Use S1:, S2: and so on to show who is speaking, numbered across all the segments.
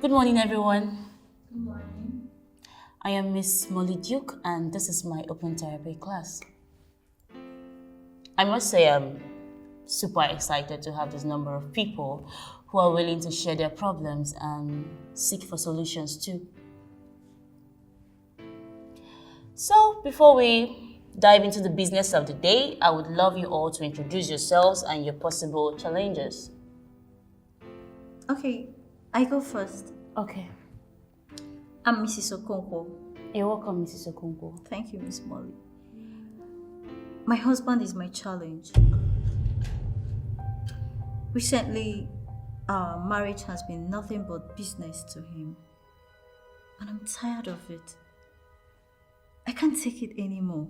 S1: Good morning, everyone.
S2: Good morning.
S1: I am Miss Molly Duke, and this is my open therapy class. I must say I'm super excited to have this number of people who are willing to share their problems and seek for solutions too. So, before we dive into the business of the day, I would love you all to introduce yourselves and your possible challenges.
S2: Okay, I go first.
S1: Okay.
S2: I'm Mrs. Okonkwo.
S1: You're welcome, Mrs. Okonkwo.
S2: Thank you, Miss Molly. My husband is my challenge. Recently, our marriage has been nothing but business to him. And I'm tired of it. I can't take it anymore.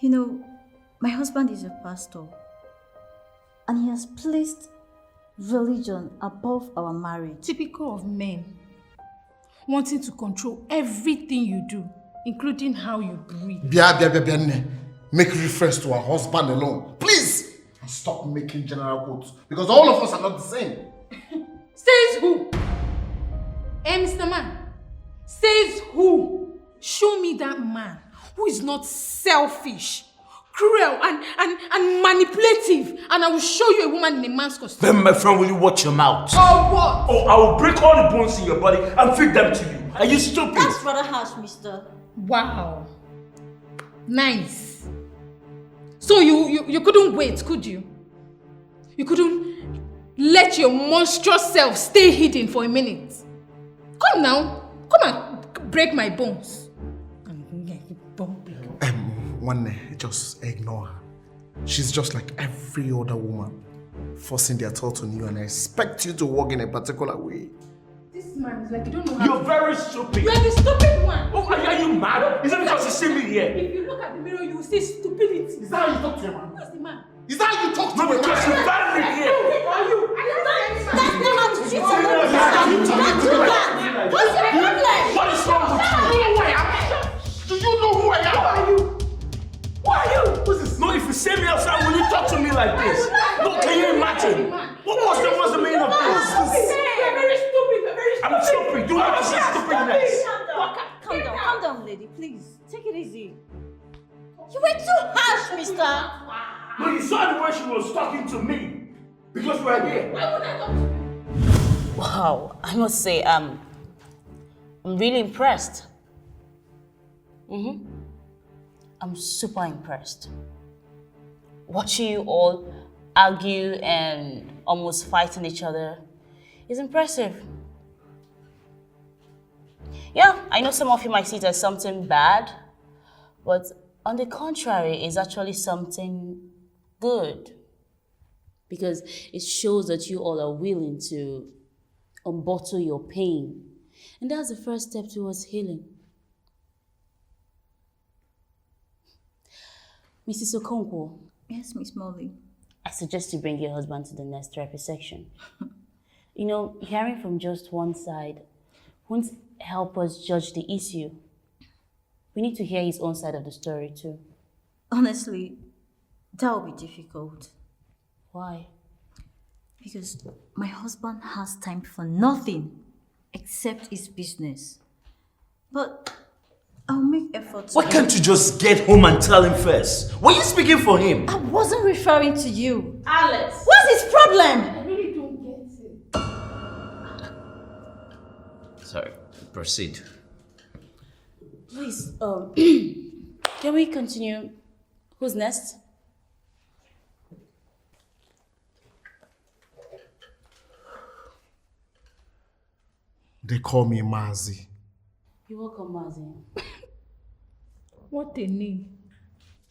S2: You know, my husband is a pastor. And he has placed religion above our marriage.
S3: Typical of men, wanting to control everything you do, including how you breathe.
S4: Make reference to our husband alone, please, and stop making general quotes because all of us are not the same.
S3: Says who? Mr. Man. Says who? Show me that man who is not selfish, cruel, and manipulative, and I will show you a woman in a man's costume.
S5: Then, my friend, will you watch your mouth?
S3: Or what?
S5: Oh, I will break all the bones in your body and feed them to you. Are you stupid?
S2: That's rather harsh, mister.
S3: Wow. Nice. So you couldn't wait, could you? You couldn't let your monstrous self stay hidden for a minute. Come now. Come and break my bones.
S4: Just ignore her. She's just like every other woman, forcing their thoughts on you, and I expect you to walk in a particular way.
S3: This man is like you don't know how.
S5: You're very stupid.
S3: You're the stupid one.
S5: Oh, are you mad? Is it because you see me here?
S3: If you look at the mirror, you will see stupidity.
S4: Is that how you talk to a man?
S3: Who's the man?
S4: Is that how you talk to
S5: No,
S4: a
S5: because you
S4: man?
S5: banned me here.
S3: Are you?
S2: That's not how to treat someone. You can't do that. What's your problem?
S5: What is wrong with you?
S4: Do you know who I am? Do you know who I am?
S3: Who are you? Who are you?
S5: What's this? No, if you see me outside, will you talk to me like this? No, can you imagine? What's the meaning of this?
S3: You're very stupid. You're very stupid.
S5: I'm stupid. Do not say stupidness.
S2: Calm down, lady, please. Take it easy. You were too harsh, mister.
S5: No, you saw the way she was talking to me. Because we're here.
S3: Why would I talk to you?
S1: Wow, I must say, I'm really impressed. I'm super impressed. Watching you all argue and almost fighting each other is impressive. Yeah, I know some of you might see it as something bad, but on the contrary, it's actually something good. Because it shows that you all are willing to unbottle your pain. And that's the first step towards healing. Mrs. Okonkwo.
S2: Yes, Miss Molly.
S1: I suggest you bring your husband to the next therapy section. You know, hearing from just one side won't help us judge the issue. We need to hear his own side of the story too.
S2: Honestly, that will be difficult.
S1: Why?
S2: Because my husband has time for nothing except his business. But I'll make efforts.
S5: Why can't you just get home and tell him first? Were you speaking for him?
S2: I wasn't referring to you.
S1: Alex!
S2: What's his problem?
S3: I really don't get it.
S5: Sorry, proceed.
S1: Please, can we continue? Who's next?
S4: They call me Mazi.
S1: You're welcome, Mazi.
S3: What a name.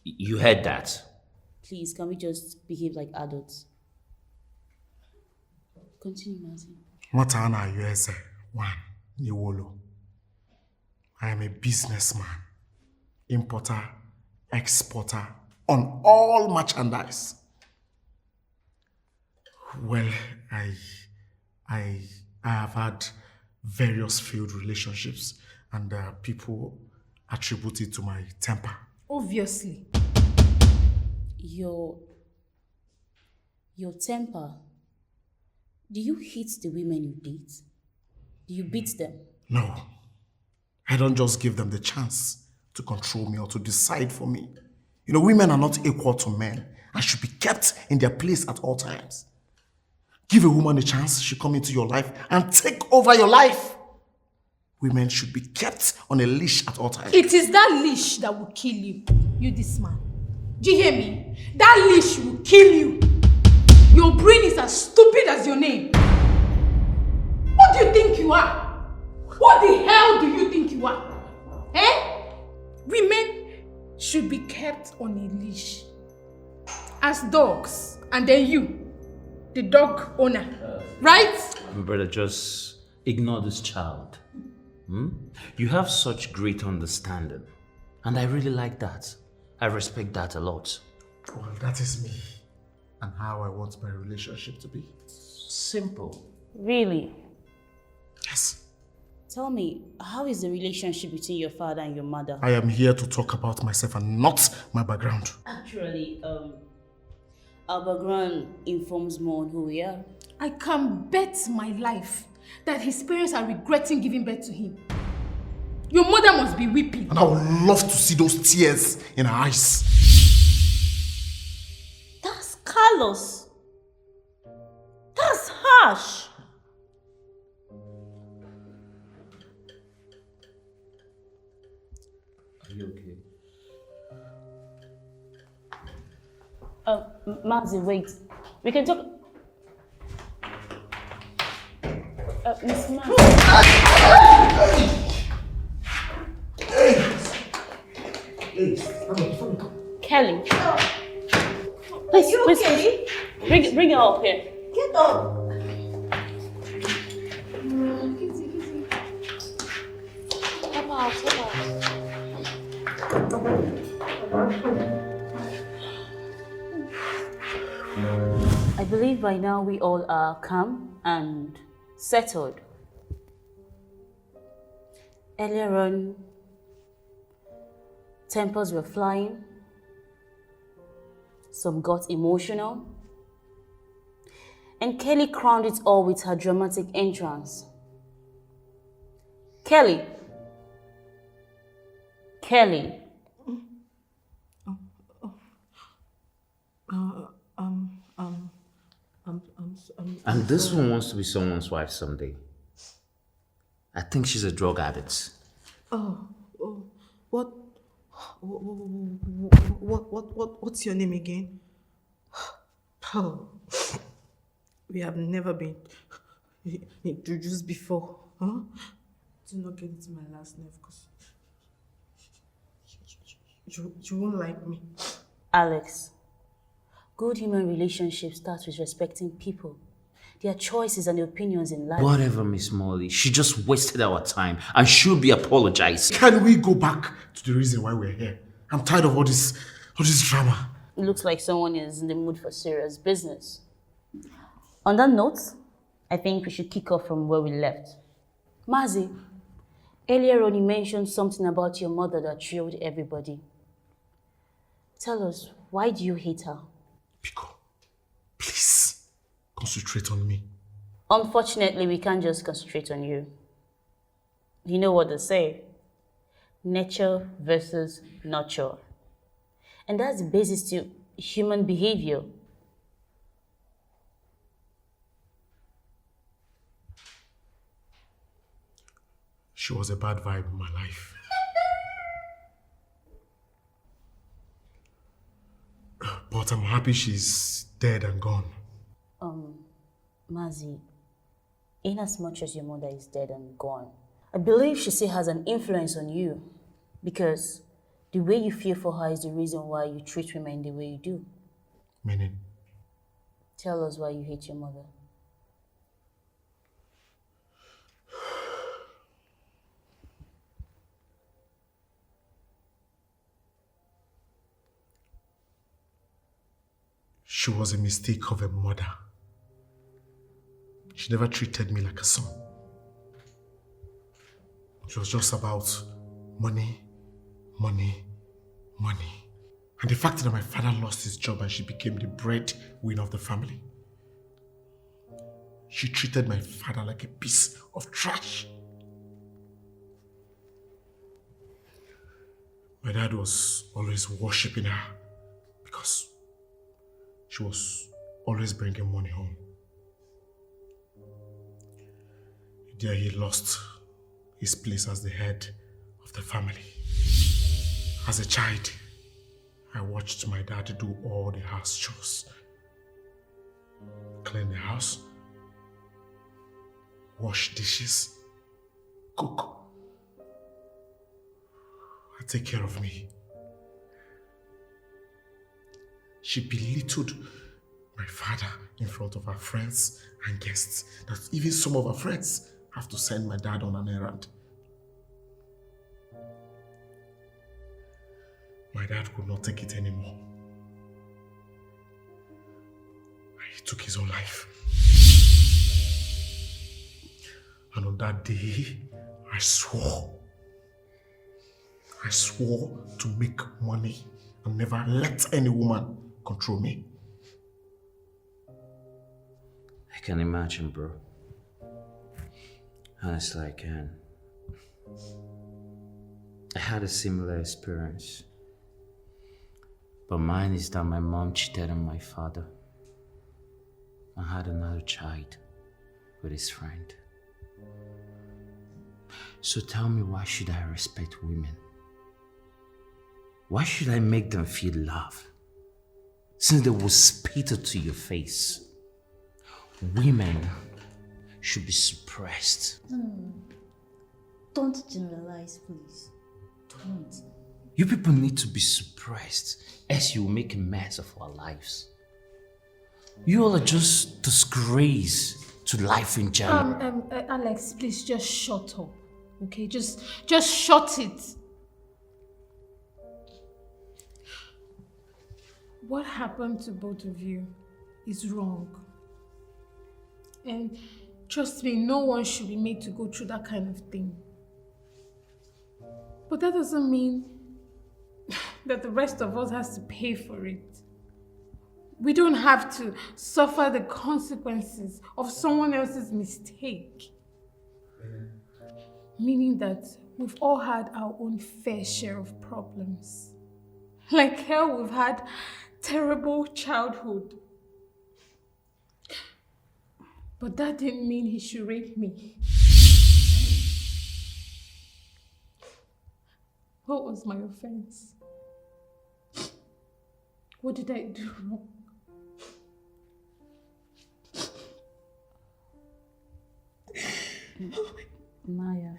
S5: You heard that?
S1: Please, can we just behave like adults? Continue, Mazi.
S4: What are you as one? Niwolo. I am a businessman, importer, exporter on all merchandise. Well, I have had various failed relationships, and people attribute it to my temper.
S3: Obviously.
S1: Your temper. Do you hit the women you date? Do you beat them?
S4: No. I don't just give them the chance to control me or to decide for me. You know, women are not equal to men and should be kept in their place at all times. Give a woman a chance, she come into your life and take over your life. Women should be kept on a leash at all times.
S3: It is that leash that will kill you, this man. Do you hear me? That leash will kill you. Your brain is as stupid as your name. What do you think you are? What the hell do you think you are? Eh? Women should be kept on a leash as dogs, and then you, the dog owner, right?
S5: Brother, just ignore this child. You have such great understanding, and I really like that. I respect that a lot.
S4: Well, that is me and how I want my relationship to be.
S5: Simple.
S1: Really?
S4: Yes.
S1: Tell me, how is the relationship between your father and your mother?
S4: I am here to talk about myself and not my background.
S1: Actually, our background informs more on who we are.
S3: I can bet my life that his parents are regretting giving birth to him. Your mother must be weeping.
S4: And I would love to see those tears in her eyes.
S1: That's Carlos. That's harsh.
S5: Are you okay?
S1: Mazi, wait. We can talk. Miss Mazi. Kelly. Please, please,
S2: okay?
S1: please. Bring her up here.
S2: Get up.
S1: Help out, help out. I believe by now we all are calm and settled. Earlier on, tempers were flying. Some got emotional. And Kelly crowned it all with her dramatic entrance. Kelly. Kelly.
S5: And this one wants to be someone's wife someday. I think she's a drug addict.
S6: What's your name again? Oh, we have never been introduced before. Huh? Do not get into my last nerve because you won't like me.
S1: Alex, good human relationships start with respecting people, their choices and their opinions in life.
S5: Whatever, Miss Molly. She just wasted our time and should be apologizing.
S4: Can we go back to the reason why we're here? I'm tired of all this drama.
S1: It looks like someone is in the mood for serious business. On that note, I think we should kick off from where we left. Mazi, earlier on you mentioned something about your mother that thrilled everybody. Tell us, why do you hate her?
S4: Pico, please, concentrate on me.
S1: Unfortunately, we can't just concentrate on you. You know what they say? Nature versus nurture. And that's the basis to human behavior.
S4: She was a bad vibe in my life. But I'm happy she's dead and gone.
S1: Mazi, in as much as your mother is dead and gone, I believe she still has an influence on you because the way you feel for her is the reason why you treat women the way you do.
S4: Meaning?
S1: Tell us why you hate your mother.
S4: She was a mistake of a mother. She never treated me like a son. It was just about money, money, money. And the fact that my father lost his job and she became the breadwinner of the family. She treated my father like a piece of trash. My dad was always worshipping her because she was always bringing money home. There he lost his place as the head of the family. As a child, I watched my dad do all the house chores. Clean the house, wash dishes, cook. And take care of me. She belittled my father in front of her friends and guests, that even some of her friends have to send my dad on an errand. My dad could not take it anymore. He took his own life. And on that day, I swore to make money and never let any woman control me.
S5: I can imagine, bro. Honestly, I can. I had a similar experience. But mine is that my mom cheated on my father. I had another child with his friend. So tell me, why should I respect women? Why should I make them feel loved? Since they will spit it to your face. Women should be suppressed.
S2: Don't generalize, please. Don't.
S5: You people need to be suppressed, else you will make a mess of our lives. You all are just disgrace to life in general.
S3: Alex, please just shut up. Okay, just shut it. What happened to both of you is wrong. And trust me, no one should be made to go through that kind of thing. But that doesn't mean that the rest of us has to pay for it. We don't have to suffer the consequences of someone else's mistake. Meaning that we've all had our own fair share of problems. Like hell, we've had terrible childhood. But that didn't mean he should rape me. What was my offense? What did I do wrong?
S1: Maya.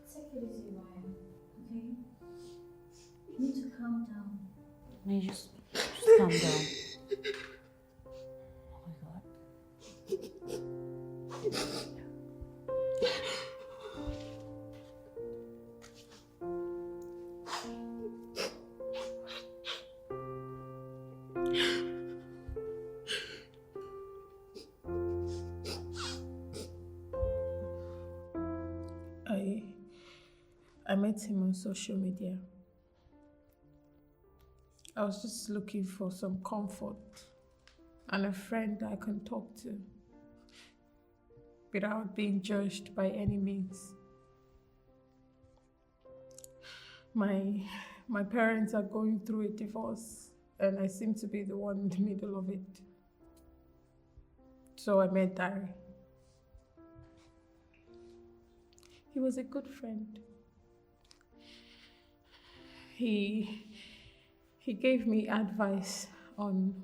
S2: Take it easy, Maya, okay? You need to calm down.
S1: May you just calm down. Oh my God.
S3: I met him on social media. I was just looking for some comfort and a friend that I can talk to without being judged by any means. My parents are going through a divorce and I seem to be the one in the middle of it. So I met Dari. He was a good friend. He gave me advice on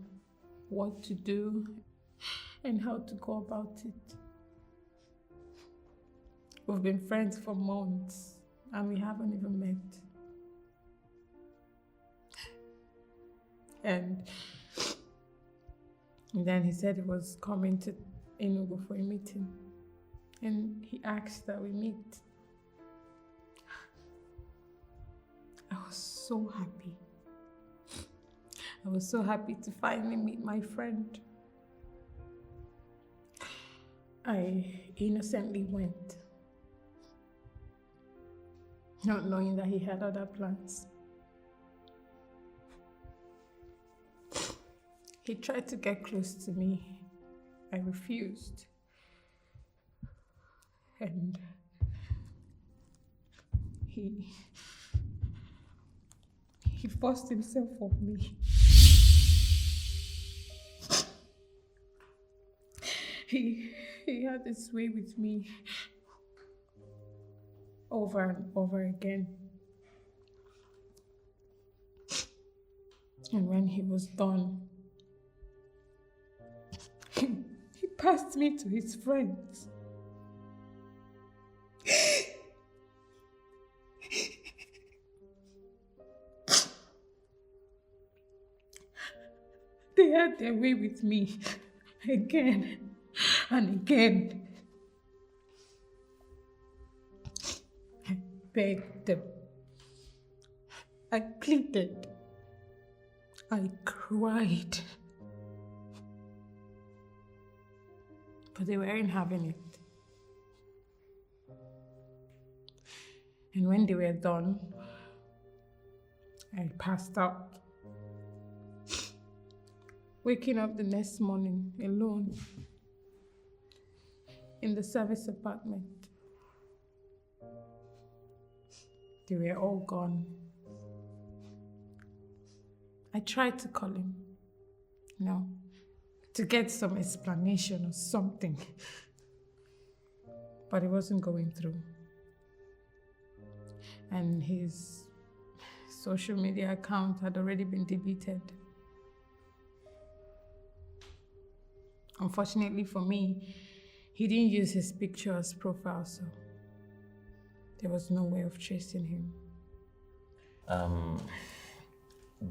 S3: what to do and how to go about it. We've been friends for months and we haven't even met. And then he said he was coming to Enugu for a meeting. And he asked that we meet. I was so happy. I was so happy to finally meet my friend. I innocently went, not knowing that he had other plans. He tried to get close to me, I refused. And he forced himself on me. He had his way with me over and over again. And when he was done, he passed me to his friends. They had their way with me again and again. I begged them. I pleaded. I cried. But they weren't having it. And when they were done, I passed out. Waking up the next morning alone in the service apartment. They were all gone. I tried to call him, to get some explanation or something, but it wasn't going through. And his social media account had already been deleted. Unfortunately for me, he didn't use his picture as profile, so there was no way of tracing him.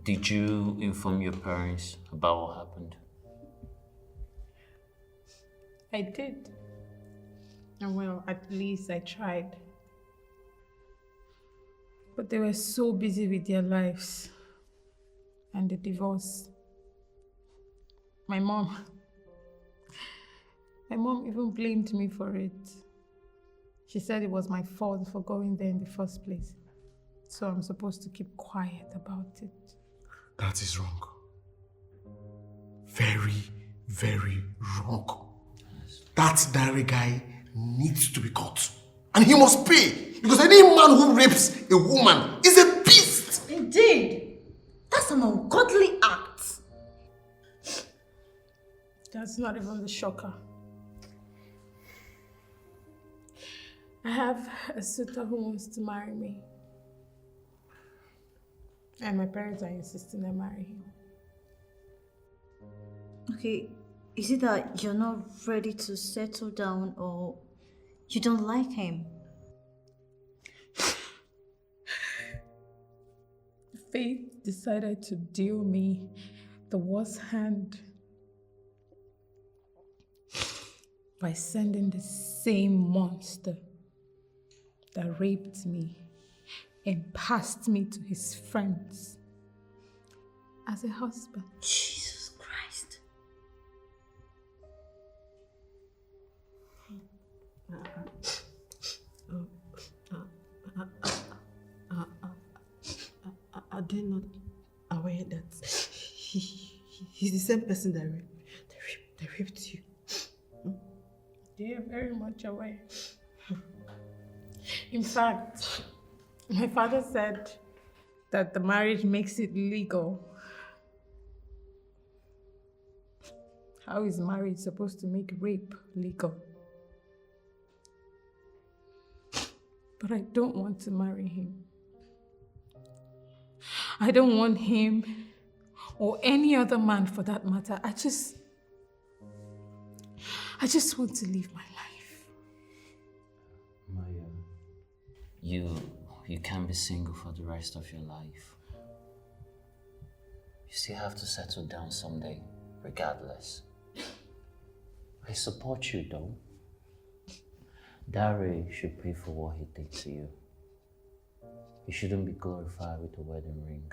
S5: Did you inform your parents about what happened?
S3: I did. And well, at least I tried. But they were so busy with their lives and the divorce. My mom even blamed me for it. She said it was my fault for going there in the first place. So I'm supposed to keep quiet about it.
S4: That is wrong. Very, very wrong. That diary guy needs to be caught. And he must pay. Because any man who rapes a woman is a beast.
S2: Indeed. That's an ungodly act.
S3: That's not even the shocker. I have a suitor who wants to marry me. And my parents are insisting I marry him.
S2: Okay, is it that you're not ready to settle down or you don't like him?
S3: Faith decided to deal me the worst hand by sending the same monster that raped me and passed me to his friends as a husband.
S2: Jesus Christ.
S6: Are they not aware that he's the same person that raped you?
S3: They are very much aware. In fact, my father said that the marriage makes it legal. How is marriage supposed to make rape legal? But I don't want to marry him. I don't want him or any other man for that matter. I just want to live my life.
S5: Maya, you can't be single for the rest of your life. You still have to settle down someday, regardless. I support you though. Dari should pay for what he did to you. You shouldn't be glorified with a wedding ring.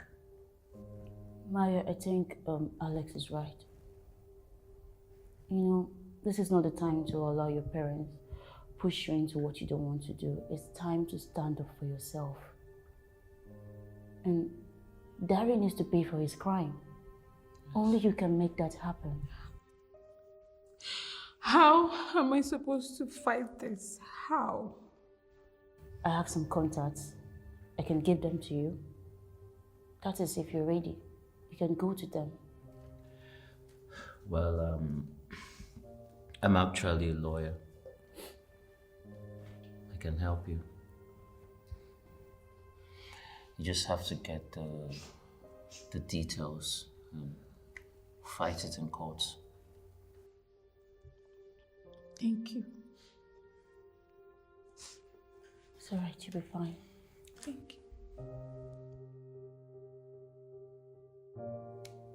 S1: Maya, I think Alex is right. This is not the time to allow your parents push you into what you don't want to do. It's time to stand up for yourself. And Dari needs to pay for his crime. Only you can make that happen.
S3: How am I supposed to fight this? How?
S1: I have some contacts. I can give them to you. That is, if you're ready. You can go to them.
S5: Well, I'm actually a lawyer. I can help you. You just have to get the details and fight it in court.
S3: Thank you.
S1: It's alright, you'll be fine.
S3: Thank you.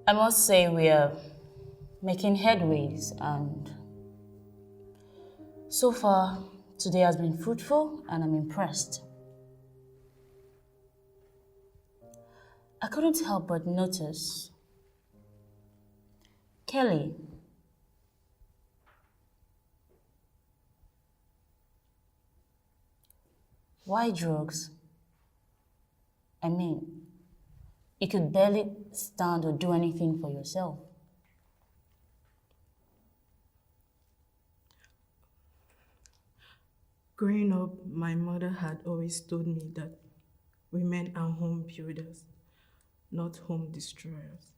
S1: I must say we are making headways, and so far today has been fruitful and I'm impressed. I couldn't help but notice Kelly. Why drugs? I mean, you could barely stand or do anything for yourself.
S6: Growing up, my mother had always told me that women are home builders, not home destroyers.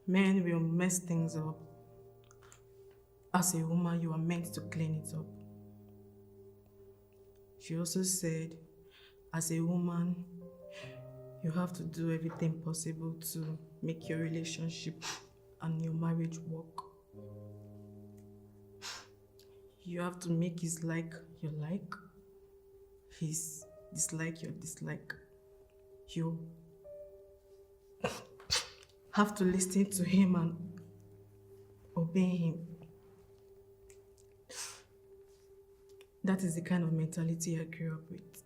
S6: Men will mess things up. As a woman, you are meant to clean it up. She also said, as a woman, you have to do everything possible to make your relationship and your marriage work. You have to make his like your like, his dislike your dislike. You have to listen to him and obey him. That is the kind of mentality I grew up with.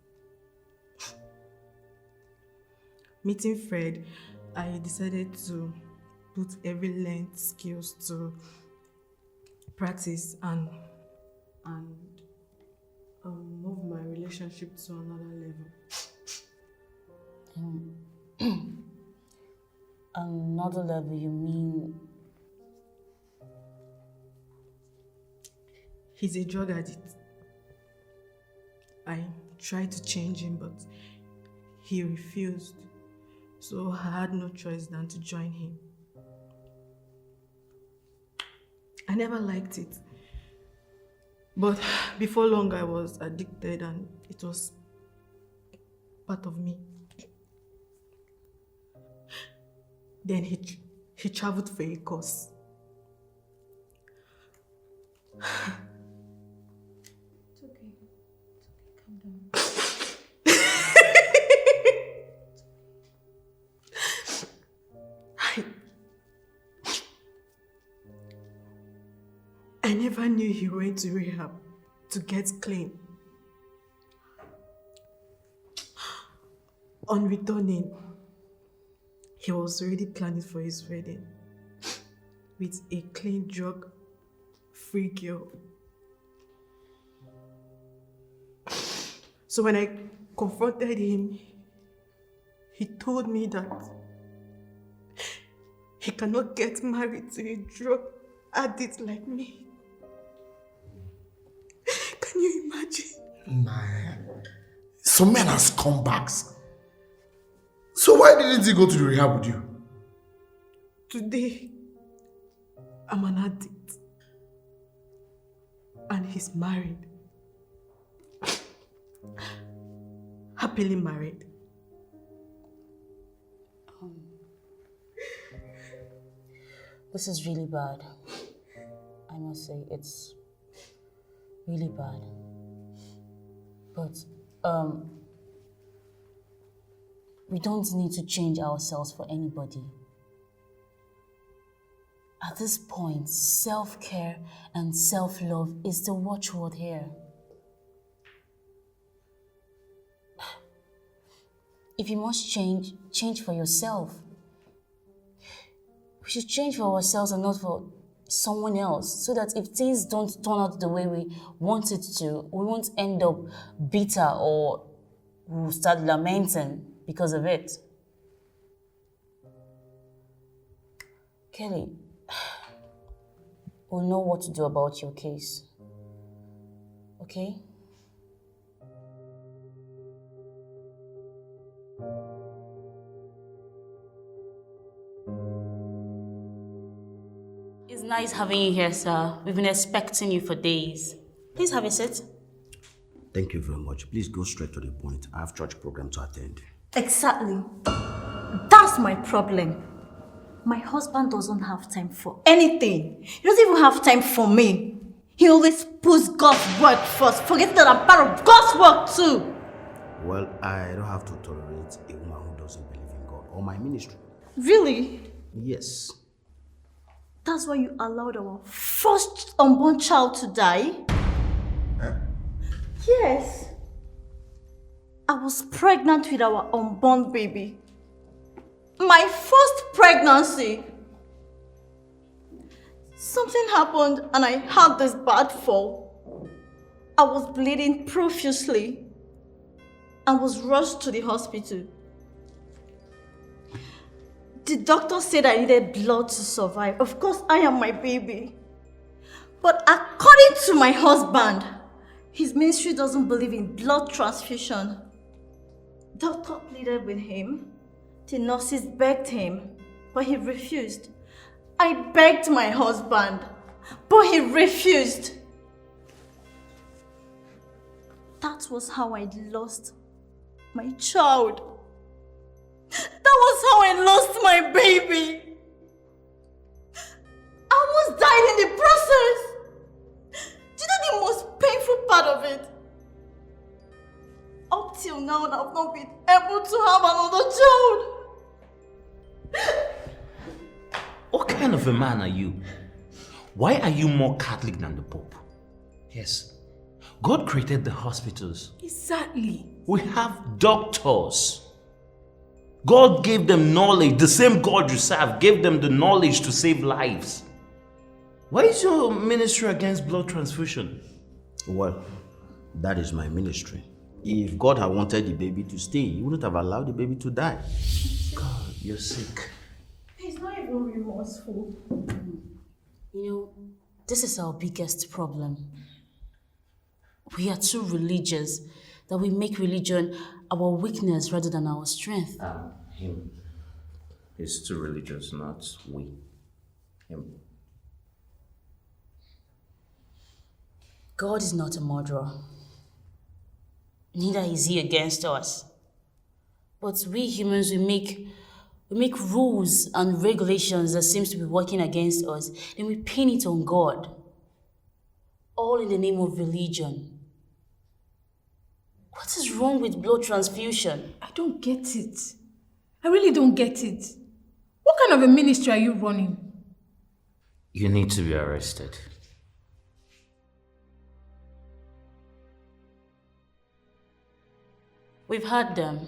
S6: Meeting Fred, I decided to put every learned skills to practice and move my relationship to another level.
S1: Another level, you mean?
S6: He's a drug addict. I tried to change him, but he refused. So I had no choice than to join him. I never liked it. But before long, I was addicted and it was part of me. Then he traveled for a course.
S3: It's okay. Calm down.
S6: I never knew he went to rehab to get clean. On returning, he was already planning for his wedding with a clean, drug-free girl. So when I confronted him, he told me that he cannot get married to a drug addict like me. Can you imagine?
S4: Man, some men are scumbags. So why didn't he go to the rehab with you?
S6: Today, I'm an addict. And he's married. Happily married.
S1: This is really bad. I must say, it's really bad. But, we don't need to change ourselves for anybody. At this point, self-care and self-love is the watchword here. If you must change, change for yourself. We should change for ourselves and not for someone else, so that if things don't turn out the way we want it to, we won't end up bitter or we'll start lamenting because of it. Kelly, we'll know what to do about your case. Okay? It's nice having you here, sir. We've been expecting you for days. Please have a seat.
S7: Thank you very much. Please go straight to the point. I have church program to attend.
S2: Exactly. That's my problem. My husband doesn't have time for anything. He doesn't even have time for me. He always puts God's work first, forgetting that I'm part of God's work too.
S7: Well, I don't have to tolerate a woman who doesn't believe in God or my ministry.
S2: Really?
S7: Yes.
S2: That's why you allowed our first unborn child to die?
S4: Huh?
S2: Yes. I was pregnant with our unborn baby. My first pregnancy. Something happened and I had this bad fall. I was bleeding profusely and was rushed to the hospital. The doctor said I needed blood to survive. Of course, I am my baby. But according to my husband, his ministry doesn't believe in blood transfusion. Doctor pleaded with him. The nurses begged him, but he refused. I begged my husband, but he refused. That was how I lost my child. That was how I lost my baby. I almost died in the process. Do you know the most painful part of it? Up till now, I've not been able to have another child.
S5: What kind of a man are you? Why are you more Catholic than the Pope? Yes, God created the hospitals.
S3: Exactly.
S5: We have doctors. God gave them knowledge. The same God you serve gave them the knowledge to save lives. Why is your ministry against blood transfusion?
S7: Well, that is my ministry. If God had wanted the baby to stay, He wouldn't have allowed the baby to die.
S5: God, you're sick.
S2: He's not even remorseful.
S1: You know, this is our biggest problem. We are too religious that we make religion our weakness rather than our strength.
S5: Him. He's too religious, not we. Him.
S1: God is not a murderer. Neither is he against us. But we humans, we make rules and regulations that seems to be working against us, and we pin it on God. All in the name of religion. What is wrong with blood transfusion?
S3: I don't get it. I really don't get it. What kind of a ministry are you running?
S5: You need to be arrested.
S1: We've had them.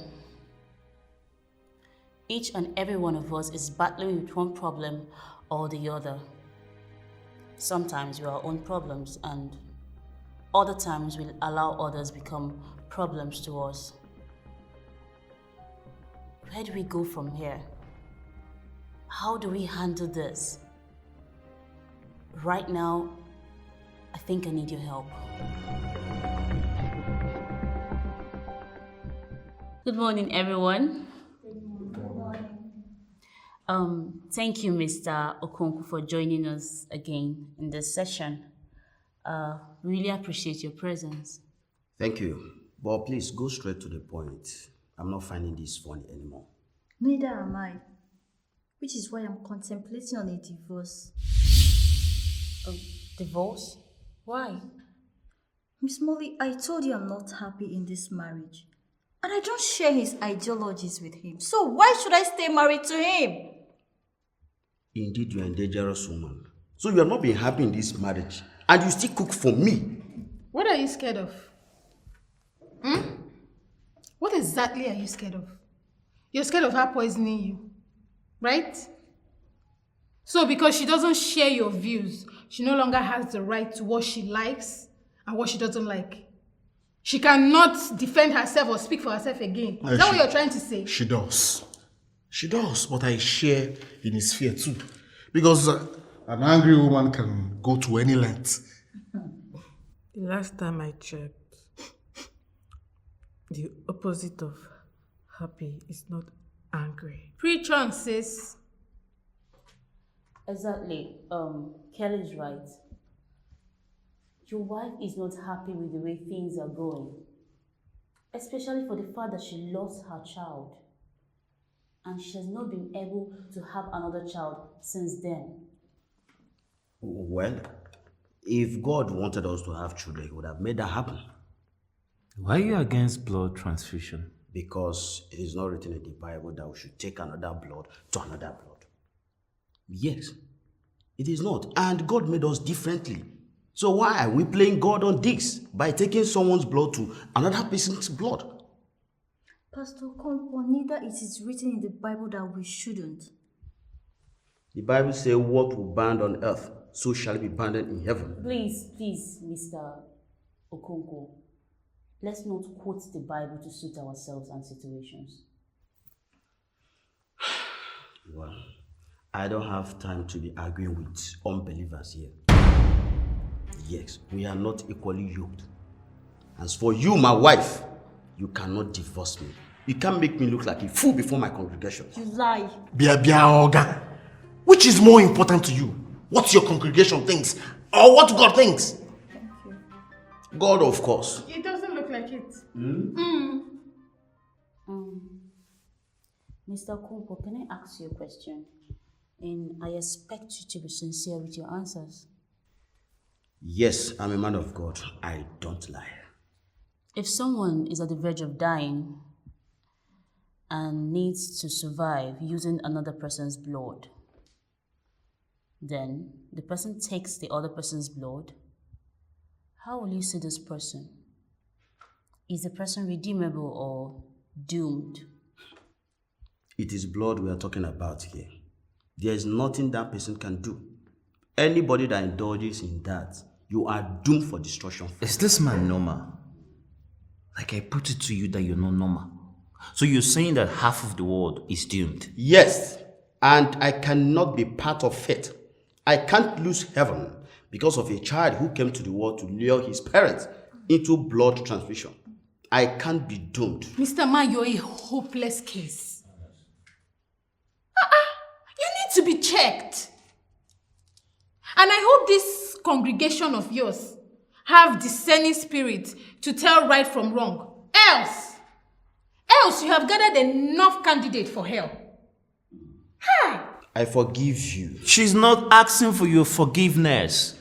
S1: Each and every one of us is battling with one problem or the other. Sometimes we are our own problems, and other times we allow others become problems to us. Where do we go from here? How do we handle this? Right now, I think I need your help. Good morning, everyone. Thank you, Mr. Okonkwo, for joining us again in this session. Really appreciate your presence.
S7: Thank you. But please go straight to the point. I'm not finding this funny anymore.
S2: Neither am I. Which is why I'm contemplating on a divorce.
S1: Divorce? Why?
S2: Miss Molly, I told you I'm not happy in this marriage. And I don't share his ideologies with him. So why should I stay married to him?
S7: Indeed, you are a dangerous woman. So you have not been happy in this marriage. And you still cook for me.
S3: What are you scared of? What exactly are you scared of? You're scared of her poisoning you, right? So because she doesn't share your views, she no longer has the right to what she likes and what she doesn't like. She cannot defend herself or speak for herself again. Is that what you're trying to say?
S4: She does. She does, but I share in his fear too. Because An angry woman can go to any length.
S6: The last time I checked, the opposite of happy is not angry.
S3: Preach on, sis.
S1: Exactly. Kelly's right. Your wife is not happy with the way things are going. Especially for the fact that she lost her child. And she has not been able to have another child since then.
S7: Well, if God wanted us to have children, He would have made that happen.
S5: Why are you against blood transfusion?
S7: Because it is not written in the Bible that we should take another blood to another blood. Yes, it is not. And God made us differently. So why are we playing God on this by taking someone's blood to another person's blood?
S2: Pastor Okonkwo, neither it is written in the Bible that we shouldn't.
S7: The Bible says, what will bind on earth, so shall it be bound in heaven.
S1: Please, Mr. Okonkwo, let's not quote the Bible to suit ourselves and situations.
S7: Well, I don't have time to be arguing with unbelievers here. Yes, we are not equally yoked. As for you, my wife, you cannot divorce me. You can't make me look like a fool before my congregation.
S2: You lie.
S4: Bia Oga. Which is more important to you? What your congregation thinks or what God thinks?
S7: God, of course.
S3: It doesn't look like it.
S1: Mr. Okonkwo, can I ask you a question? And I expect you to be sincere with your answers.
S7: Yes, I'm a man of God. I don't lie.
S1: If someone is at the verge of dying and needs to survive using another person's blood, then the person takes the other person's blood, how will you see this person? Is the person redeemable or doomed?
S7: It is blood we are talking about here. There is nothing that person can do. Anybody that indulges in that, you are doomed for destruction.
S5: Is this man normal? Like I put it to you that you're not normal. So you're saying that half of the world is doomed?
S7: Yes, and I cannot be part of it. I can't lose heaven because of a child who came to the world to lure his parents into blood transfusion. I can't be doomed.
S3: Mr. Man, you're a hopeless case. You need to be checked. And I hope this congregation of yours have discerning spirit to tell right from wrong. Else you have gathered enough candidate for hell. Hi.
S7: I forgive you.
S5: She's not asking for your forgiveness.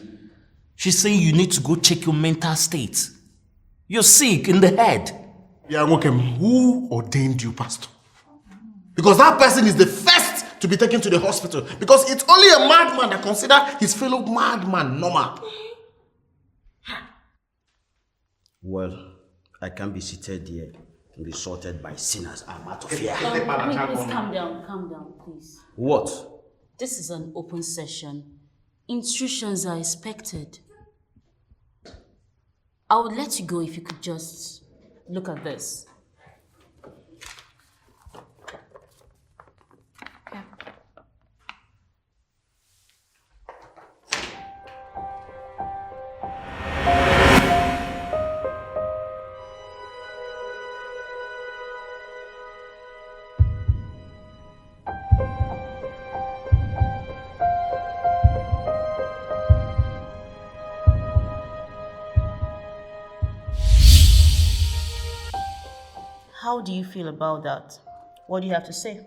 S5: She's saying you need to go check your mental state. You're sick in the head.
S4: Yeah, who ordained you, Pastor? Because that person is the first to be taken to the hospital. Because it's only a madman that considers his fellow madman normal.
S7: Well, I can't be seated here and be sorted by sinners. I'm out of here.
S1: Please calm down, please.
S7: What?
S1: This is an open session. Intrusions are expected. I would let you go if you could just look at this. How do you feel about that? What do you have to say?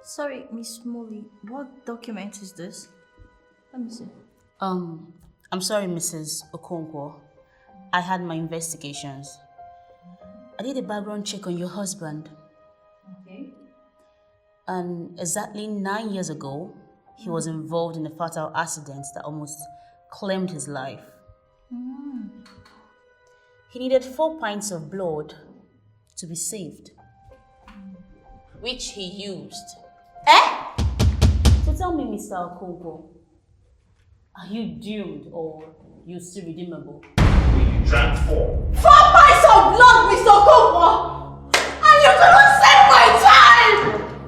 S2: Sorry, Miss Molly, what document is this? Let me see.
S1: I'm sorry, Mrs. Okonkwo. I had my investigations. I did a background check on your husband.
S2: Okay.
S1: And exactly 9 years ago, he was involved in a fatal accident that almost claimed his life. He needed 4 pints of blood to be saved, which he used. So tell me, Mr. Okonkwo, are you doomed or you still redeemable?
S4: You drank 4.
S1: 4 pints of blood, Mr. Okonkwo! And you're gonna save my child!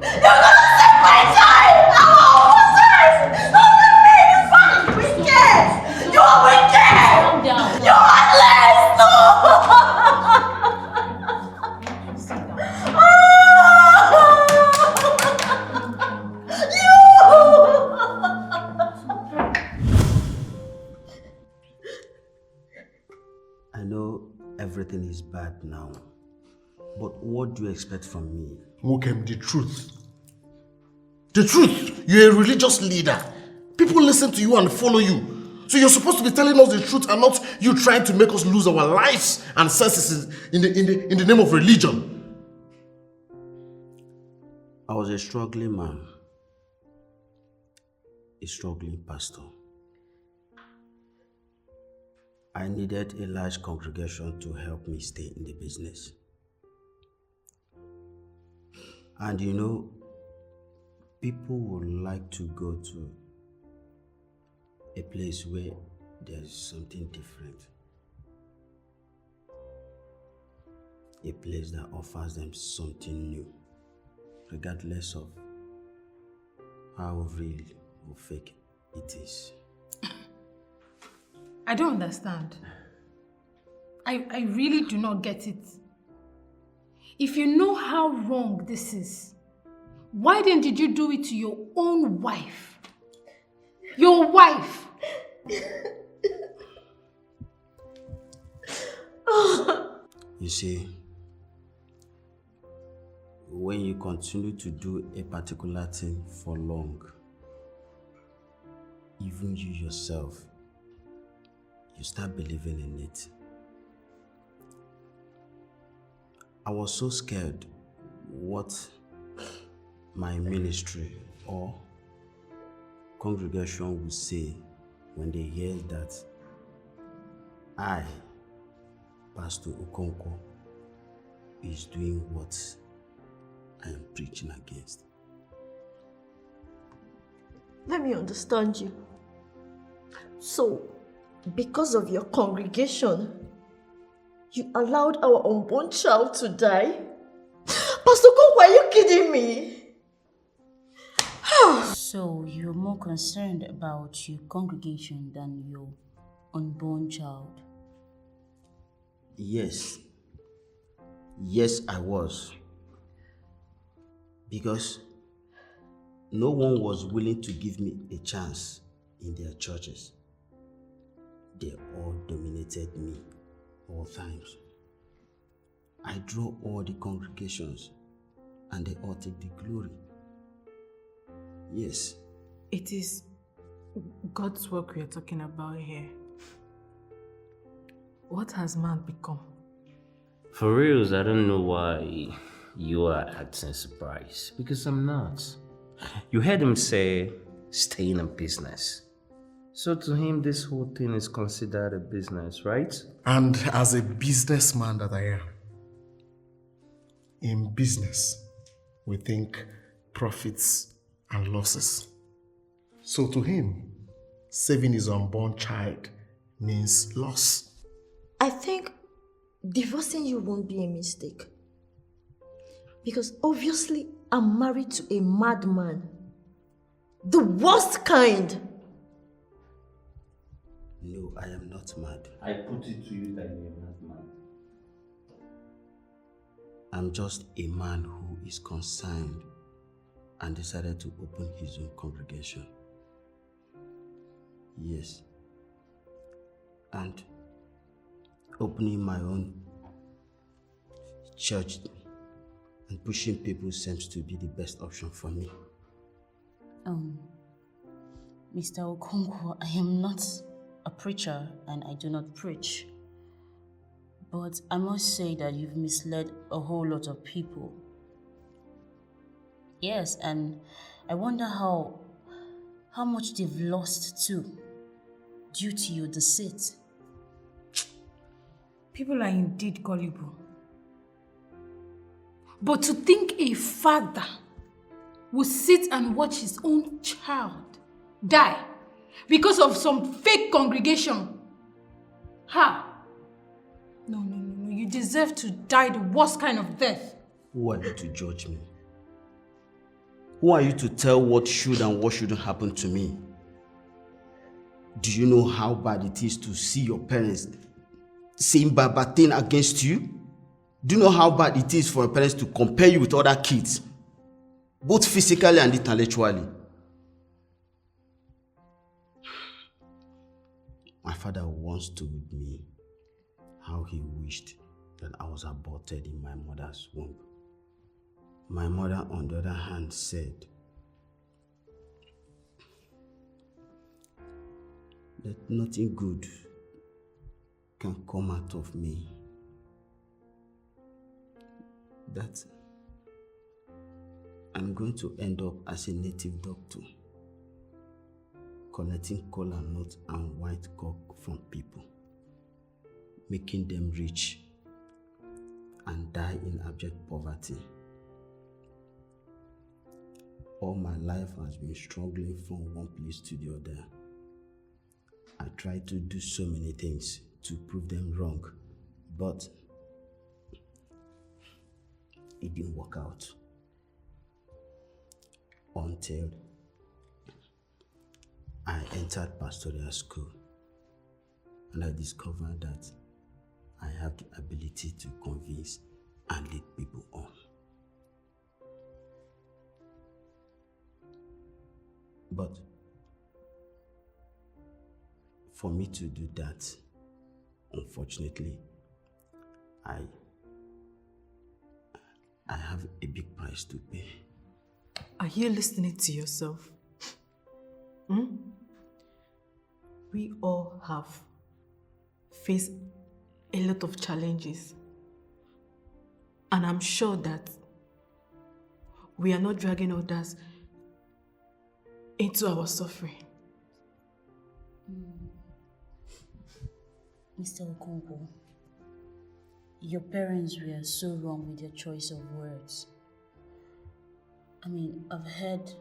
S1: You're gonna save my child! I'm almost dead! Don't let me in this fucking
S7: I know everything is bad now, but what do you expect from me?
S4: Wokem, the truth. The truth! You're a religious leader. People listen to you and follow you. So you're supposed to be telling us the truth and not you trying to make us lose our lives and senses in the name of religion.
S7: I was a struggling man. A struggling pastor. I needed a large congregation to help me stay in the business. And you know, people would like to go to a place where there's something different. A place that offers them something new, regardless of how real or fake it is.
S3: I don't understand. I really do not get it. If you know how wrong this is, why then did you do it to your own wife? Your wife!
S7: You see, when you continue to do a particular thing for long, even you yourself, you start believing in it. I was so scared what my ministry or congregation would say when they hear that I, Pastor Okonkwo, is doing what I am preaching against.
S2: Let me understand you. So, because of your congregation, you allowed our unborn child to die? Pastor Okonkwo, are you kidding me?
S1: So you're more concerned about your congregation than your unborn child?
S7: Yes. Yes, I was. Because no one was willing to give me a chance in their churches. They all dominated me all times. I draw all the congregations and they all take the glory. Yes.
S6: It is God's work we are talking about here. What has man become?
S5: For reals, I don't know why you are acting surprised, because I'm not. You heard him say, stay in a business. So to him, this whole thing is considered a business, right?
S4: And as a businessman that I am, in business, we think profits and losses. So to him, saving his unborn child means loss.
S2: I think divorcing you won't be a mistake. Because obviously I'm married to a madman. The worst kind.
S7: No, I am not mad.
S5: I put it to you that you're not mad.
S7: I'm just a man who is concerned and decided to open his own congregation. Yes. And opening my own church and pushing people seems to be the best option for me.
S1: Mr. Okonkwo, I am not a preacher and I do not preach. But I must say that you've misled a whole lot of people. Yes, and I wonder how much they've lost too, due to your deceit.
S3: People are indeed gullible. But to think a father would sit and watch his own child die because of some fake congregation. No, you deserve to die the worst kind of death.
S7: Who are you to judge me? Who are you to tell what should and what shouldn't happen to me? Do you know how bad it is to see your parents saying bad thing against you? Do you know how bad it is for your parents to compare you with other kids, both physically and intellectually? My father once told me how he wished that I was aborted in my mother's womb. My mother, on the other hand, said that nothing good can come out of me. That I'm going to end up as a native doctor, collecting kola nuts and white cock from people, making them rich and die in abject poverty. All my life has been struggling from one place to the other. I tried to do so many things to prove them wrong, but it didn't work out until I entered pastoral school and I discovered that I have the ability to convince and lead people on. But for me to do that, unfortunately, I have a big price to pay.
S6: Are you listening to yourself? We all have faced a lot of challenges. And I'm sure that we are not dragging others into our suffering.
S1: Mr. Okonkwo, your parents were so wrong with your choice of words. I mean, I've heard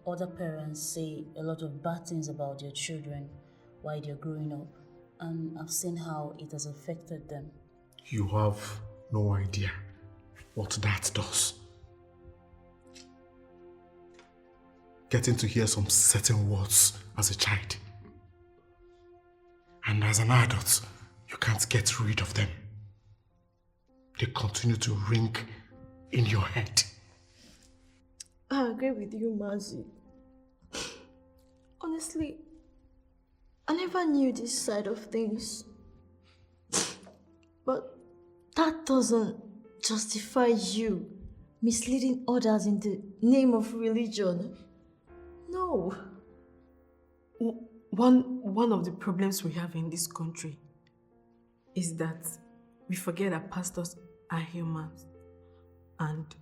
S1: other parents say a lot of bad things about their children while they're growing up, and I've seen how it has affected them.
S4: You have no idea what that does. Getting to hear some certain words as a child, and as an adult, you can't get rid of them. They continue to ring in your head.
S2: I agree with you, Mazi. Honestly, I never knew this side of things. But that doesn't justify you misleading others in the name of religion. No.
S6: One of the problems we have in this country is that we forget that pastors are humans and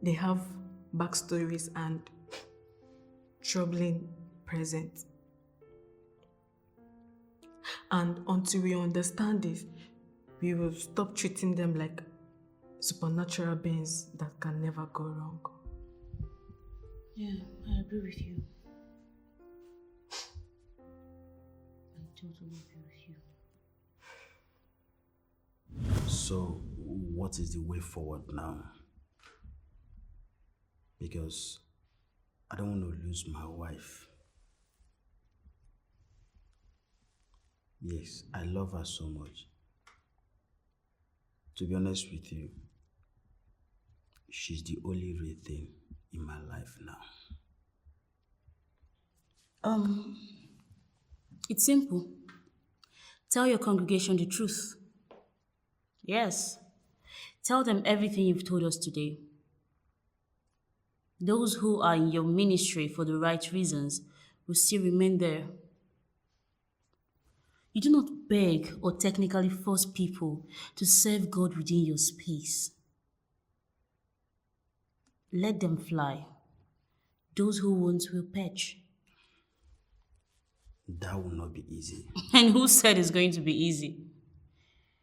S6: they have backstories and troubling present. And until we understand this, we will stop treating them like supernatural beings that can never go wrong.
S1: Yeah, I agree with you. I totally agree with you.
S7: So, what is the way forward now? Because I don't want to lose my wife. Yes, I love her so much. To be honest with you, she's the only real thing in my life now.
S1: It's simple. Tell your congregation the truth. Yes. Tell them everything you've told us today. Those who are in your ministry for the right reasons will still remain there. You do not beg or technically force people to serve God within your space. Let them fly. Those who won't will perch.
S7: That will not be easy.
S1: And who said it's going to be easy?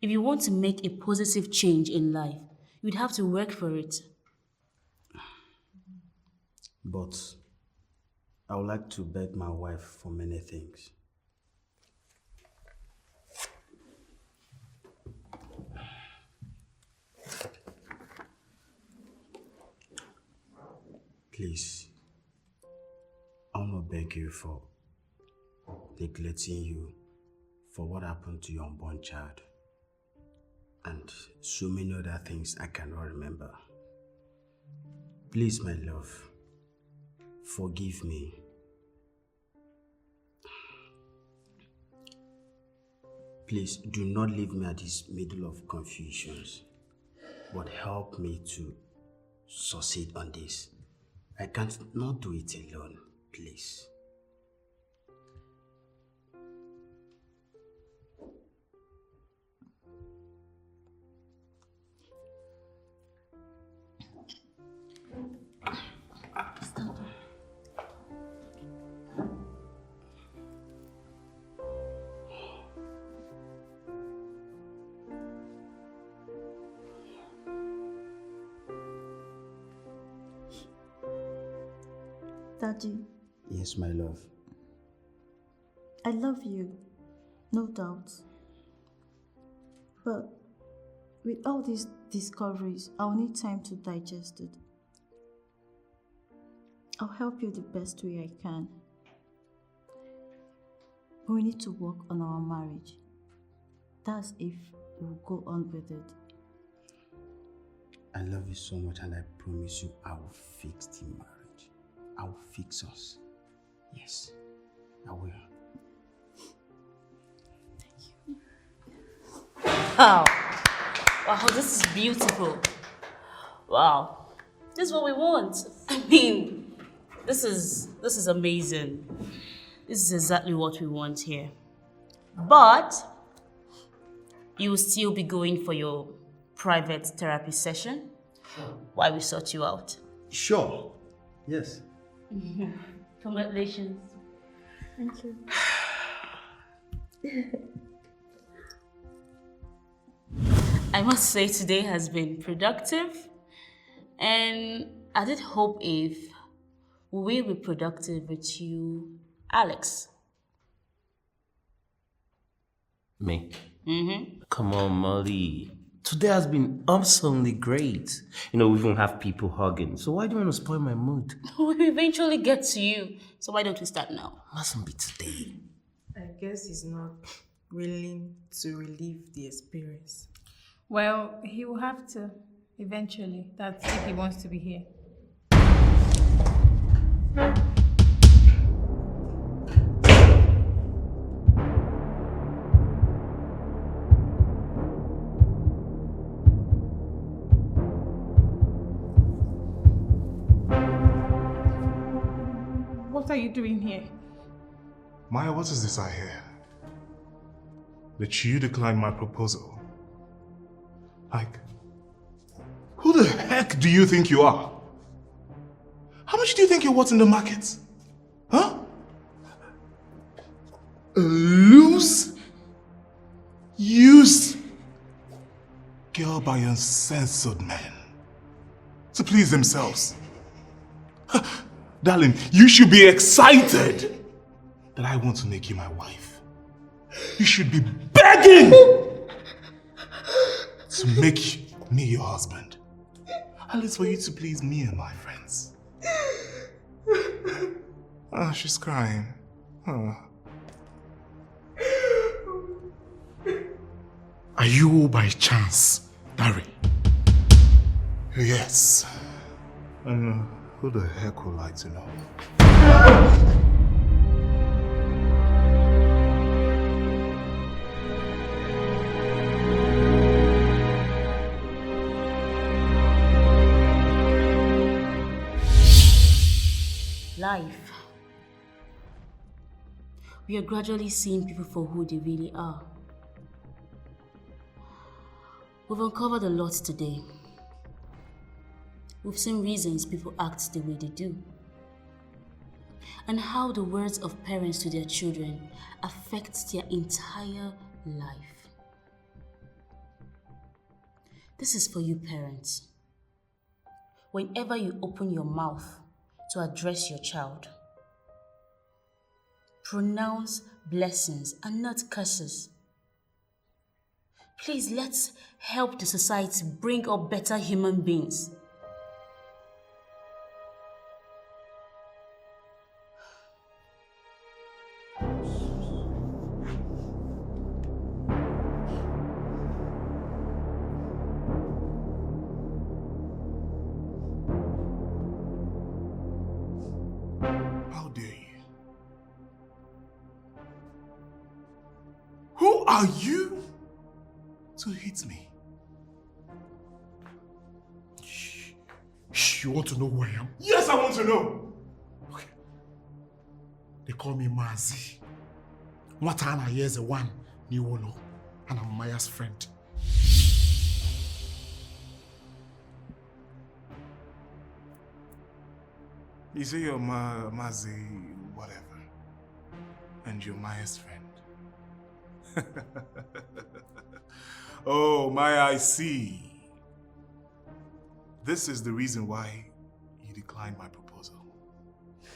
S1: If you want to make a positive change in life, you'd have to work for it.
S7: But I would like to beg my wife for many things. Please, I want to beg you for neglecting you for what happened to your unborn child and so many other things I cannot remember. Please, my love, forgive me. Please do not leave me at this middle of confusions, but help me to succeed on this. I can't not do it alone, please.
S2: Daddy,
S7: Yes, my love.
S2: I love you, no doubt. But with all these discoveries, I'll need time to digest it. I'll help you the best way I can. But we need to work on our marriage. That's if we'll go on with it.
S7: I love you so much, and I promise you I will fix the marriage. I will fix us. Yes, I will.
S1: Wow. Wow, this is beautiful. Wow. This is what we want. I mean, this is amazing. This is exactly what we want here. But you will still be going for your private therapy session while we sort you out.
S7: Sure. Yes.
S1: Congratulations.
S2: Thank you.
S1: I must say today has been productive, and I did hope if we will be productive with you, Alex.
S5: Me? Come on, Molly. Today has been awesomely great. We even have people hugging. So why do you want to spoil my mood?
S1: We'll eventually get to you, so why don't we start now?
S5: Mustn't be today.
S6: I guess he's not willing to relive the experience.
S3: Well, he will have to eventually. That's if he wants to be here. What are you doing here?
S4: Maya, what is this I hear? That you declined my proposal? Like, who the heck do you think you are? How much do you think you're worth in the market? Huh? A loose, used girl by uncensored men to please themselves. Darling, you should be excited that I want to make you my wife. You should be begging to make me your husband. At least for you to please me and my friends. Oh, she's crying. Oh. Are you by chance, Larry? Yes. And who the heck would like to know?
S1: Life. We are gradually seeing people for who they really are. We've uncovered a lot today. We've seen reasons people act the way they do, and how the words of parents to their children affect their entire life. This is for you parents. Whenever you open your mouth to address your child, pronounce blessings and not curses. Please, let's help the society bring up better human beings.
S8: are you to hit me?
S4: You want to know who I am?
S8: Yes, I want to know.
S4: Okay. They call me Mazi. Watana here is the one, Niwolo, and I'm Maya's friend.
S8: You say you're Mazi, whatever, and you're Maya's friend. Oh, Maya, I see. This is the reason why you declined my proposal.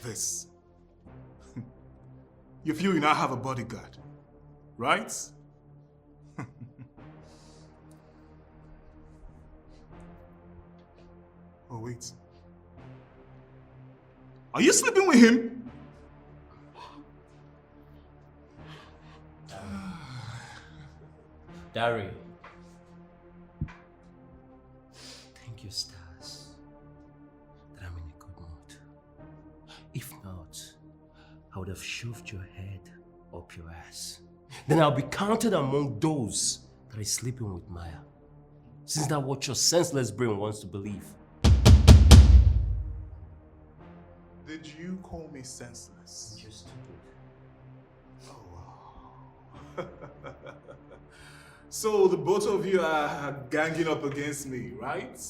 S8: This. You feel you now have a bodyguard, right? Oh, wait. Are you sleeping with him?
S5: Dari. Thank you, stars, that I'm in a good mood. If not, I would have shoved your head up your ass. Then I'll be counted among those that is sleeping with Maya. Since that's what your senseless brain wants to believe.
S8: Did you call me senseless?
S5: You're stupid.
S8: Oh, wow. So the both of you are ganging up against me, right?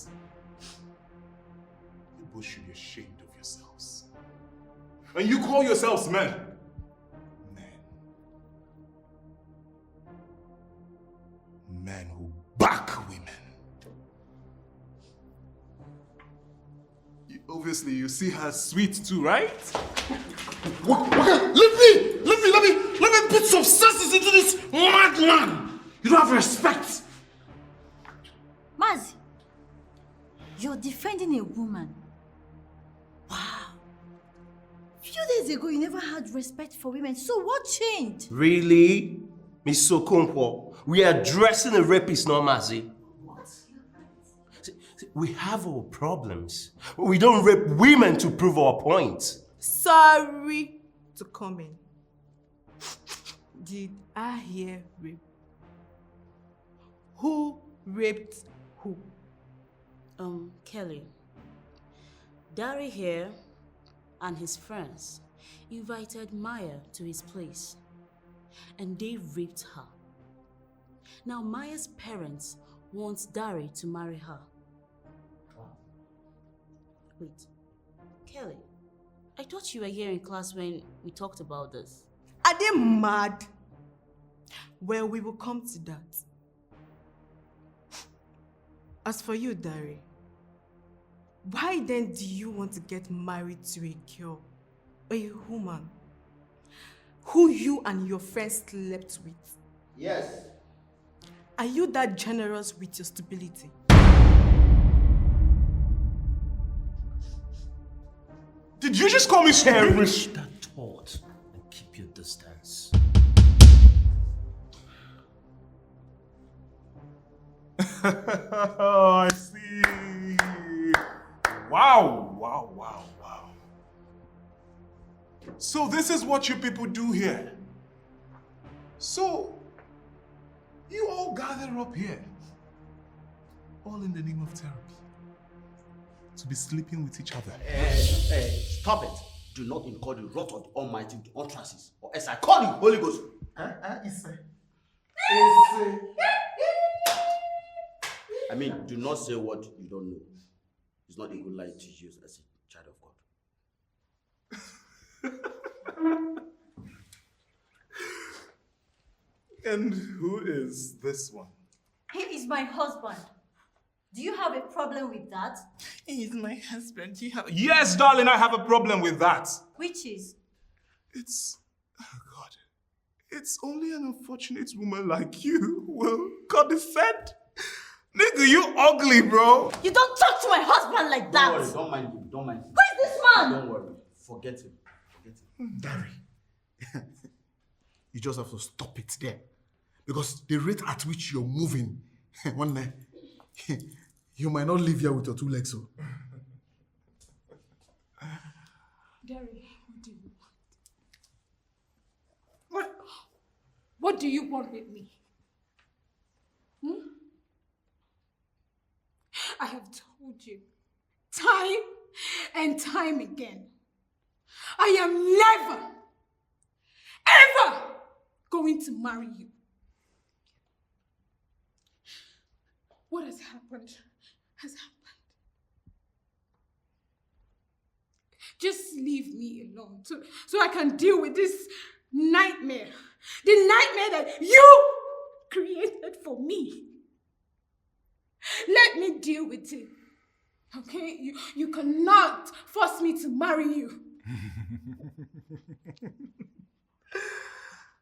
S8: You both should be ashamed of yourselves. And you call yourselves men. Men who back women. Obviously, you see her sweet too, right?
S4: Okay, let me put some sense into this madman. You don't have respect.
S2: Mazi, you're defending a woman. Wow. Few days ago, you never had respect for women, so what changed?
S5: Really? Miss Okonkwo, we are addressing a rapist, not Mazi. We have our problems. We don't rape women to prove our point.
S6: Sorry to come in. Did I hear rape? Who raped who?
S1: Kelly. Dari here and his friends invited Maya to his place and they raped her. Now Maya's parents want Dari to marry her. Wait, Kelly, I thought you were here in class when we talked about this.
S6: Are they mad? Well, we will come to that. As for you, Dari, why then do you want to get married to a girl, a woman, who you and your friends slept with?
S7: Yes.
S6: Are you that generous with your stability?
S8: Did you just call me stupid?
S5: Perish that thought and keep your distance.
S8: Oh, I see. Wow. So this is what you people do here. So, you all gather up here, all in the name of therapy, to be sleeping with each other.
S7: Stop it. Do not incur the wrath of the Almighty into utterances, or else I call the Holy Ghost. I mean, do not say what you don't know. It's not a good line to use as a child of God.
S8: And who is this one?
S2: He is my husband. Do you have a problem with that?
S8: He's my husband. Yes, darling, I have a problem with that.
S2: Which is?
S8: It's only an unfortunate woman like you who will condescend. Nigga, you ugly, bro.
S2: You don't talk to my husband like that.
S7: Don't worry, don't mind him, don't mind him.
S2: Who is this man?
S7: Don't worry, forget him.
S4: Dari, you just have to stop it there. Because the rate at which you're moving, one day, you might not live here with your two legs. So.
S3: Dari, what do you want? What do you want with me? have told you time and time again, I am never, ever going to marry you. What has happened has happened. Just leave me alone so I can deal with this nightmare. The nightmare that you created for me. Let me deal with it. Okay? You cannot force me to marry you.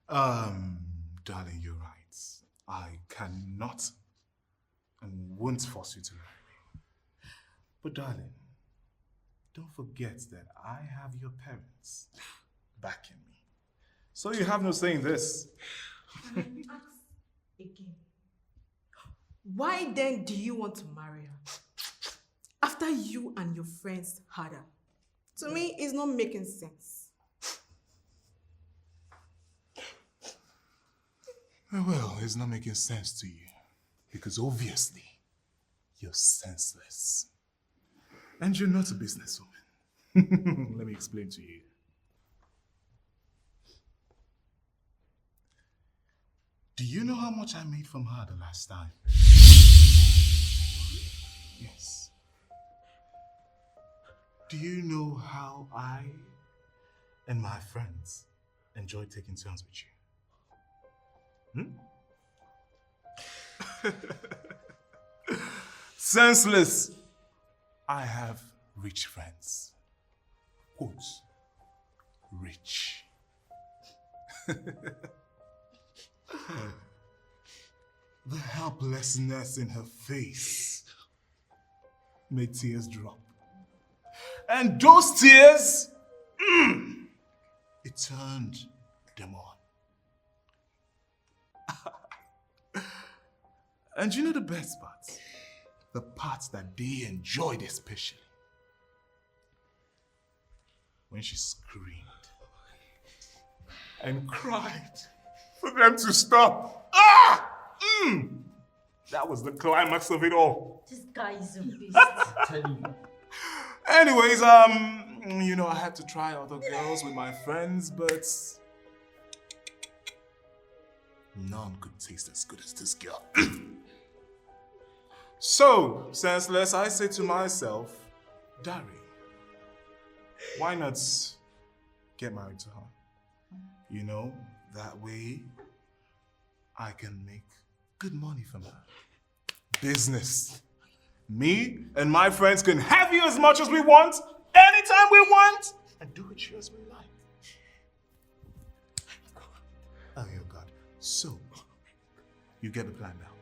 S8: Darling, you're right. I cannot and won't force you to marry me. But darling, don't forget that I have your parents backing me. So you have no say in this.
S6: Can I ask again? Why then do you want to marry her? After you and your friends had her. To me, it's not making sense.
S8: Well, it's not making sense to you. Because obviously, you're senseless. And you're not a businesswoman. Let me explain to you. Do you know how much I made from her the last time? Yes. Do you know how I and my friends enjoy taking turns with you? Senseless. I have rich friends. Quote, rich. The helplessness in her face made tears drop. And those tears, it turned them on. And you know the best part? The parts that they enjoyed especially. When she screamed and cried for them to stop. That was the climax of it all.
S2: This guy is a beast.
S5: Tell you.
S8: Anyways, you know, I had to try other girls with my friends, but none could taste as good as this girl. So, senseless, I say to myself, Dari, why not get married to her? You know, that way I can make good money from her. Business. Me and my friends can have you as much as we want, anytime we want, and do with you as we like. Oh, your God. So, you get the plan now.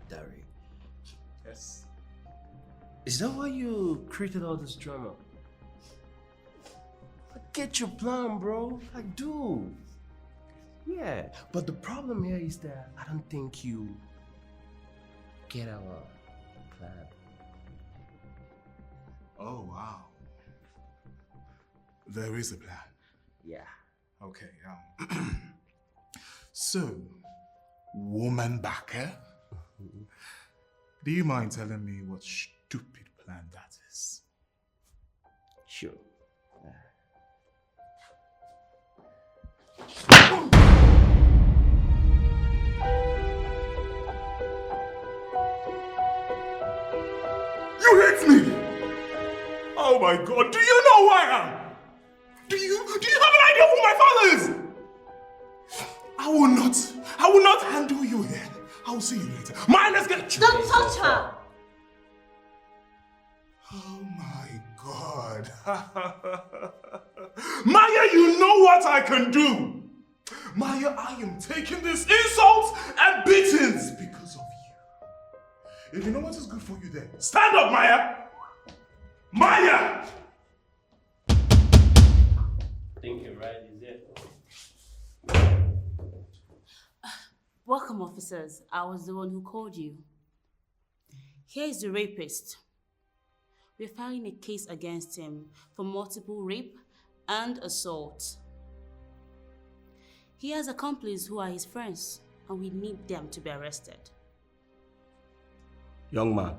S5: Dari.
S8: Yes.
S5: Is that why you created all this drama? I get your plan, bro. I do. Yeah, but the problem here is that I don't think you get our plan.
S8: Oh, wow. There is a plan.
S5: Yeah.
S8: Okay, so, woman backer, do you mind telling me what stupid plan that is?
S5: Sure.
S8: You hate me! Oh my God, do you know who I am? Do you have an idea of who my father is? I will not handle you here. I will see you later. Let's get you.
S2: Don't touch her!
S8: Oh my God. Maya, you know what I can do. Maya, I am taking these insults and beatings because of you. If you know what is good for you then, stand up, Maya! Maya!
S5: Thinking right is it.
S1: Welcome, officers. I was the one who called you. Here is the rapist. We're filing a case against him for multiple rape and assault. He has accomplices who are his friends, and we need them to be arrested.
S7: Young man.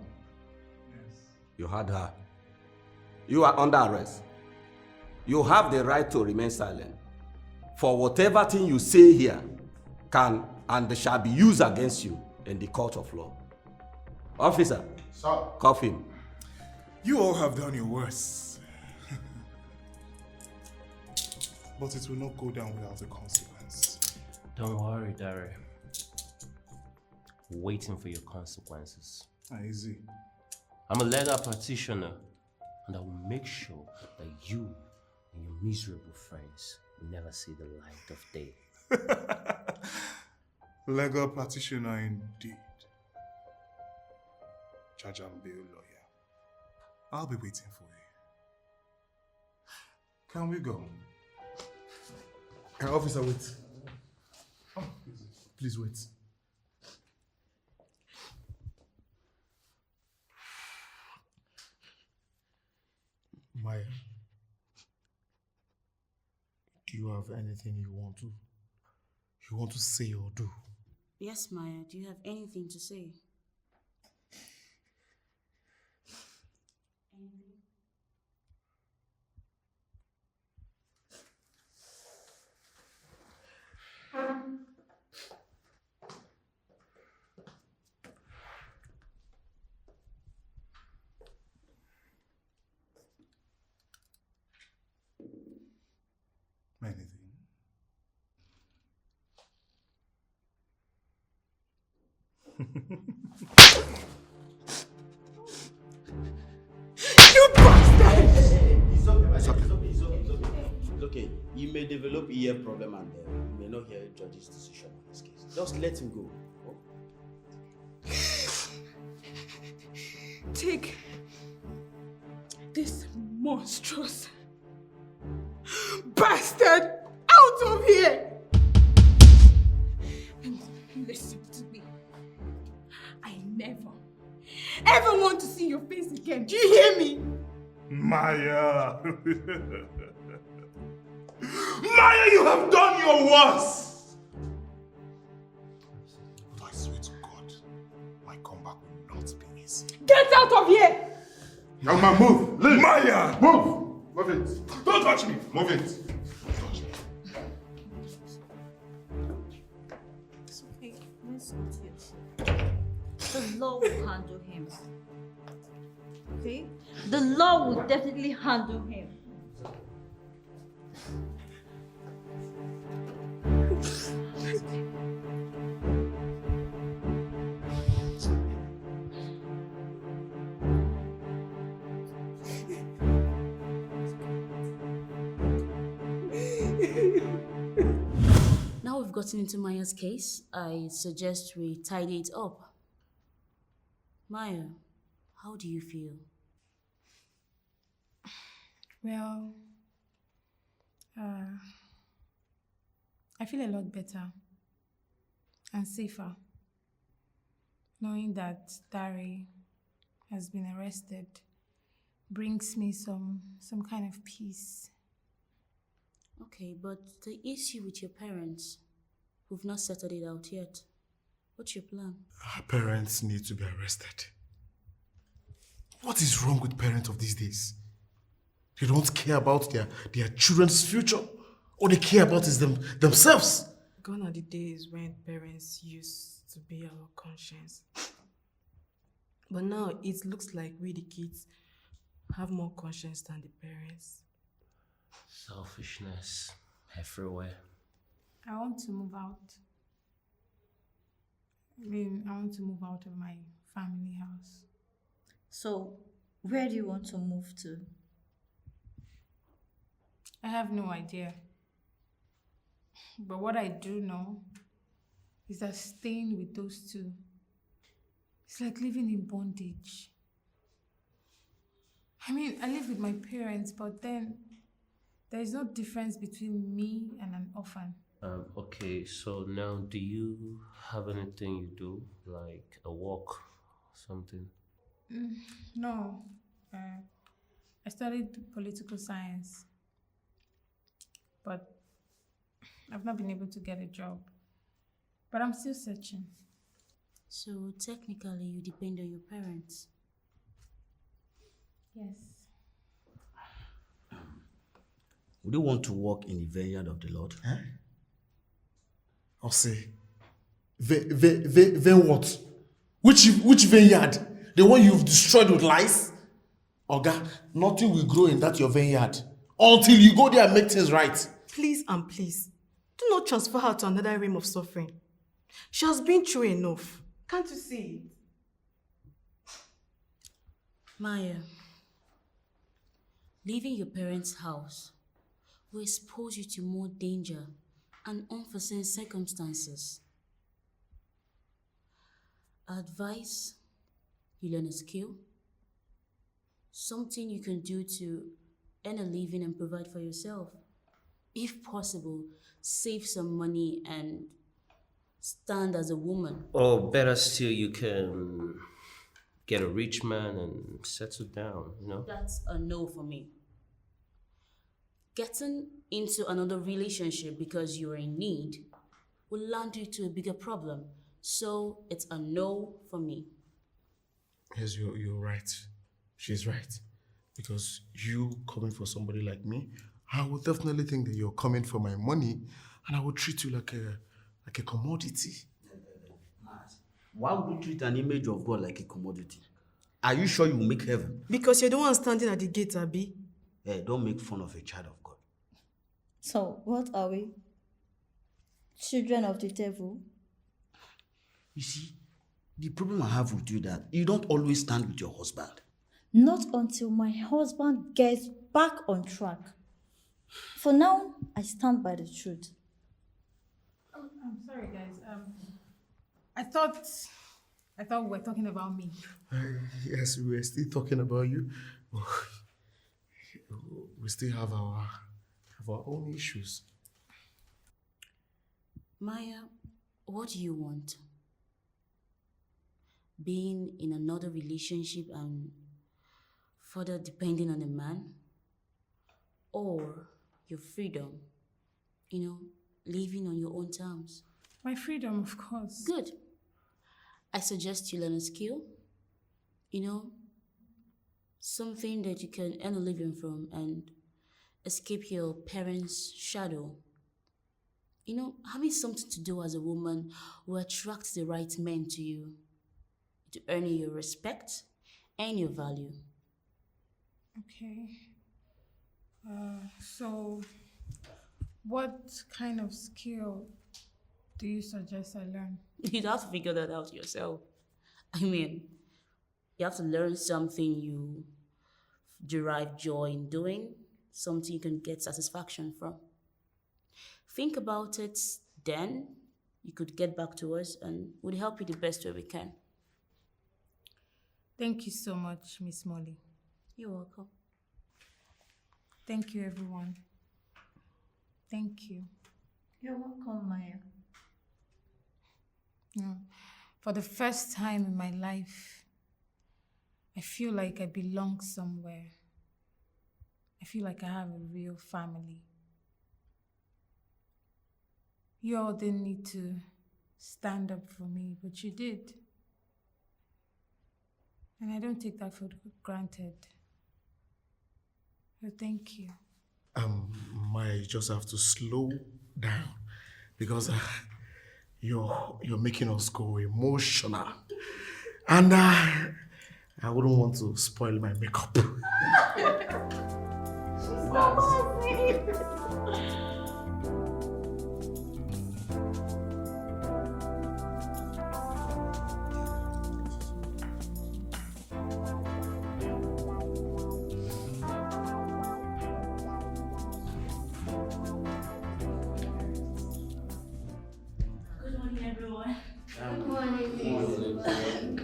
S7: Yes. You heard her. You are under arrest. You have the right to remain silent. For whatever thing you say here can and shall be used against you in the court of law. Officer, sir, cuff him.
S8: You all have done your worst. But it will not go down without a consequence.
S9: Don't worry, Dari. Waiting for your consequences.
S8: Easy.
S9: I'm a legal practitioner, and I will make sure that you and your miserable friends will never see the light of day.
S8: Legal practitioner indeed. Judge and bail lawyer. I'll be waiting for you. Can we go?
S4: Officer, wait. Oh, please wait. Maya, do you have anything you want to say or do?
S1: Yes, Maya, do you have anything to say?
S8: Anything?
S6: You bastard!
S7: It's okay. He may develop ear problem and you may not hear the judge's decision on this case. Just let him go. Oh?
S3: Take this monstrous bastard out of here! And listen to me. I never, ever want to see your face again. Do you hear me?
S8: Maya! Maya, you have done your worst! But I swear to God, my comeback will not be easy.
S3: Get out of here!
S8: Young man, move! Leave. Maya! Move! Move it! Don't touch me! Move it! Don't touch me.
S2: It's okay. Let's go to your seat. The law will handle him. Okay? The law will definitely handle him.
S1: Now we've gotten into Maya's case, I suggest we tidy it up. Maya, how do you feel?
S3: Well, I feel a lot better and safer knowing that Dari has been arrested brings me some kind of peace.
S1: Okay, but the issue with your parents, we've not settled it out yet. What's your plan?
S4: Our parents need to be arrested. What is wrong with parents of these days? They don't care about their children's future. All they care about is themselves.
S6: Gone are the days when parents used to be our conscience. But now it looks like we the kids have more conscience than the parents.
S9: Selfishness everywhere.
S3: I want to move out. I want to move out of my family house.
S2: So, where do you want to move to?
S3: I have no idea. But what I do know is that staying with those two, it's like living in bondage. I mean, I live with my parents, but then there is no difference between me and an orphan.
S9: Okay, so now do you have anything you do, like a walk, something?
S3: No. I studied political science, but I've not been able to get a job. But I'm still searching.
S1: So technically, you depend on your parents.
S3: Yes.
S7: Would you want to walk in the vineyard of the Lord?
S4: Huh? I'll say, then what? Which vineyard? The one you've destroyed with lies? Oga, nothing will grow in that your vineyard until you go there and make things right.
S6: Please and please, do not transfer her to another realm of suffering. She has been through enough. Can't you see it?
S1: Maya, leaving your parents' house will expose you to more danger and unforeseen circumstances. Advice, you learn a skill, something you can do to earn a living and provide for yourself. If possible, save some money and stand as a woman.
S9: Or better still, you can get a rich man and settle down, you know?
S1: That's a no for me. Getting into another relationship because you're in need will land you to a bigger problem. So it's a no for me.
S4: Yes, you're right. She's right. Because you coming for somebody like me, I would definitely think that you're coming for my money, and I would treat you like a commodity.
S7: Why would you treat an image of God like a commodity? Are you sure you will make heaven?
S6: Because you're the one standing at the gate, Abi.
S7: Hey, don't make fun of a child of God.
S2: So, what are we? Children of the devil?
S7: You see, the problem I have with you that you don't always stand with your husband.
S2: Not until my husband gets back on track. For now, I stand by the truth.
S3: Oh, I'm sorry, guys. I thought we were talking about me.
S4: Yes, we were still talking about you. We still have our own issues.
S1: Maya, what do you want? Being in another relationship and further depending on a man? Or your freedom? Living on your own terms?
S3: My freedom, of course.
S1: Good. I suggest you learn a skill. Something that you can earn a living from and escape your parents' shadow. Having something to do as a woman will attract the right men to you, to earn your respect and your value.
S3: Okay. So, what kind of skill do you suggest I learn?
S1: You'd have to figure that out yourself. You have to learn something you derive joy in doing, something you can get satisfaction from. Think about it, then you could get back to us and we'll help you the best way we can.
S3: Thank you so much, Miss Molly.
S1: You're welcome.
S3: Thank you, everyone. Thank you.
S2: You're welcome, Maya.
S3: Yeah. For the first time in my life, I feel like I belong somewhere. I feel like I have a real family. You all didn't need to stand up for me, but you did. And I don't take that for granted. So thank you.
S4: Might just have to slow down because you're making us go emotional, and I wouldn't want to spoil my makeup.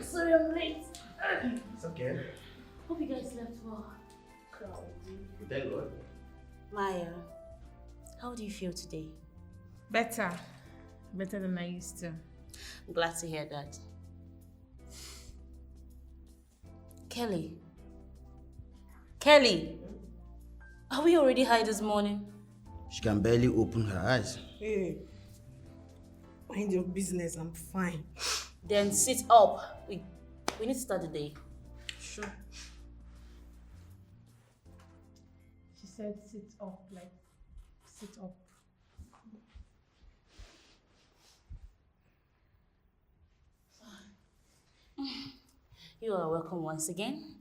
S1: Sorry I'm late.
S7: It's okay.
S1: Hope you guys slept well.
S7: Thank God.
S1: Maya, how do you feel today?
S3: Better. Better than I used to.
S1: I'm glad to hear that. Kelly, are we already high this morning?
S7: She can barely open her eyes.
S6: Hey, mind your business, I'm fine.
S1: Then sit up. We need to start the day.
S6: Sure.
S3: She said sit up, like sit up.
S1: You are welcome once again.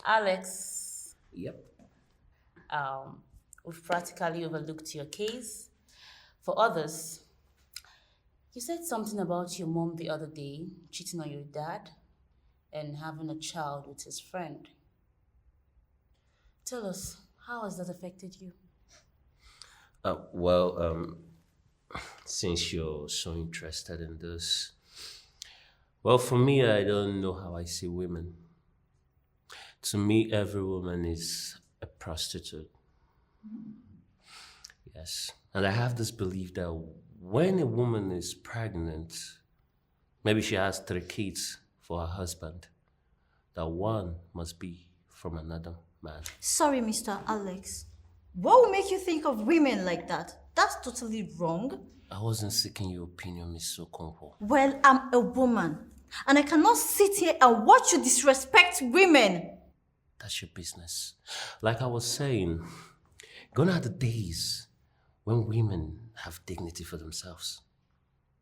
S1: Alex,
S5: Yep.
S1: we've practically overlooked your case. For others, you said something about your mom the other day, cheating on your dad and having a child with his friend. Tell us, how has that affected you?
S9: Since you're so interested in this, well, for me, I don't know how I see women. To me, every woman is a prostitute. Yes. And I have this belief that when a woman is pregnant, maybe she has 3 kids for her husband, that one must be from another man.
S2: Sorry, Mr. Alex. What will make you think of women like that? That's totally wrong.
S9: I wasn't seeking your opinion, Miss Okonkwo.
S2: Well, I'm a woman, and I cannot sit here and watch you disrespect women.
S9: That's your business. Like I was saying, gone are the days when women have dignity for themselves.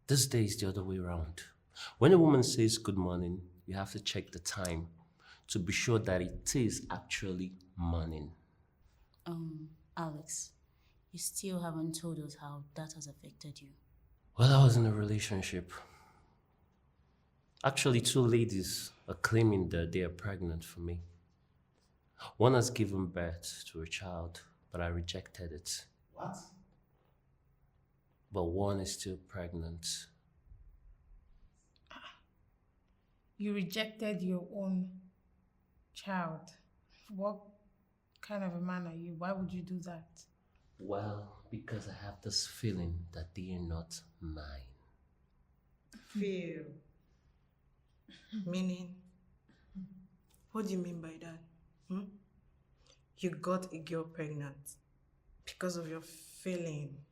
S9: This day is the other way around. When a woman says good morning, you have to check the time to be sure that it is actually morning.
S1: Alex, you still haven't told us how that has affected you.
S9: Well, I was in a relationship. Actually, 2 ladies are claiming that they are pregnant for me. One has given birth to a child, but I rejected it.
S4: What?
S9: But one is still pregnant.
S3: You rejected your own child. What kind of a man are you? Why would you do that?
S9: Well, because I have this feeling that they are not mine.
S6: Feel. Meaning? What do you mean by that? You got a girl pregnant. Because of your feeling,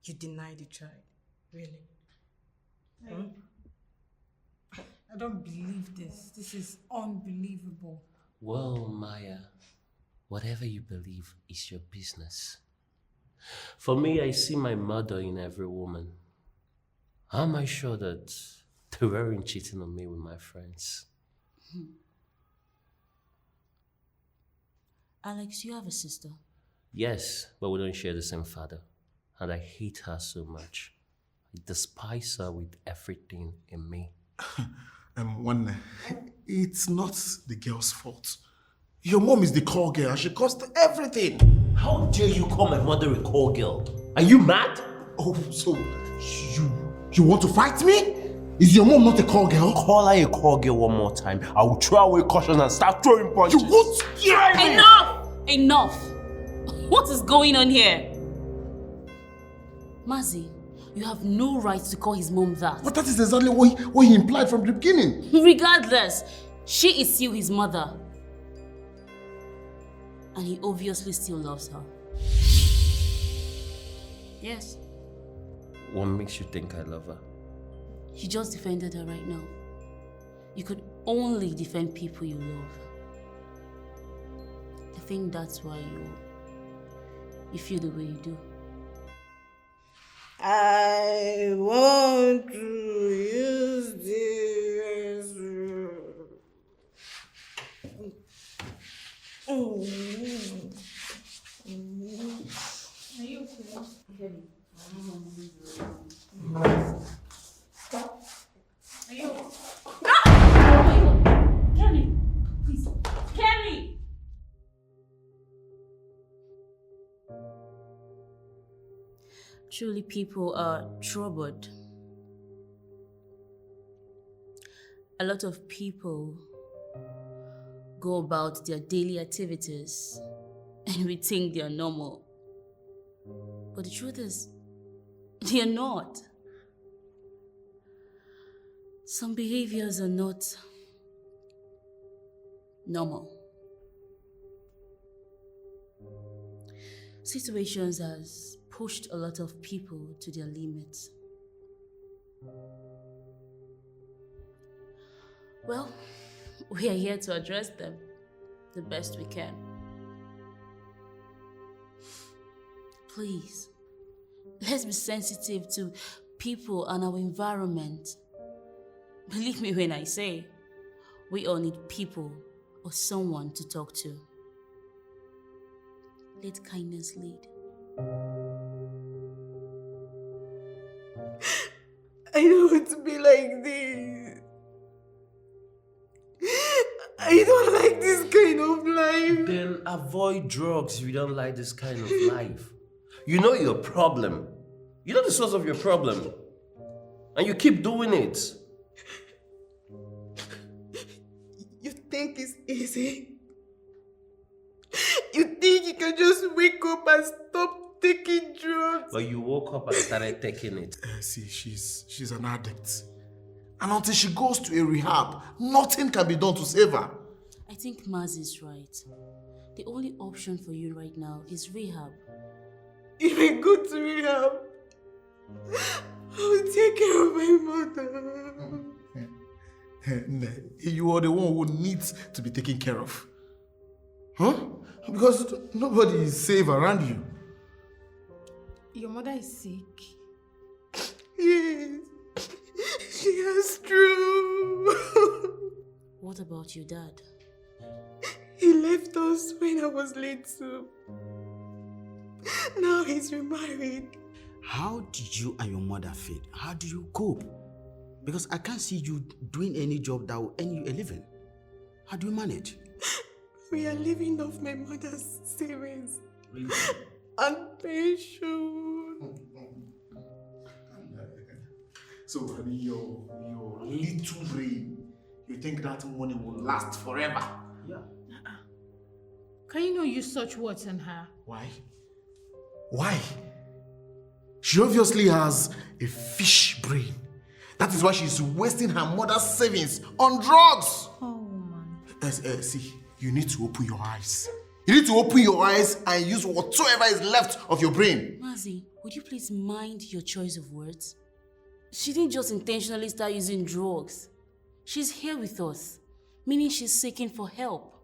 S6: you denied the child. Really?
S3: I don't believe this. This is unbelievable.
S9: Well, Maya, whatever you believe is your business. For me, I see my mother in every woman. How am I sure that they weren't cheating on me with my friends?
S1: Alex, you have a sister.
S9: Yes, but we don't share the same father. And I hate her so much. I despise her with everything in me.
S4: It's not the girl's fault. Your mom is the call girl and she caused everything.
S9: How dare you call my mother a call girl? Are you mad?
S4: Oh, so you want to fight me? Is your mom not a call girl?
S9: Call her a call girl one more time. I will throw away caution and start throwing punches.
S4: You won't scare me!
S1: Enough! Enough! What is going on here? Mazi, you have no right to call his mom that.
S4: But that is exactly what he implied from the beginning.
S1: Regardless, she is still his mother. And he obviously still loves her. Yes.
S9: What makes you think I love her?
S1: You just defended her right now. You could only defend people you love. I think that's why you feel the way you do.
S6: I want to use this.
S3: Are you okay?
S1: Stop. Are you? No! Oh my God. Kelly! Please. Kelly! Truly, people are troubled. A lot of people go about their daily activities and we think they are normal. But the truth is, they are not. Some behaviors are not normal. Situations has pushed a lot of people to their limits. Well, we are here to address them the best we can. Please, let's be sensitive to people and our environment. Believe me when I say, we all need people or someone to talk to. Let kindness lead.
S6: I don't want to be like this. I don't like this kind of life.
S9: Then avoid drugs if you don't like this kind of life. You know your problem. You know the source of your problem. And you keep doing it.
S6: You think it's easy? You think you can just wake up and stop taking drugs?
S9: But you woke up and started taking it.
S4: See, she's an addict. And until she goes to a rehab, nothing can be done to save her.
S1: I think Mazi is right. The only option for you right now is rehab.
S6: If I go to rehab, I will take care of my mother.
S4: You are the one who needs to be taken care of. Huh? Because nobody is safe around you.
S3: Your mother is sick.
S6: Yes, she has stroke.
S1: What about your dad?
S6: He left us when I was little. Now he's remarried.
S7: How did you and your mother feel? How do you cope? Because I can't see you doing any job that will earn you a living. How do you manage?
S6: We are living off my mother's savings
S7: Really?
S6: and pension.
S4: So, honey, your little brain, you think that money will last forever?
S7: Yeah.
S3: Can you not use such words on her?
S4: Why? Why? She obviously has a fish brain. That is why she's wasting her mother's savings on drugs.
S2: Oh, man.
S4: See, you need to open your eyes. You need to open your eyes and use whatsoever is left of your brain.
S1: Mazi, would you please mind your choice of words? She didn't just intentionally start using drugs. She's here with us, meaning she's seeking for help.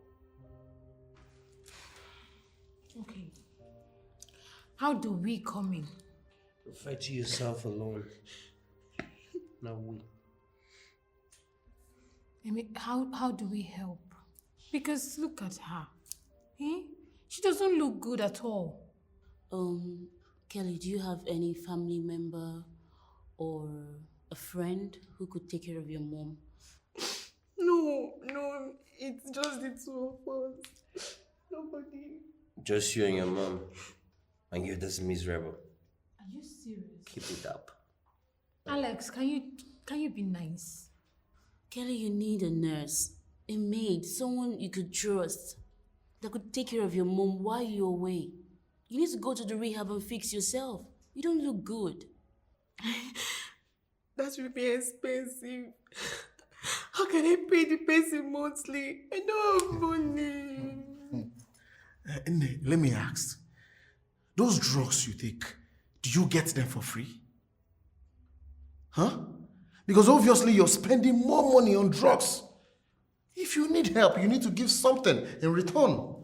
S3: Okay. How do we come in?
S9: Fight to yourself alone. Now we.
S3: I mean, how do we help? Because look at her. Eh? She doesn't look good at all.
S1: Kelly, do you have any family member or a friend who could take care of your mom?
S6: No, it's just the two of us. Nobody.
S9: Just you and your mom. And you're this miserable.
S3: Are you serious?
S9: Keep it up.
S3: Alex, can you be nice?
S1: Kelly, you need a nurse, a maid, someone you could trust that could take care of your mom while you're away. You need to go to the rehab and fix yourself. You don't look good.
S6: That will be expensive. How can I pay the person monthly? I don't have money.
S4: Nne, let me ask. Those drugs you take, do you get them for free? Huh? Because obviously you're spending more money on drugs. If you need help, you need to give something in return.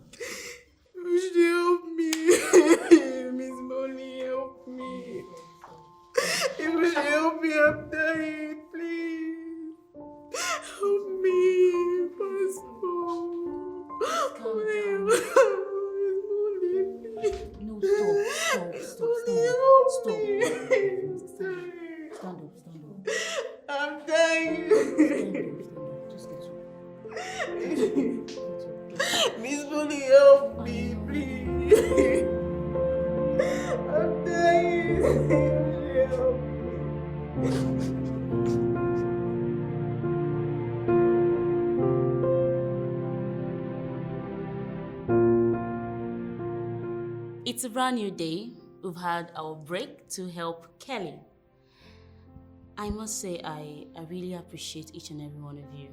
S6: You should help me. Miss Molly, help me. You should help me, I'm dying, please. Help me, Pastor.
S1: No, stop. Stand up.
S6: I'm dying.
S1: Just get up.
S6: Miss Molly, help me, please. I'm dying. Help me.
S1: It's a brand new day. We've had our break to help Kelly. I must say, I really appreciate each and every one of you.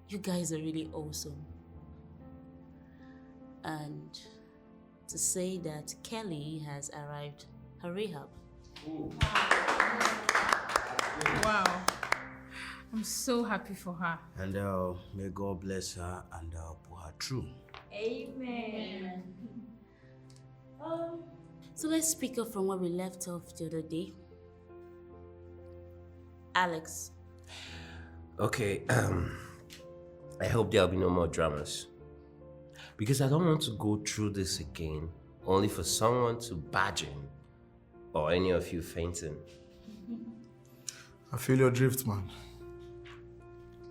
S1: You guys are really awesome. And to say that Kelly has arrived her rehab.
S3: I'm so happy for her.
S7: And may God bless her and put her through.
S2: Amen.
S1: So let's pick up from where we left off the other day. Alex.
S9: Okay, I hope there'll be no more dramas. Because I don't want to go through this again, only for someone to badge in, or any of you fainting.
S4: I feel your drift, man.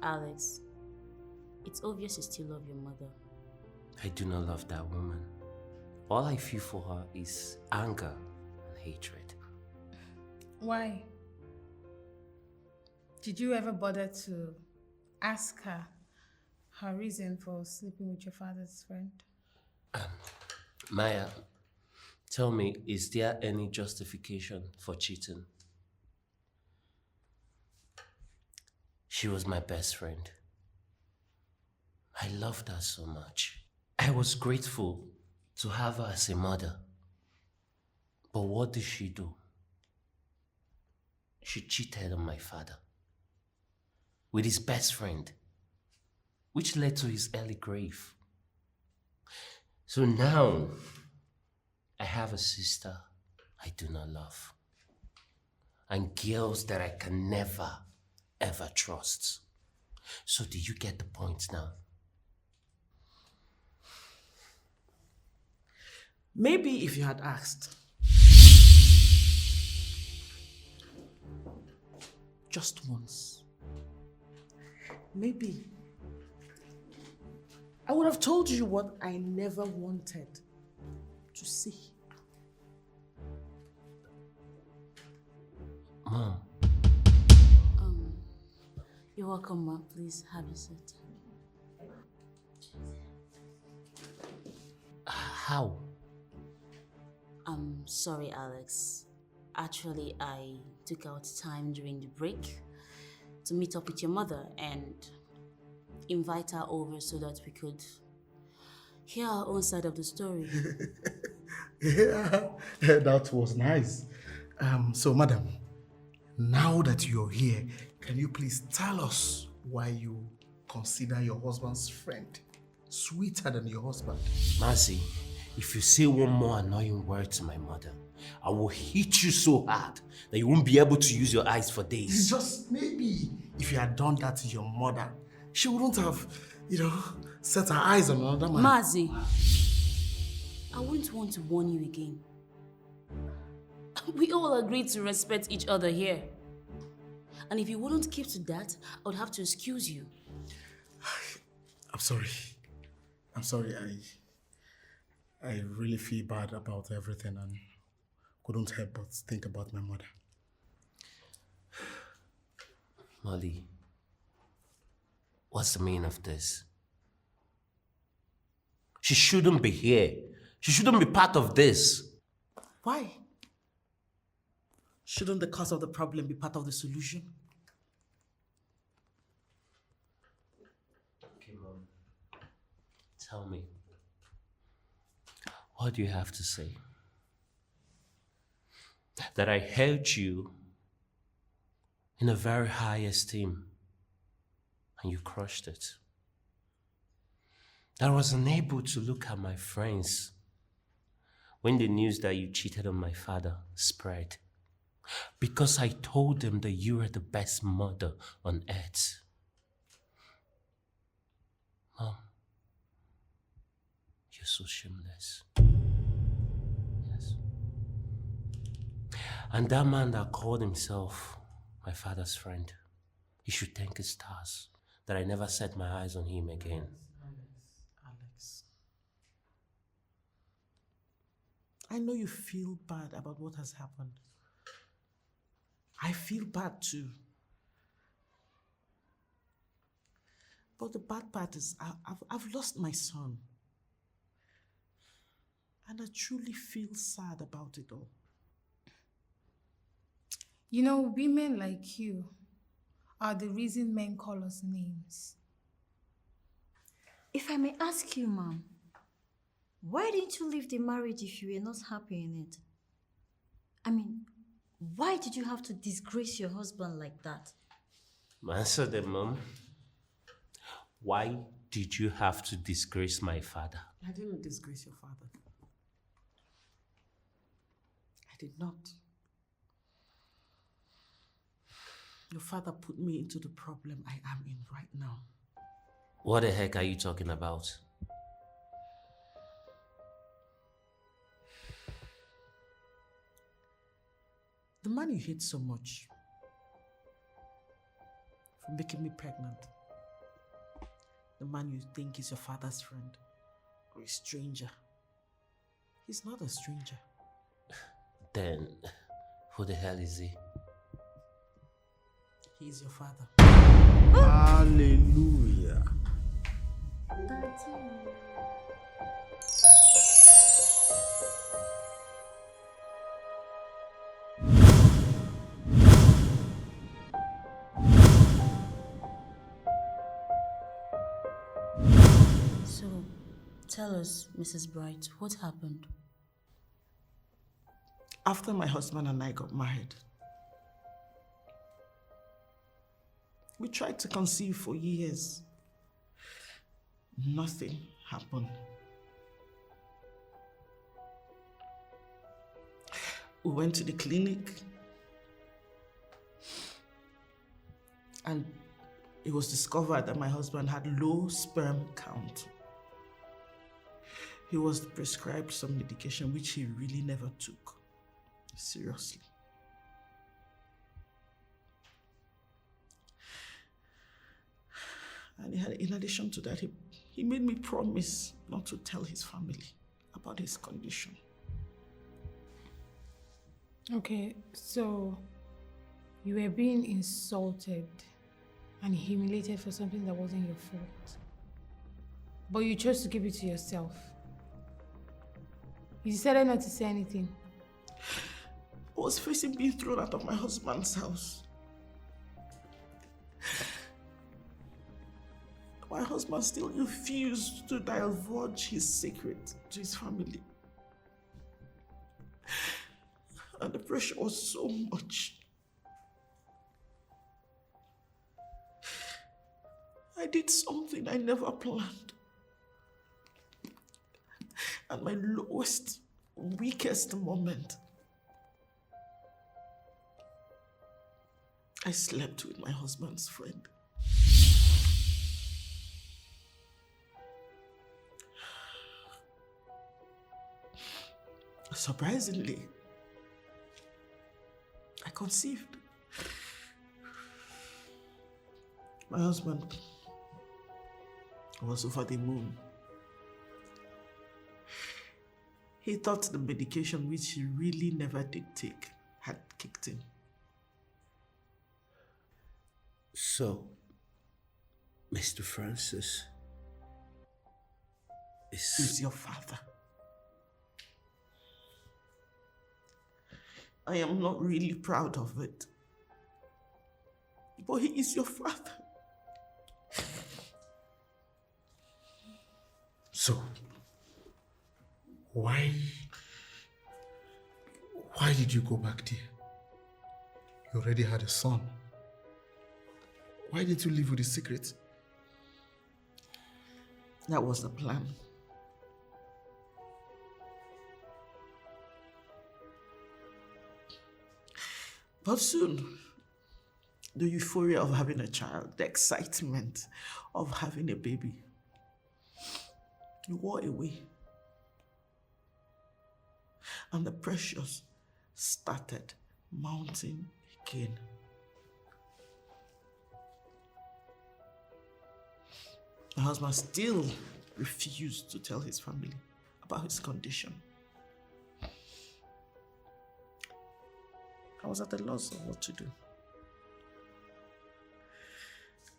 S1: Alex, it's obvious you still love your mother.
S9: I do not love that woman. All I feel for her is anger and hatred.
S3: Why? Did you ever bother to ask her her reason for sleeping with your father's friend?
S9: Maya, tell me, is there any justification for cheating? She was my best friend. I loved her so much. I was grateful to have her as a mother. But what did she do? She cheated on my father with his best friend, which led to his early grave. So now, I have a sister I do not love, and girls that I can never, ever trust. So do you get the point now?
S6: Maybe if you had asked. Just once. Maybe. I would have told you what I never wanted to see.
S9: Mom,
S1: You're welcome, Ma. Please have your seat.
S9: how?
S1: I'm sorry, Alex. Actually, I took out time during the break to meet up with your mother and invite her over so that we could hear our own side of the story.
S4: Yeah, that was nice. So, madam, now that you're here, can you please tell us why you consider your husband's friend sweeter than your husband?
S9: Mazi, if you say one more annoying word to my mother, I will hit you so hard that you won't be able to use your eyes for days.
S4: It's just maybe if you had done that to your mother, she wouldn't have, set her eyes on another man.
S1: Mazi, I wouldn't want to warn you again. We all agreed to respect each other here. And if you wouldn't keep to that, I would have to excuse you.
S4: I'm sorry. I really feel bad about everything and couldn't help but think about my mother.
S9: Molly, what's the meaning of this? She shouldn't be here. She shouldn't be part of this.
S6: Why? Shouldn't the cause of the problem be part of the solution?
S9: Okay, Mom. Tell me, what do you have to say? That I held you in a very high esteem and you crushed it. That I was unable to look at my friends when the news that you cheated on my father spread, because I told them that you were the best mother on earth. Mom, you're so shameless. Yes. And that man that called himself my father's friend, he should thank his stars that I never set my eyes on him again.
S6: Alex. I know you feel bad about what has happened. I feel bad too. But the bad part is I've lost my son. And I truly feel sad about it all.
S3: You know, women like you are the reason men call us names.
S2: If I may ask you, Mom, why didn't you leave the marriage if you were not happy in it? I mean, why did you have to disgrace your husband like that?
S9: Answer them, Mom. Why did you have to disgrace my father?
S6: I didn't disgrace your father. I did not. Your father put me into the problem I am in right now.
S9: What the heck are you talking about?
S6: The man you hate so much for making me pregnant. The man you think is your father's friend or a stranger. He's not a stranger.
S9: Then, who the hell is he?
S6: He is your father.
S7: Hallelujah.
S1: So, tell us, Mrs. Bright, what happened?
S6: After my husband and I got married, we tried to conceive for years. Nothing happened. We went to the clinic and it was discovered that my husband had low sperm count. He was prescribed some medication which he really never took seriously. And in addition to that, he made me promise not to tell his family about his condition.
S3: Okay, so you were being insulted and humiliated for something that wasn't your fault. But you chose to keep it to yourself. You decided not to say anything.
S6: I was facing being thrown out of my husband's house. My husband still refused to divulge his secret to his family. And the pressure was so much. I did something I never planned. At my lowest, weakest moment, I slept with my husband's friend. Surprisingly, I conceived. My husband was over the moon. He thought the medication, which he really never did take, had kicked in.
S7: So, Mr. Francis
S6: He's your father. I am not really proud of it. But he is your father.
S4: So, why did you go back there? You already had a son. Why didn't you live with the secret?
S6: That was the plan. But soon, the euphoria of having a child, the excitement of having a baby, it wore away. And the pressures started mounting again. My husband still refused to tell his family about his condition. I was at a loss of what to do.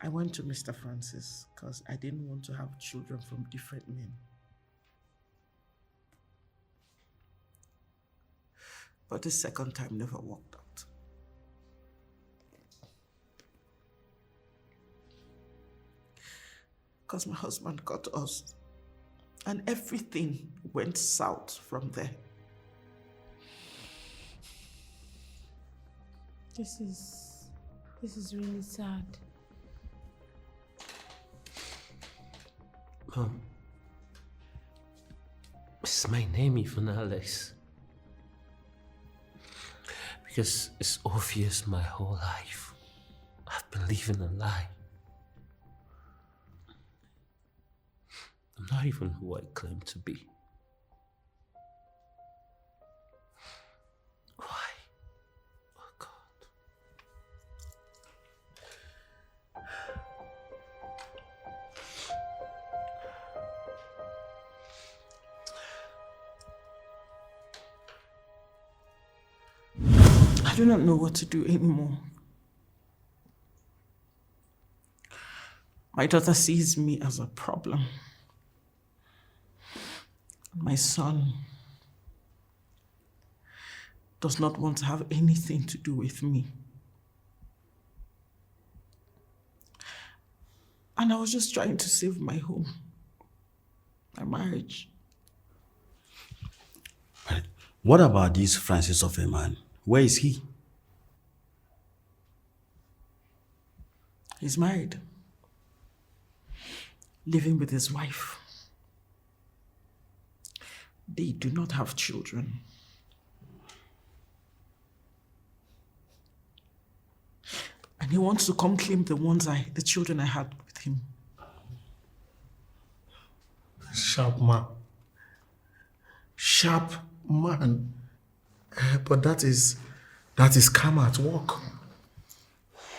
S6: I went to Mr. Francis because I didn't want to have children from different men. But the second time never worked out. Because my husband got us, and everything went south from there.
S3: This is really sad.
S9: Is my name even Alex? Because it's obvious my whole life I've been living a lie. I'm not even who I claim to be. Why? Oh God.
S6: I do not know what to do anymore. My daughter sees me as a problem. My son does not want to have anything to do with me. And I was just trying to save my home, my marriage.
S7: But what about this Francis of a man? Where is he?
S6: He's married, living with his wife. They do not have children. And he wants to come claim the children I had with him.
S4: Sharp man. Sharp man. But that is karma at work.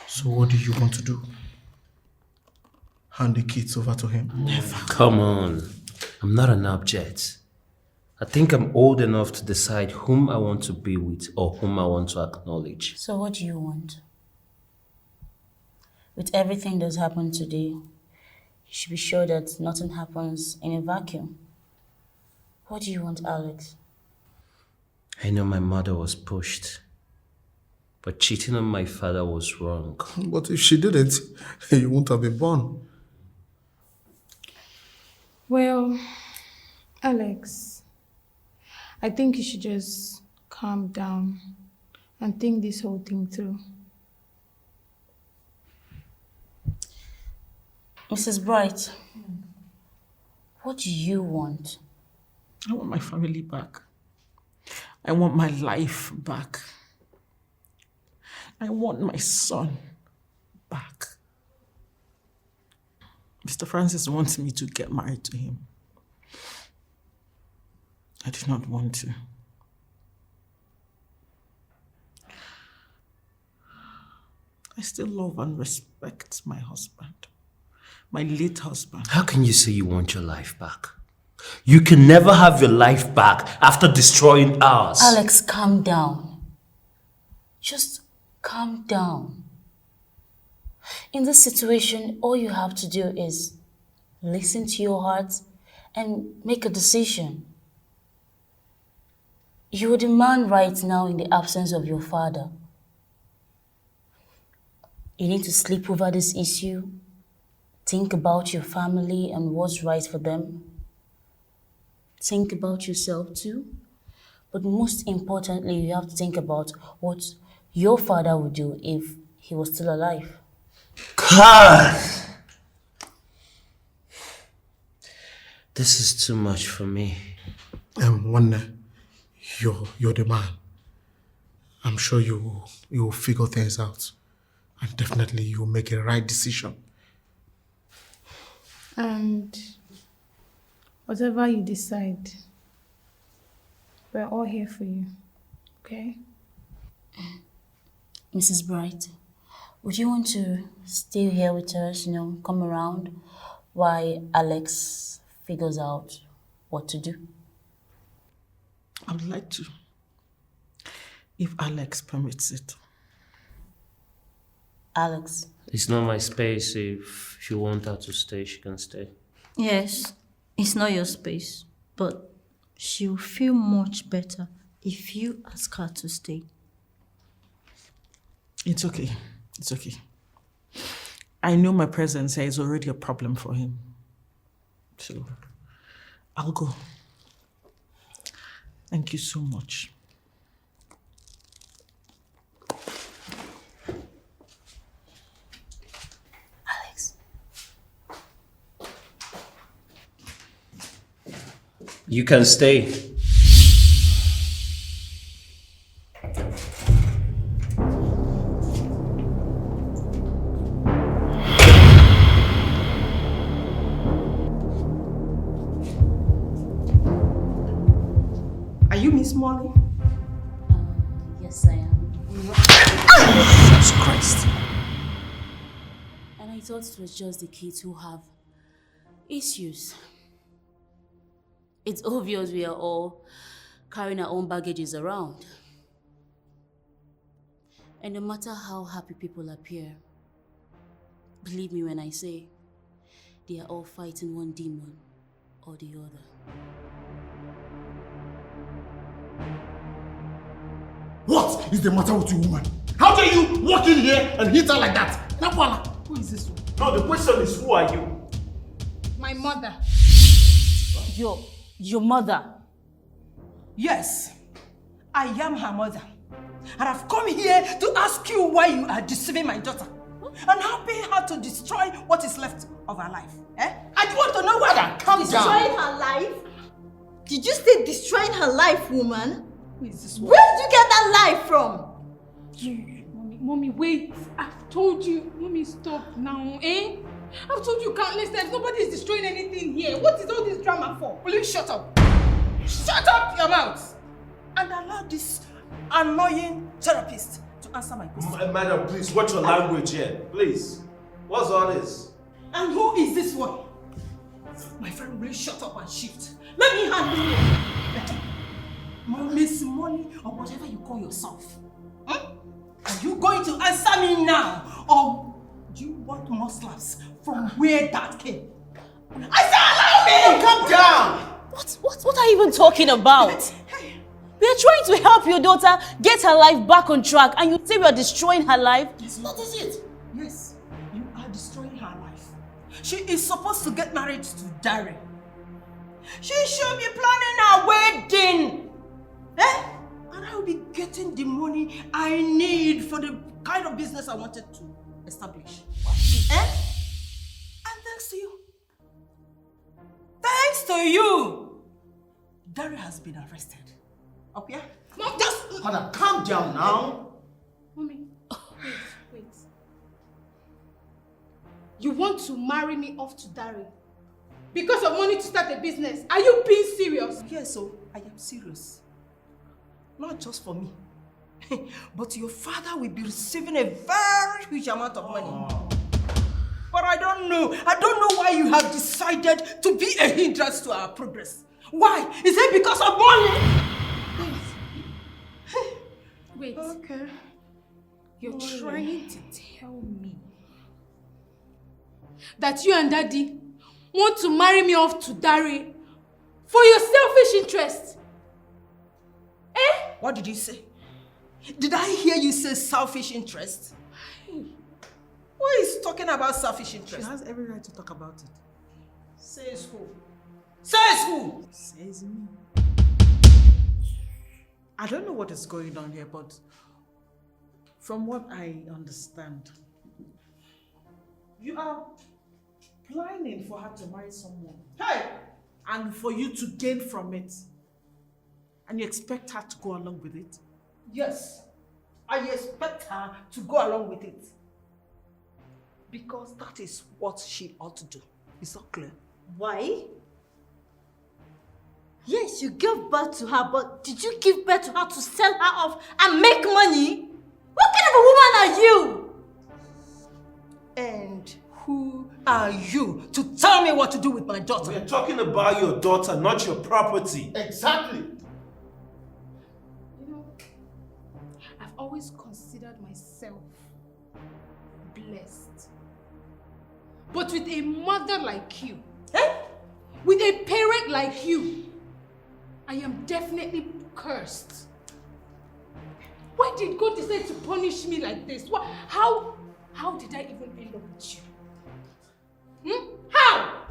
S4: So what do you want to do? Hand the kids over to him?
S6: Never.
S9: Come on. I'm not an object. I think I'm old enough to decide whom I want to be with or whom I want to acknowledge.
S1: So what do you want? With everything that's happened today, you should be sure that nothing happens in a vacuum. What do you want, Alex?
S9: I know my mother was pushed, but cheating on my father was wrong.
S4: But if she did it, you wouldn't have been born.
S3: Well, Alex, I think you should just calm down and think this whole thing through.
S1: Mrs. Bright, what do you want?
S6: I want my family back. I want my life back. I want my son back. Mr. Francis wants me to get married to him. I do not want to. I still love and respect my husband. My late husband.
S9: How can you say you want your life back? You can never have your life back after destroying ours.
S1: Alex, calm down. Just calm down. In this situation, all you have to do is listen to your heart and make a decision. You're the man right now in the absence of your father. You need to sleep over this issue, think about your family and what's right for them. Think about yourself too. But most importantly, you have to think about what your father would do if he was still alive.
S9: God! This is too much for me.
S4: One, you're the man. I'm sure you will figure things out. And definitely you'll make a right decision.
S3: And whatever you decide, we're all here for you, okay?
S1: Mrs. Bright, would you want to stay here with us, come around while Alex figures out what to do?
S6: I would like to, if Alex permits it.
S1: Alex.
S9: It's not my space. If you want her to stay, she can stay.
S2: Yes, it's not your space, but she'll feel much better if you ask her to stay.
S6: It's okay. It's okay. I know my presence here is already a problem for him. So, I'll go. Thank you so much.
S1: Alex.
S9: You can stay.
S6: Are you Miss Molly?
S1: Yes, I am.
S4: Jesus Christ.
S1: And I thought it was just the kids who have issues. It's obvious we are all carrying our own baggages around. And no matter how happy people appear, believe me when I say, they are all fighting one demon or the other.
S4: What is the matter with you, woman? How dare you walk in here and hit her like that? Napala,
S6: Who is this one?
S7: No, the question is, who are you?
S3: My mother.
S1: Your mother.
S6: Yes, I am her mother. And I've come here to ask you why you are deceiving my daughter and helping her to destroy what is left of her life. I want to know why.
S2: Destroying her life? Did you say destroying her life, woman?
S6: Who is this one?
S2: Where did you get that life from?
S3: Mommy, wait. I've told you. Mommy, stop now, eh? I've told you countless times. Nobody is destroying anything here. What is all this drama for?
S6: Will you shut up? Shut up your mouth and allow this annoying therapist to answer my question.
S7: Madam, please, watch your language here. Please. What's all this?
S6: And who is this one? My friend, will you shut up and shift? Let me handle you. Miss Money or whatever you call yourself. Are you going to answer me now? Or do you want more slaps from where that came? I said allow me!
S7: Calm down!
S1: What are you even talking about? We are trying to help your daughter get her life back on track, and you say we are destroying her life?
S6: What is it? Yes, you are destroying her life. She is supposed to get married to Darren. She should be planning her wedding. And I will be getting the money I need for the kind of business I wanted to establish. And thanks to you. Thanks to you. Darren has been arrested. Okay? Mom, just...
S7: Madam, calm down now.
S3: Mommy, wait. You want to marry me off to Darren? Because of money to start a business? Are you being serious?
S6: Yes, so I am serious. Not just for me. But your father will be receiving a very huge amount of money. But I don't know why you have decided to be a hindrance to our progress. Why? Is it because of money?
S3: Wait.
S6: Okay.
S3: You're trying to tell me that you and Daddy want to marry me off to Dari for your selfish interest? Eh?
S6: What did you say? Did I hear you say selfish interest? Who is talking about selfish interest?
S10: She has every right to talk about it.
S6: Says who? Says who?
S10: Says me. I don't know what is going on here, but from what I understand, you are planning for her to marry someone.
S6: Hey!
S10: And for you to gain from it. And you expect her to go along with it?
S6: Yes, I expect her to go along with it. Because that is what she ought to do. It's not clear.
S2: Why? Yes, you gave birth to her, but did you give birth to her to sell her off and make money? What kind of a woman are you?
S6: And who are you to tell me what to do with my daughter?
S7: We're talking about your daughter, not your property.
S4: Exactly.
S3: You know, I've always considered myself blessed. But with a mother like you, with a parent like you, I am definitely cursed. Why did God decide to punish me like this? How did I even end up with you? How?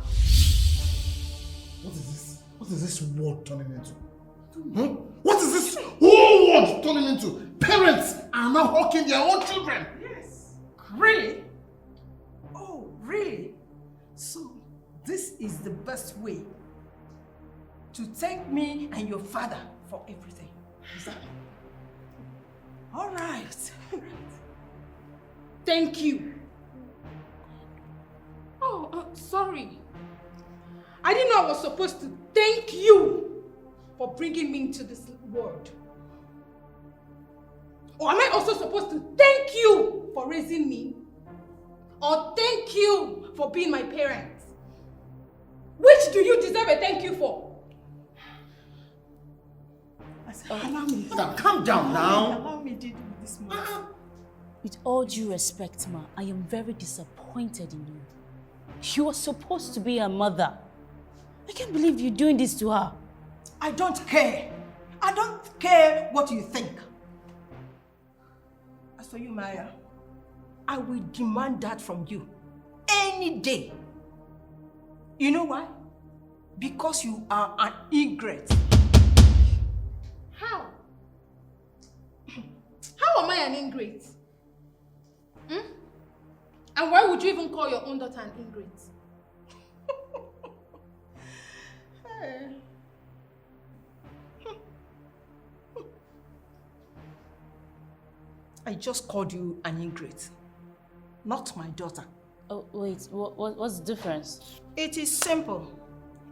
S4: What is this? What is this world turning into? What is this whole world turning into? Parents are now hawking their own children.
S6: Yes. Really? Oh, really? So, this is the best way
S11: to thank me and your father for everything. Is that all right?
S3: Thank you. Oh, sorry. I didn't know I was supposed to thank you for bringing me into this world. Or am I also supposed to thank you for raising me? Or thank you for being my parents? Which do you deserve a thank you for?
S11: Allow me.
S7: Madam, calm down now.
S11: Allow me to do this more.
S1: With all due respect, Ma, I am very disappointed in you. You are supposed to be a mother. I can't believe you're doing this to her.
S11: I don't care. I don't care what you think. As for you, Maya, I will demand that from you any day. You know why? Because you are an ingrate.
S3: How? How am I an ingrate? And why would you even call your own daughter an ingrate?
S11: I just called you an ingrate, not my daughter.
S1: Oh, wait, what's the difference?
S11: It is simple.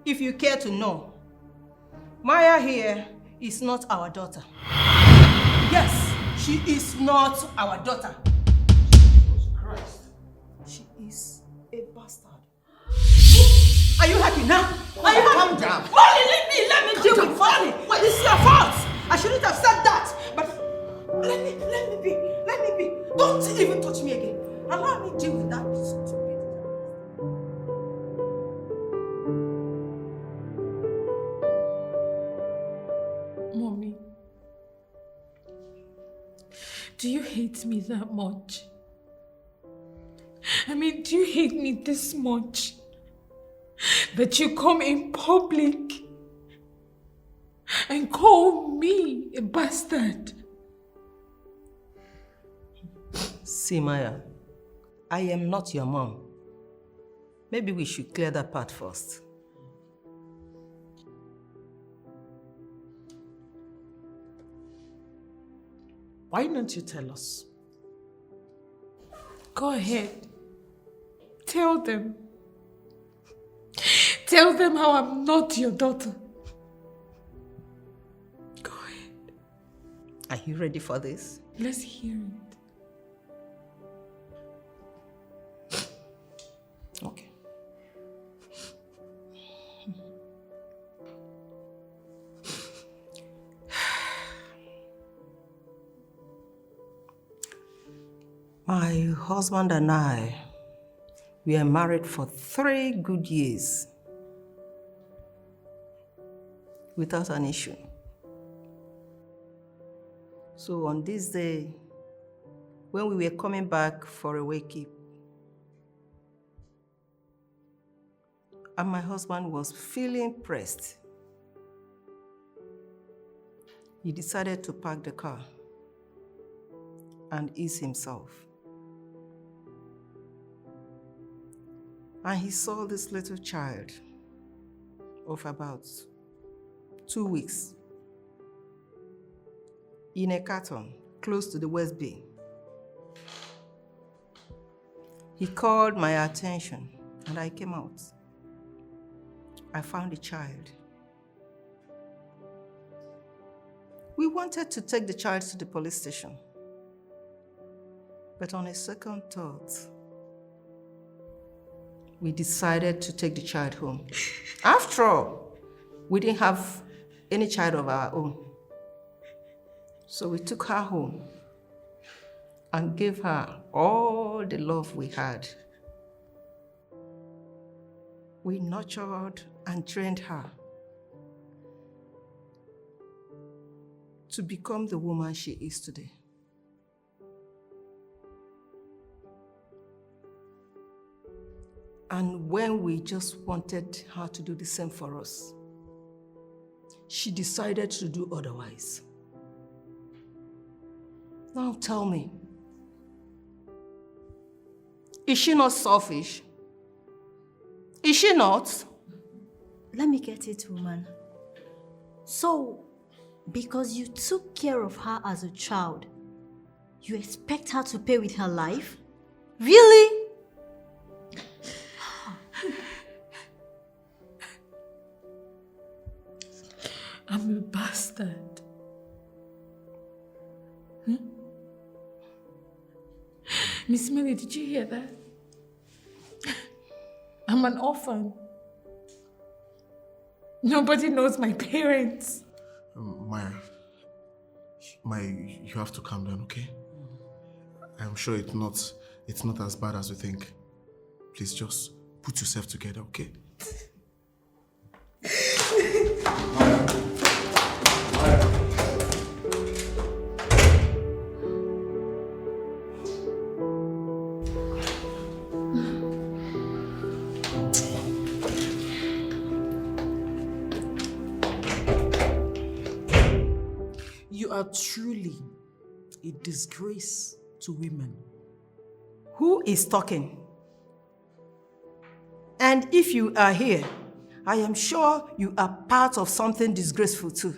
S11: If you care to know, Maya here is not our daughter. Yes, she is not our daughter.
S7: Jesus Christ.
S11: She is a bastard. Are you happy now? Are you happy?
S7: Calm down.
S11: Molly, let me deal with Molly. It's your fault. I shouldn't have said that. But let me be. Don't even touch me again. Allow me deal with that stupid.
S3: Mommy, do you hate me that much? I mean, do you hate me this much? That you come in public and call me a bastard?
S11: See, Maya, I am not your mom. Maybe we should clear that part first.
S10: Why don't you tell us?
S3: Go ahead. Tell them. Tell them how I'm not your daughter. Go ahead.
S11: Are you ready for this?
S3: Let's hear it.
S11: Okay. My husband and I, we are married for 3 good years without an issue. So on this day, when we were coming back for a wake-up, and my husband was feeling pressed, he decided to park the car and ease himself. And he saw this little child of about 2 weeks in a carton close to the West Bay. He called my attention and I came out. I found the child. We wanted to take the child to the police station, but on a second thought, we decided to take the child home. After all, we didn't have any child of our own. So we took her home and gave her all the love we had. We nurtured and trained her to become the woman she is today. And when we just wanted her to do the same for us, she decided to do otherwise. Now tell me, is she not selfish? Is she not?
S2: Let me get it, woman. So, because you took care of her as a child, you expect her to pay with her life? Really?
S10: I'm a bastard. Miss Millie, did you hear that? I'm an orphan. Nobody knows my parents.
S4: Maya, you have to calm down, okay? I'm sure it's not as bad as you think. Please just put yourself together, okay?
S10: You are truly a disgrace to women.
S11: Who is talking? And if you are here, I am sure you are part of something disgraceful too.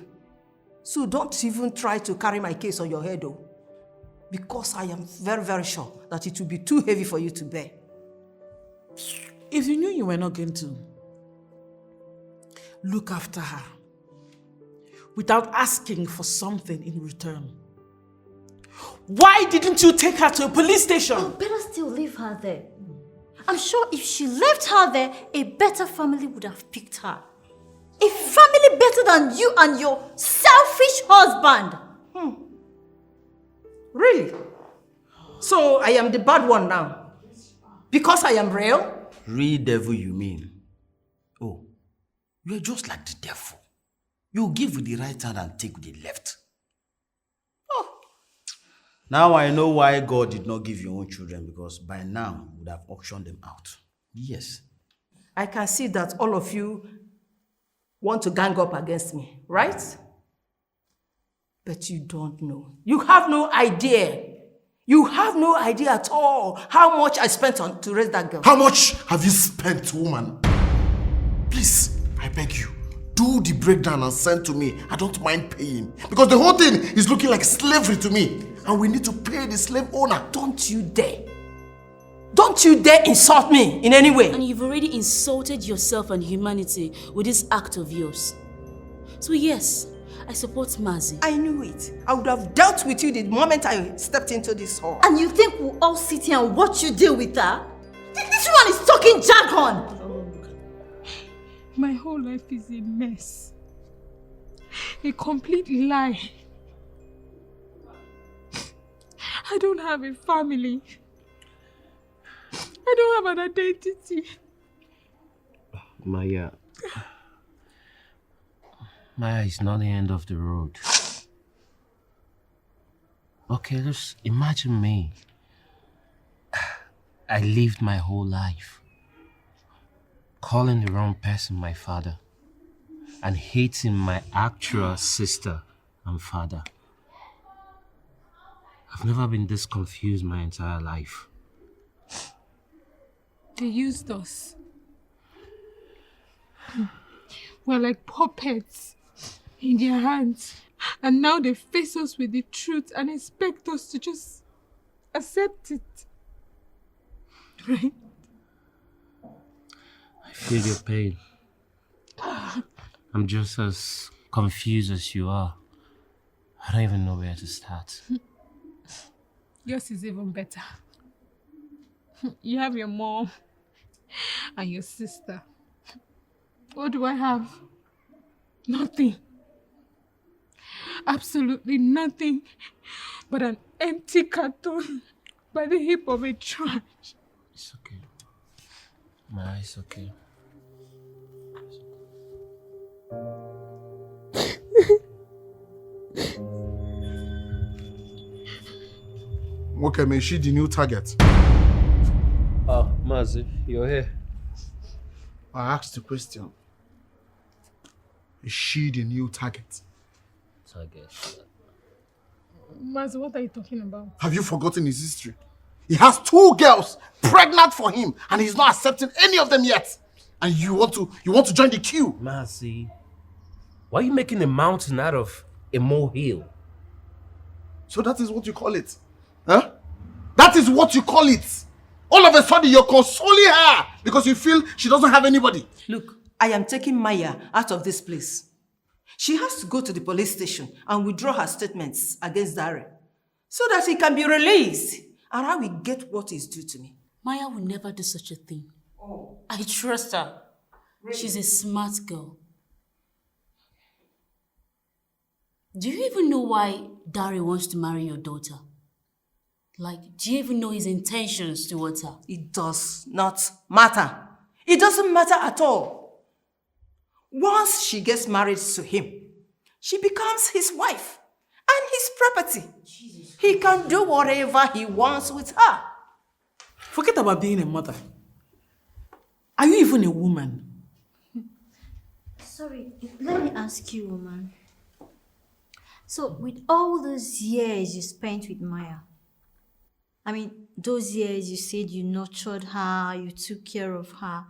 S11: So don't even try to carry my case on your head though. Because I am very, very sure that it will be too heavy for you to bear.
S10: If you knew you were not going to look after her without asking for something in return, why didn't you take her to a police station?
S2: Oh, better still leave her there. I'm sure if she left her there, a better family would have picked her. A family better than you and your selfish husband.
S11: Really? So I am the bad one now? Because I am real?
S7: Real devil, you mean? Oh, you're just like the devil. You give with the right hand and take with the left. Oh. Now I know why God did not give your own children, because by now you would have auctioned them out. Yes.
S11: I can see that all of you want to gang up against me, right? But you don't know. You have no idea. You have no idea at all how much I spent on to raise that girl.
S4: How much have you spent, woman? Please, I beg you, do the breakdown and send to me. I don't mind paying. Because the whole thing is looking like slavery to me. And we need to pay the slave owner.
S11: Don't you dare. Don't you dare insult me in any way.
S1: And you've already insulted yourself and humanity with this act of yours. So yes, I support Mazi.
S11: I knew it. I would have dealt with you the moment I stepped into this hall.
S2: And you think we'll all sit here and watch you deal with her? This one is talking jargon.
S3: My whole life is a mess. A complete lie. I don't have a family. I don't have an identity.
S9: Maya is not the end of the road. Okay, just imagine me. I lived my whole life calling the wrong person my father and hating my actual sister and father. I've never been this confused my entire life.
S3: They used us. We're like puppets in their hands. And now they face us with the truth and expect us to just accept it. Right?
S9: I feel your pain. I'm just as confused as you are. I don't even know where to start.
S3: Yours is even better. You have your mom and your sister. What do I have? Nothing. Absolutely nothing but an empty carton by the heap of a trash.
S9: It's okay. Ma, it's okay.
S4: Okay, is she the new target?
S9: Oh, Mazi, you're here.
S4: I asked the question. Is she the new target?
S9: Target.
S3: Mazi, what are you talking about?
S4: Have you forgotten his history? He has 2 girls pregnant for him, and he's not accepting any of them yet. And you want to join the queue?
S9: Mazi, Why are you making a mountain out of a molehill?
S4: So that is what you call it? Huh? That is what you call it? All of a sudden you're consoling her because you feel she doesn't have anybody.
S11: Look, I am taking Maya out of this place. She has to go to the police station and withdraw her statements against Dare so that he can be released and I will get what is due to me.
S1: Maya will never do such a thing. I trust her. Really? She's a smart girl. Do you even know why Dare wants to marry your daughter? Like, do you even know his intentions towards her?
S11: It does not matter. It doesn't matter at all. Once she gets married to him, she becomes his wife and his property. Jesus. He can do whatever he wants with her.
S10: Forget about being a mother. Are you even a woman?
S2: Sorry, let me ask you, woman. So, with all those years you spent with Maya, I mean, those years you said you nurtured her, you took care of her,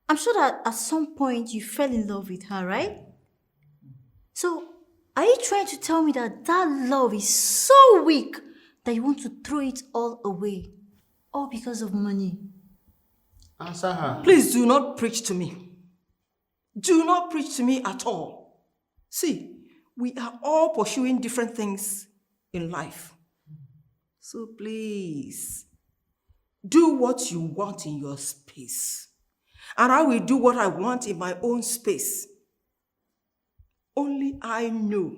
S2: I'm sure that at some point you fell in love with her, right? So, are you trying to tell me that love is so weak that you want to throw it all away? All because of money?
S7: Answer her.
S11: Please do not preach to me. Do not preach to me at all. See, we are all pursuing different things in life. So please, do what you want in your space. And I will do what I want in my own space. Only I know.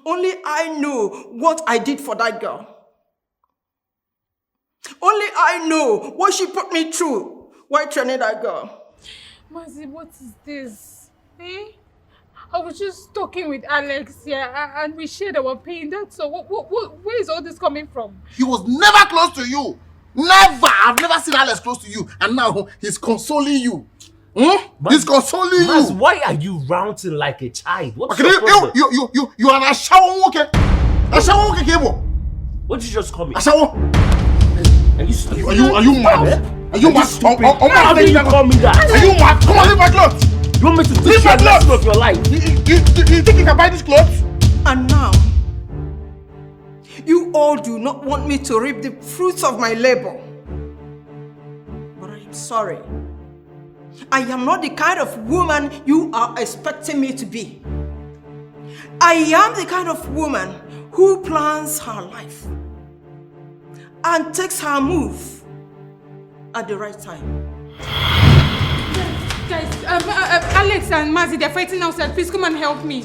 S11: Only I know what I did for that girl. Only I know what she put me through while training that girl.
S3: Mazi, what is this? Eh? I was just talking with Alex here and we shared our pain. That's all. Where is all this coming from?
S4: He was never close to you. Never. I've never seen Alex close to you. And now he's consoling you. He's consoling you.
S9: Why are you ranting like a child? What's
S4: Okay,
S9: your problem?
S4: you are a shower walker. A shower walker cable.
S9: What did you just call me?
S4: A shower.
S9: Are you stupid?
S4: Are you mad? Are you mad?
S9: Stupid? How did you call me that?
S4: Are you mad? Come on, leave my clothes.
S9: You want me to teach you a lesson of your life?
S4: You think you can buy these clothes?
S11: And now, you all do not want me to reap the fruits of my labor. But I am sorry. I am not the kind of woman you are expecting me to be. I am the kind of woman who plans her life and takes her move at the right time.
S3: Guys, Alex and Mazi, they're fighting outside. Please come and help me.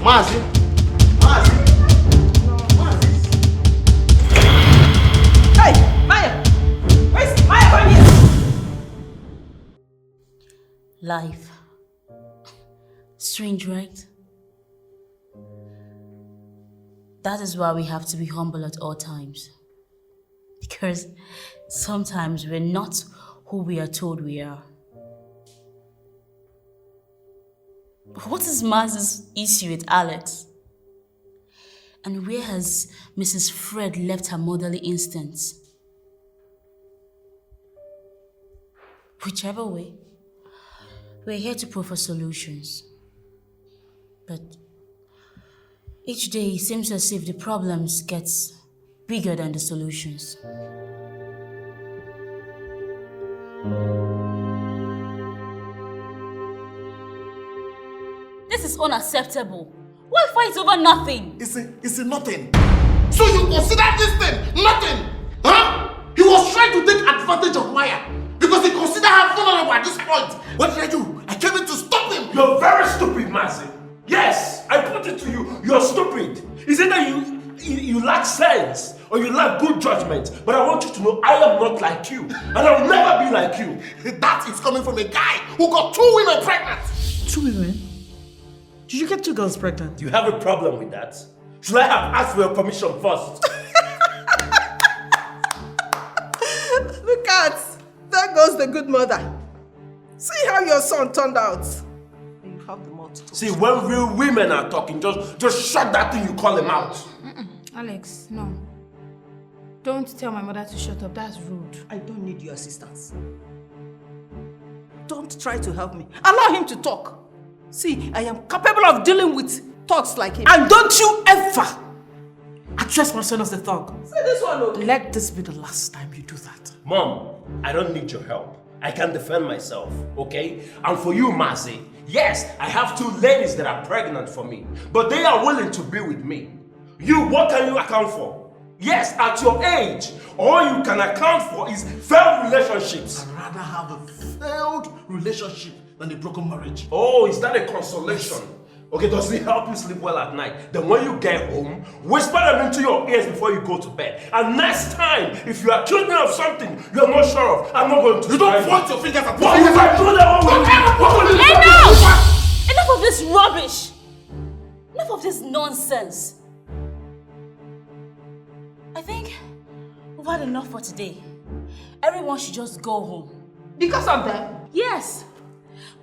S4: Mazi.
S11: Hey, Maya! Where's Maya? Come here!
S1: Life. Strange, right? That is why we have to be humble at all times. Because sometimes we're not who we are told we are. What is Mazi's issue with Alex? And where has Mrs. Fred left her motherly instincts? Whichever way, we're here to proffer solutions. But each day it seems as if the problems get bigger than the solutions. This is unacceptable. Why fight over nothing?
S4: It's a nothing. So you consider this thing nothing? Huh? He was trying to take advantage of Maya because he considered her vulnerable at this point. What did I do? I came in to stop him.
S9: You're very stupid, Mazi. Yes, I put it to you. You're stupid. Is it that you lack sense or you lack good judgment? But I want you to know I am not like you. And I will never be like you.
S4: That is coming from a guy who got 2 women pregnant.
S10: 2 women? Did you get 2 girls pregnant?
S9: Do you have a problem with that? Should I have asked for your permission first?
S11: Look at, there goes the good mother. See how your son turned out. You have the mouth to
S9: See, when real women are talking, just shut that thing you call them out.
S3: Alex, no. Don't tell my mother to shut up. That's rude.
S11: I don't need your assistance. Don't try to help me. Allow him to talk. See, I am capable of dealing with thugs like him.
S10: And don't you ever address my son as a thug.
S11: Say this one, okay?
S10: Let this be the last time you do that.
S9: Mom, I don't need your help. I can defend myself, okay? And for you, Mazi, yes, I have 2 ladies that are pregnant for me, but they are willing to be with me. You, what can you account for? Yes, at your age, all you can account for is failed relationships.
S4: I'd rather have a failed relationship than a broken marriage.
S9: Oh, is that a consolation? Okay, does it help you sleep well at night? Then when you get home, whisper them into your ears before you go to bed. And next time, if you accuse me of something you're not sure of, I'm not going to.
S4: You don't point your fingers at me.
S9: What if I do that?
S1: Enough! Enough of this rubbish! Enough of this nonsense! I think we've had enough for today. Everyone should just go home.
S3: Because of them?
S1: Yes.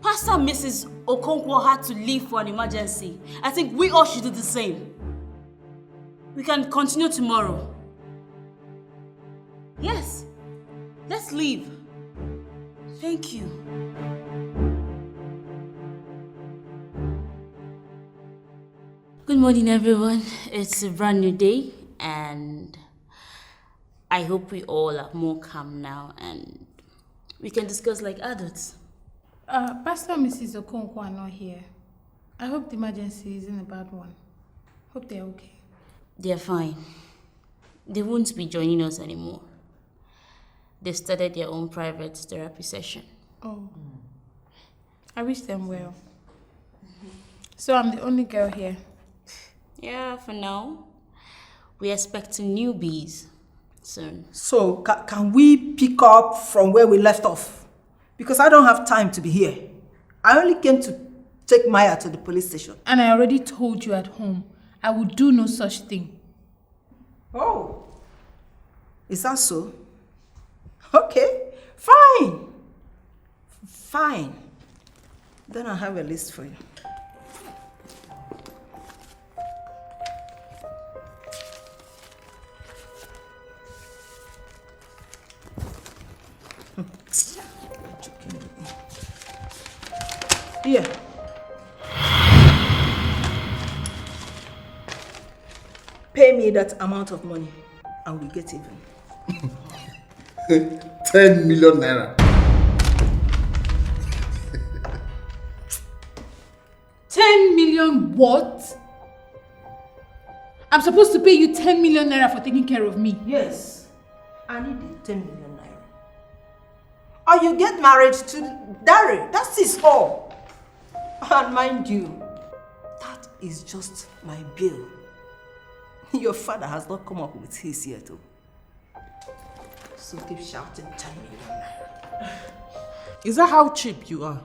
S1: Pastor and Mrs. Okonkwo had to leave for an emergency. I think we all should do the same. We can continue tomorrow. Yes. Let's leave. Thank you. Good morning, everyone. It's a brand new day, and I hope we all are more calm now and we can discuss like adults.
S3: Pastor and Mrs. Okonkwo are not here. I hope the emergency isn't a bad one. Hope they're okay.
S1: They're fine. They won't be joining us anymore. They've started their own private therapy session.
S3: Oh. I wish them well. So I'm the only girl here.
S1: Yeah, for now. We're expecting newbies soon.
S11: So, can we pick up from where we left off? Because I don't have time to be here. I only came to take Maya to the police station.
S3: And I already told you at home, I would do no such thing.
S11: Oh. Is that so? Okay, fine. Fine. Then I have a list for you. Here. Pay me that amount of money and we'll get even.
S4: 10 million naira.
S3: 10 million what? I'm supposed to pay you 10 million naira for taking care of me.
S11: Yes, I need the 10 million naira. Or you get married to Dari. That's his all. And mind you, that is just my bill. Your father has not come up with his yet. So keep shouting 10 million naira.
S10: Is that how cheap you are?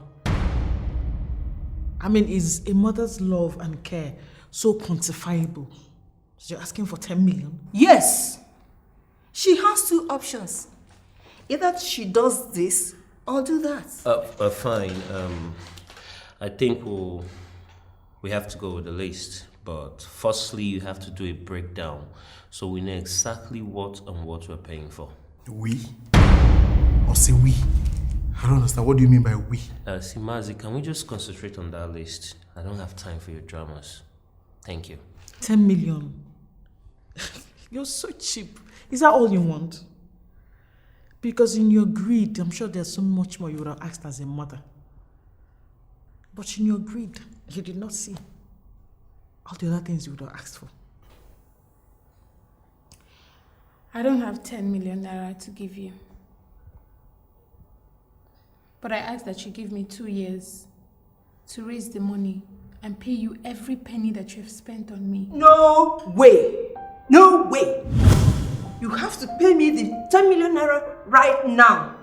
S10: I mean, is a mother's love and care so quantifiable? So you're asking for 10 million?
S11: Yes. She has 2 options. Either she does this or do that.
S9: Fine. I think we have to go with the list. But firstly, you have to do a breakdown so we know exactly what and what we're paying for.
S4: We? Or say we? I don't understand. What do you mean by we?
S9: See, Mazi, can we just concentrate on that list? I don't have time for your dramas. Thank you.
S10: 10 million. You're so cheap. Is that all you want? Because in your greed, I'm sure there's so much more you would have asked as a mother. But in your greed, you did not see all the other things you would have asked for.
S3: I don't have 10 million naira to give you. But I ask that you give me 2 years to raise the money and pay you every penny that you have spent on me.
S11: No way. No way. You have to pay me the 10 million naira right now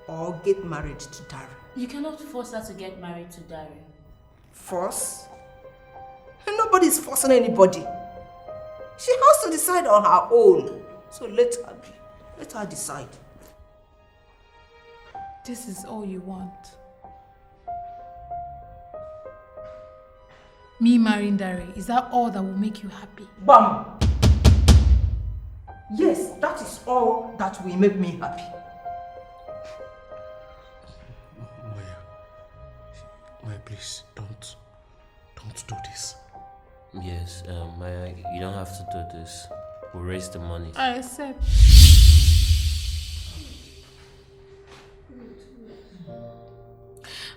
S11: or get married to Dari.
S1: You cannot force her to get married to Dari.
S11: Force? Nobody's forcing anybody. She has to decide on her own. So let her be. Let her decide.
S3: This is all you want. Me marrying Dari, is that all that will make you happy?
S11: Bam! Yes, that is all that will make me happy.
S4: Maya, Please, don't do this.
S9: Yes, Maya, you don't have to do this. We'll raise the money.
S3: I accept.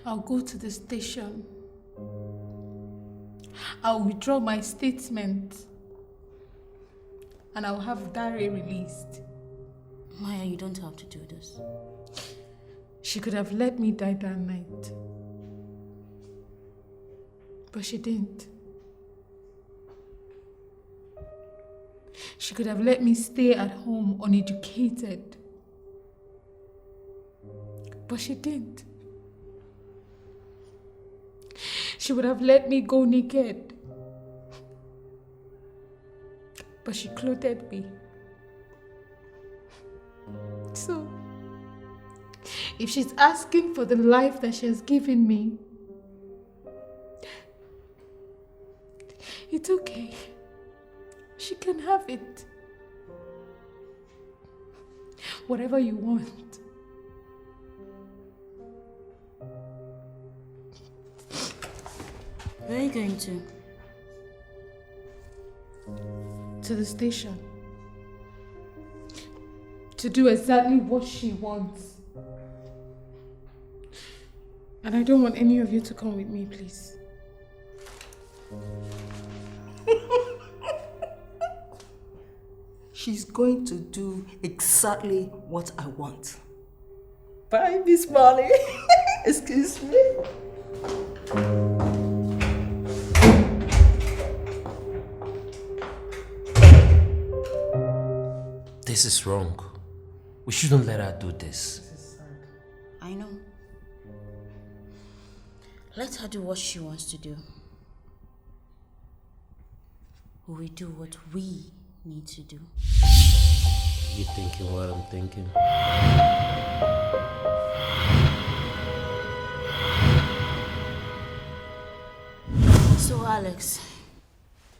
S3: I'll go to the station. I'll withdraw my statement. And I'll have Dare released.
S1: Maya, you don't have to do this.
S3: She could have let me die that night. But she didn't. She could have let me stay at home uneducated. But she didn't. She would have let me go naked. But she clothed me. So, if she's asking for the life that she has given me, it's okay. She can have it. Whatever you want.
S1: Where are you going to?
S3: To the station. To do exactly what she wants. And I don't want any of you to come with me, please.
S11: She's going to do exactly what I want. Bye, Miss Molly. Excuse me.
S9: This is wrong. We shouldn't let her do this.
S1: I know. Let her do what she wants to do. We do what we need to do.
S9: You thinking what I'm thinking?
S1: So, Alex,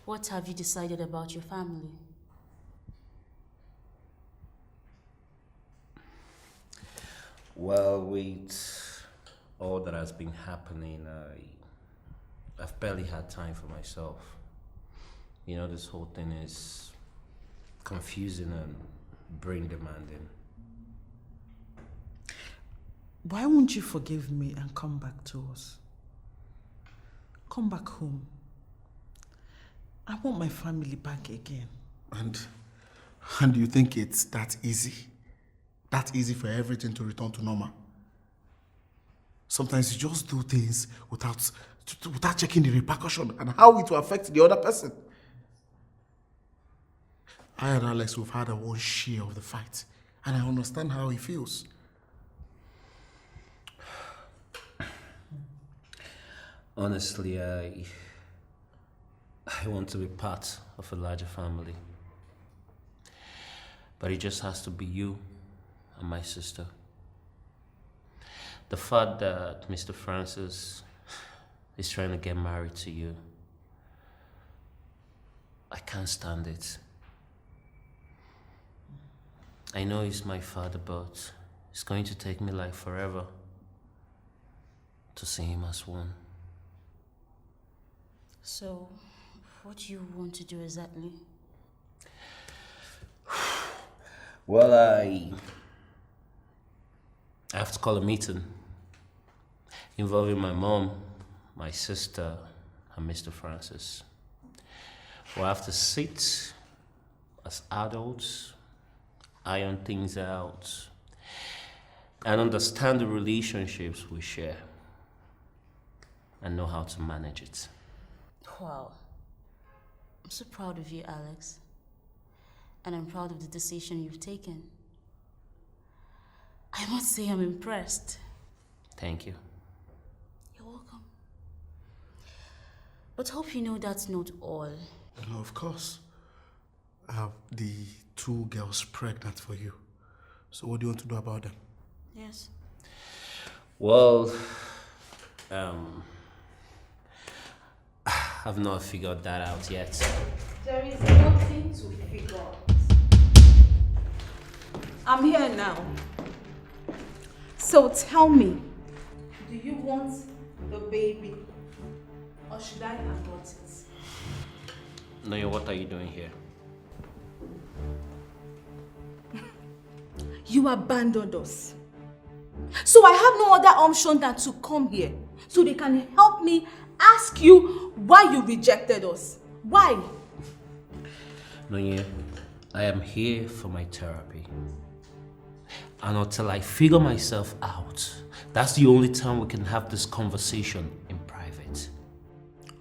S1: what have you decided about your family?
S9: Well, with all that has been happening, I've barely had time for myself. You know, this whole thing is confusing and brain demanding.
S10: Why won't you forgive me and come back to us? Come back home. I want my family back again.
S4: And you think it's that easy? That easy for everything to return to normal? Sometimes you just do things without checking the repercussion and how it will affect the other person. I and Alex, we've had our own share of the fight, and I understand how he feels.
S9: Honestly, I want to be part of a larger family. But it just has to be you and my sister. The fact that Mr. Francis is trying to get married to you, I can't stand it. I know he's my father, but it's going to take me like forever to see him as one.
S1: So, what do you want to do exactly?
S9: Well, I have to call a meeting involving my mom, my sister, and Mr. Francis. We'll have to sit as adults, iron things out, and understand the relationships we share and know how to manage it.
S1: Wow. I'm so proud of you, Alex. And I'm proud of the decision you've taken. I must say I'm impressed.
S9: Thank you.
S1: You're welcome. But hope you know that's not all.
S4: No, of course. I have the 2 girls pregnant for you. So what do you want to do about them?
S1: Yes.
S9: Well, I've not figured that out yet.
S6: There is nothing to figure out. I'm here now. So tell me, do you want the baby
S3: Or should I abort it?
S9: Noye, what are you doing here?
S3: You abandoned us. So I have no other option than to come here so they can help me ask you why you rejected us. Why?
S9: Noye, I am here for my therapy. And until I figure myself out, that's the only time we can have this conversation in private.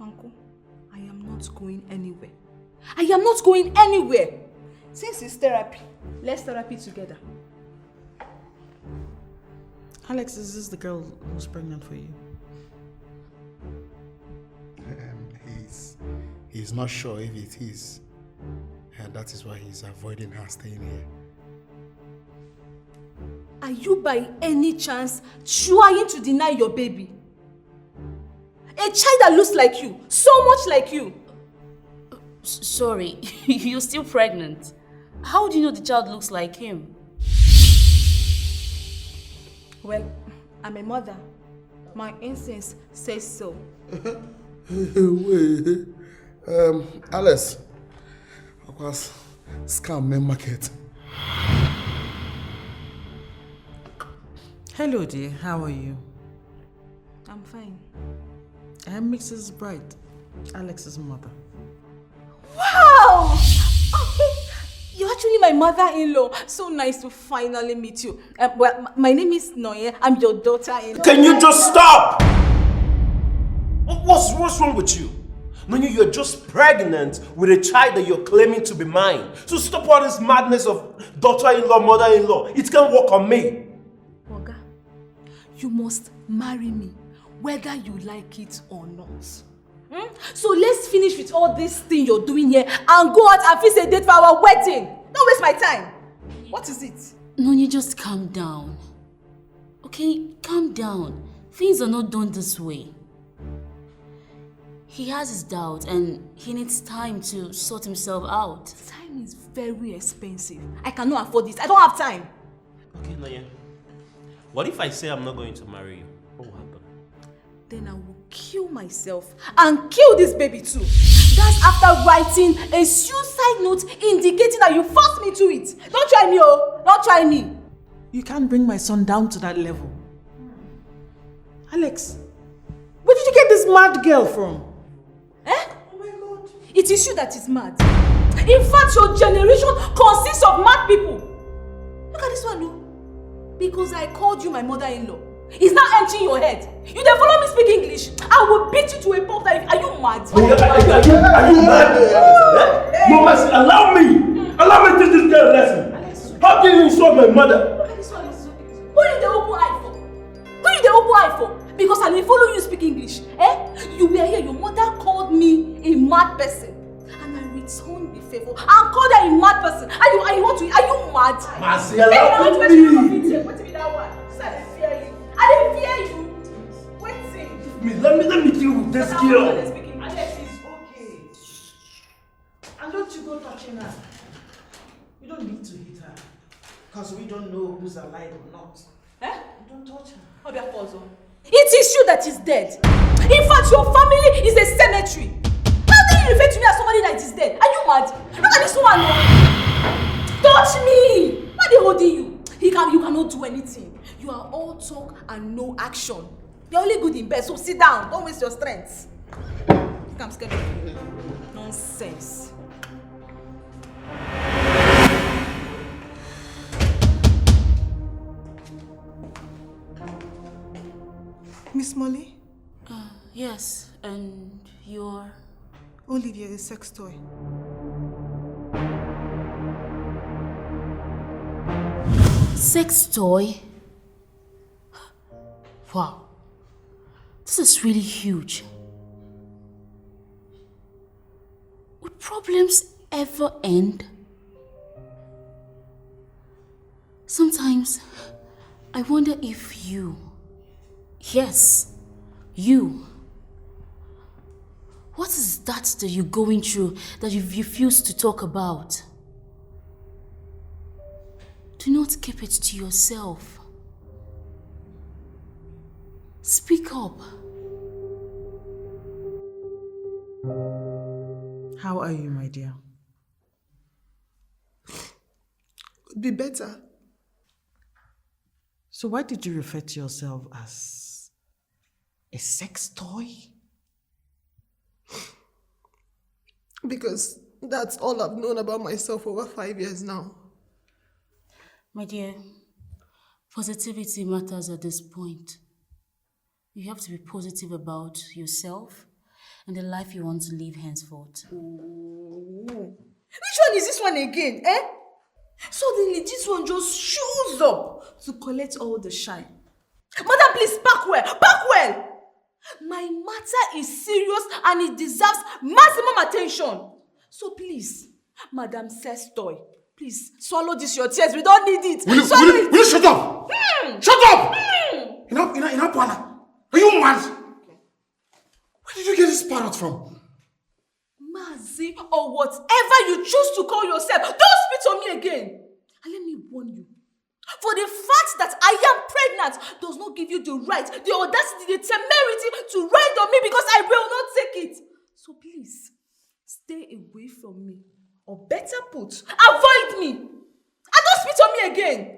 S3: Uncle, I am not going anywhere. I am not going anywhere. Since it's therapy, let's therapy together.
S10: Alex, is this the girl who's pregnant for you?
S4: He's not sure if it is. And that is why he's avoiding her staying here.
S3: Are you by any chance trying to deny your baby? A child that looks like you, so much like you.
S1: Sorry, you're still pregnant. How do you know the child looks like him?
S3: Well, I'm a mother. My instincts say so.
S4: Wait, Alice, of course, scam main market.
S10: Hello dear, how are you?
S3: I'm fine.
S10: I'm Mrs. Bright, Alex's mother.
S3: Wow! You're actually my mother-in-law. So nice to finally meet you. Well, my name is Noye. I'm your daughter-in-law.
S9: Can you just stop? What's wrong with you? Noye, you're just pregnant with a child that you're claiming to be mine. So stop all this madness of daughter-in-law, mother-in-law. It can't work on me.
S3: Oga, you must marry me, whether you like it or not. So let's finish with all this thing you're doing here and go out and fix a date for our wedding. Don't waste my time. What is it?
S1: Noye, just calm down. Okay, calm down. Things are not done this way. He has his doubts and he needs time to sort himself out.
S3: Time is very expensive. I cannot afford this. I don't have time.
S9: Okay, Noye. What if I say I'm not going to marry you? What will happen?
S3: Then I will kill myself and kill this baby too. That's after writing a suicide note indicating that you forced me to it. Don't try me, oh. Don't try me.
S10: You can't bring my son down to that level. Alex,
S3: Where did you get this
S10: mad girl from?
S3: Eh? Oh my God. It is you that is mad. In fact, your generation consists of mad people. Look at this one, no? Because I called you my mother-in-law. It's not emptying your head. You then follow me speak English. I will beat you to a pulp. Are you mad?
S9: Are you mad? No, Mazi, allow me. Allow me to teach this girl a lesson. How can you insult my mother?
S3: Look at this one. Who you the open eye for? Who you the open eye for? Because I will follow you speak English. Eh? You were here. Your mother called me a mad person. And I returned the favor and called her a mad person. Are you mad?
S9: Mazi, allow me.
S3: What be that one? So I didn't fear you. I didn't fear you. Wait,
S9: Let me deal with this girl.
S10: Alex is okay. And don't you go touching her. You don't need to hit her. Because we don't know who's alive or not.
S3: Eh?
S10: Don't touch her.
S3: It is you that is dead. In fact, your family is a cemetery. How can you refer to me as somebody that is dead? Are you mad? Look at this one. Touch me. Why are they holding you? You cannot do anything. You are all talk and no action. You're only good in bed, so sit down. Don't waste your strength. I'm scared of you. Nonsense.
S6: Miss Molly?
S1: Yes, and you're...
S6: Olivia, the sex toy.
S1: Sex toy? Wow. This is really huge. Would problems ever end? Sometimes I wonder if you, yes, you, what is that you're going through that you refuse to talk about? Do not keep it to yourself. Speak up.
S10: How are you, my dear?
S6: Could be better.
S10: So why did you refer to yourself as a sex toy?
S6: Because that's all I've known about myself over 5 years now.
S1: My dear, positivity matters at this point. You have to be positive about yourself and the life you want to live henceforth.
S6: Ooh. Which one is this one again, eh? Suddenly, this one just shows up to collect all the shine. Madam, please, back well, back well! My matter is serious and it deserves maximum attention. So please, Madam Sestoy, please, swallow this your tears. We don't need it.
S4: Will you shut up? Shut up! Enough, Anna. Are you mad? Where did you get this parrot from?
S6: Mazi, or whatever you choose to call yourself, don't spit on me again. And let me warn you, for the fact that I am pregnant does not give you the right, the audacity, the temerity to ride on me because I will not take it. So please, stay away from me. Or better put, avoid me. And don't spit on me again.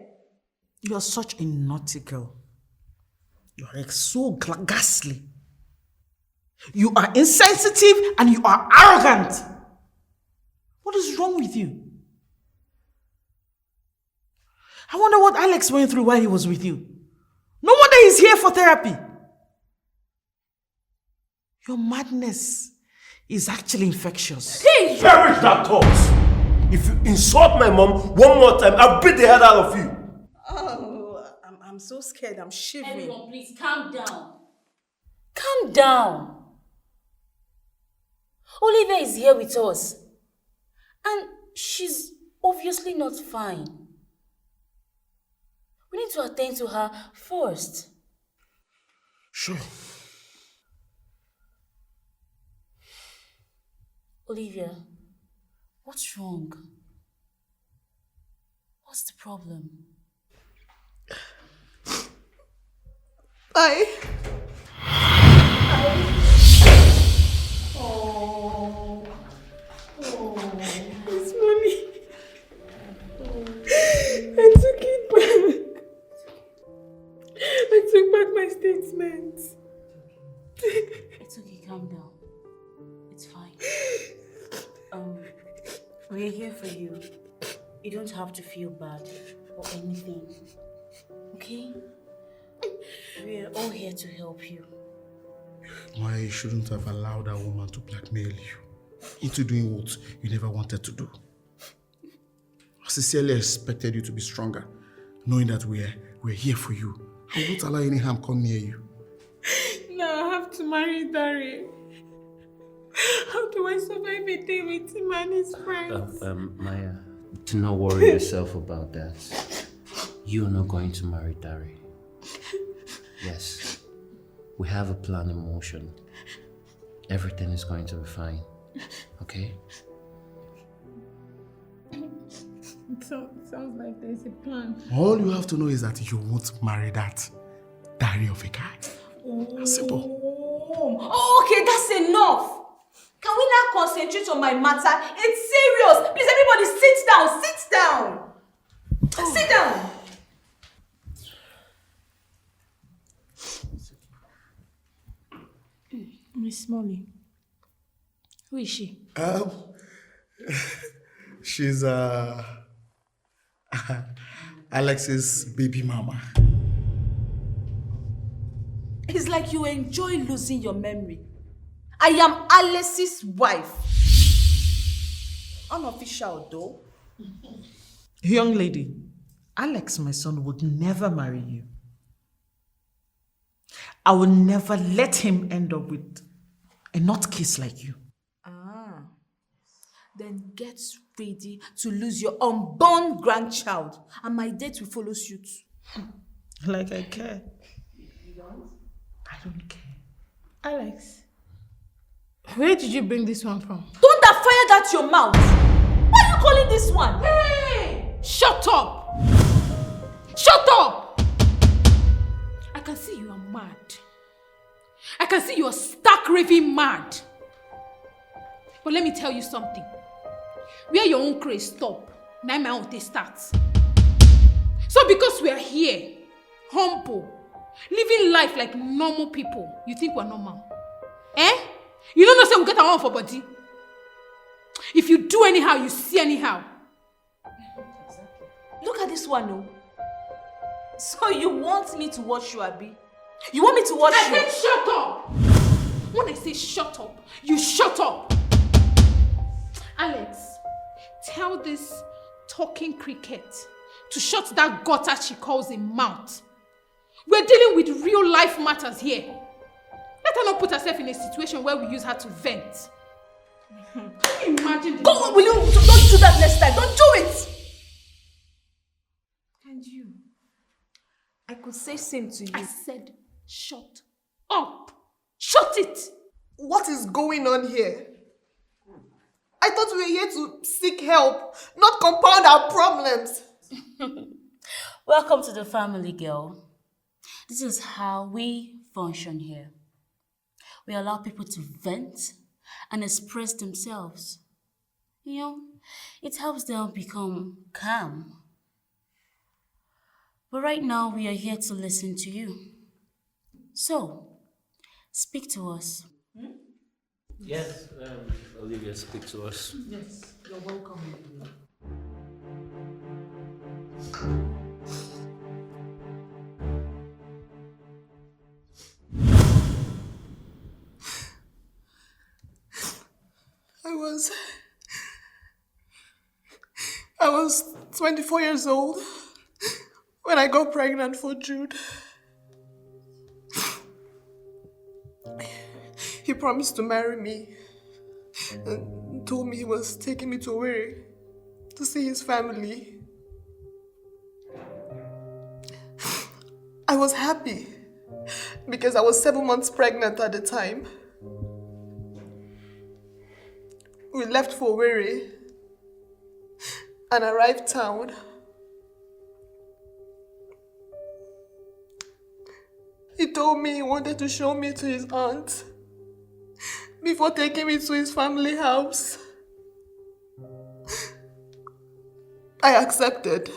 S10: You're such a naughty girl. You're like so ghastly. You are insensitive and you are arrogant. What is wrong with you? I wonder what Alex went through while he was with you. No wonder he's here for therapy. Your madness is actually infectious.
S9: Hey! Cherish that thought! If you insult my mom one more time, I'll beat the head out of you.
S6: Oh, I'm so scared. I'm shivering.
S1: Everyone, please calm down. Calm down. Olivia is here with us. And she's obviously not fine. We need to attend to her first.
S4: Sure.
S1: Olivia, what's wrong? What's the problem?
S6: It's mommy. I took it back. I took back my statement.
S1: It's okay, calm down. It's fine. We're here for you. You don't have to feel bad or anything. Okay? We're all here to help you.
S4: Why you shouldn't have allowed that woman to blackmail you into doing what you never wanted to do. I sincerely expected you to be stronger, knowing that we're here for you. I won't allow any harm come near you.
S6: Now I have to marry Dari. How do I survive a day with him and his friends?
S5: Maya, do not worry yourself about that. You're not going to marry Dari. Yes, we have a plan in motion. Everything is going to be fine. Okay?
S6: It sounds like there's a plan.
S4: All you have to know is that you won't marry that Dari of a guy. Simple.
S6: Oh, okay, that's enough. Can we now concentrate on my matter? It's serious. Please, everybody, sit down. Sit down. Sit down. Miss Molly, who is she?
S4: She's Alex's baby mama.
S6: It's like you enjoy losing your memory. I am Alex's wife. Unofficial though.
S10: Young lady, Alex, my son, would never marry you. I will never let him end up with a nutcase like you.
S6: Then get ready to lose your unborn grandchild, and my date will follow suit.
S10: Like I care. You don't? I don't care.
S3: Alex, where did you bring this one from?
S6: Don't that fire that your mouth! Why are you calling this one?
S3: Hey! Shut up! Shut up! I can see you are mad. I can see you are stark raving mad. But let me tell you something. Where your own craze stop, now my own taste starts. So because we are here, humble, living life like normal people, you think we're normal? Eh? You don't know say we get our own for body. If you do anyhow, you see anyhow.
S1: Exactly. Look at this one, no. So you want me to watch you, Abi? You want me to watch you?
S3: I said shut up! When I say shut up, you shut up! Alex, tell this talking cricket to shut that gutter she calls a mouth. We're dealing with real life matters here. Let her not put herself in a situation where we use her to vent. Can you imagine?
S1: Go, will you? Don't do that next time. Don't do it!
S6: And you? I could say same to you.
S3: I said shut up. Shut it!
S10: What is going on here? I thought we were here to seek help, not compound our problems.
S1: Welcome to the family, girl. This is how we function here. We allow people to vent and express themselves. You know, it helps them become calm. But right now, we are here to listen to you. So, speak to us.
S9: Yes, Olivia, speak to us.
S10: Yes, you're welcome. I was 24 years old when I got pregnant for Jude. He promised to marry me and told me he was taking me to Owerri to see his family. I was happy because I was 7 months pregnant at the time. We left for Owerri and arrived town. He told me he wanted to show me to his aunt before taking me to his family house. I accepted.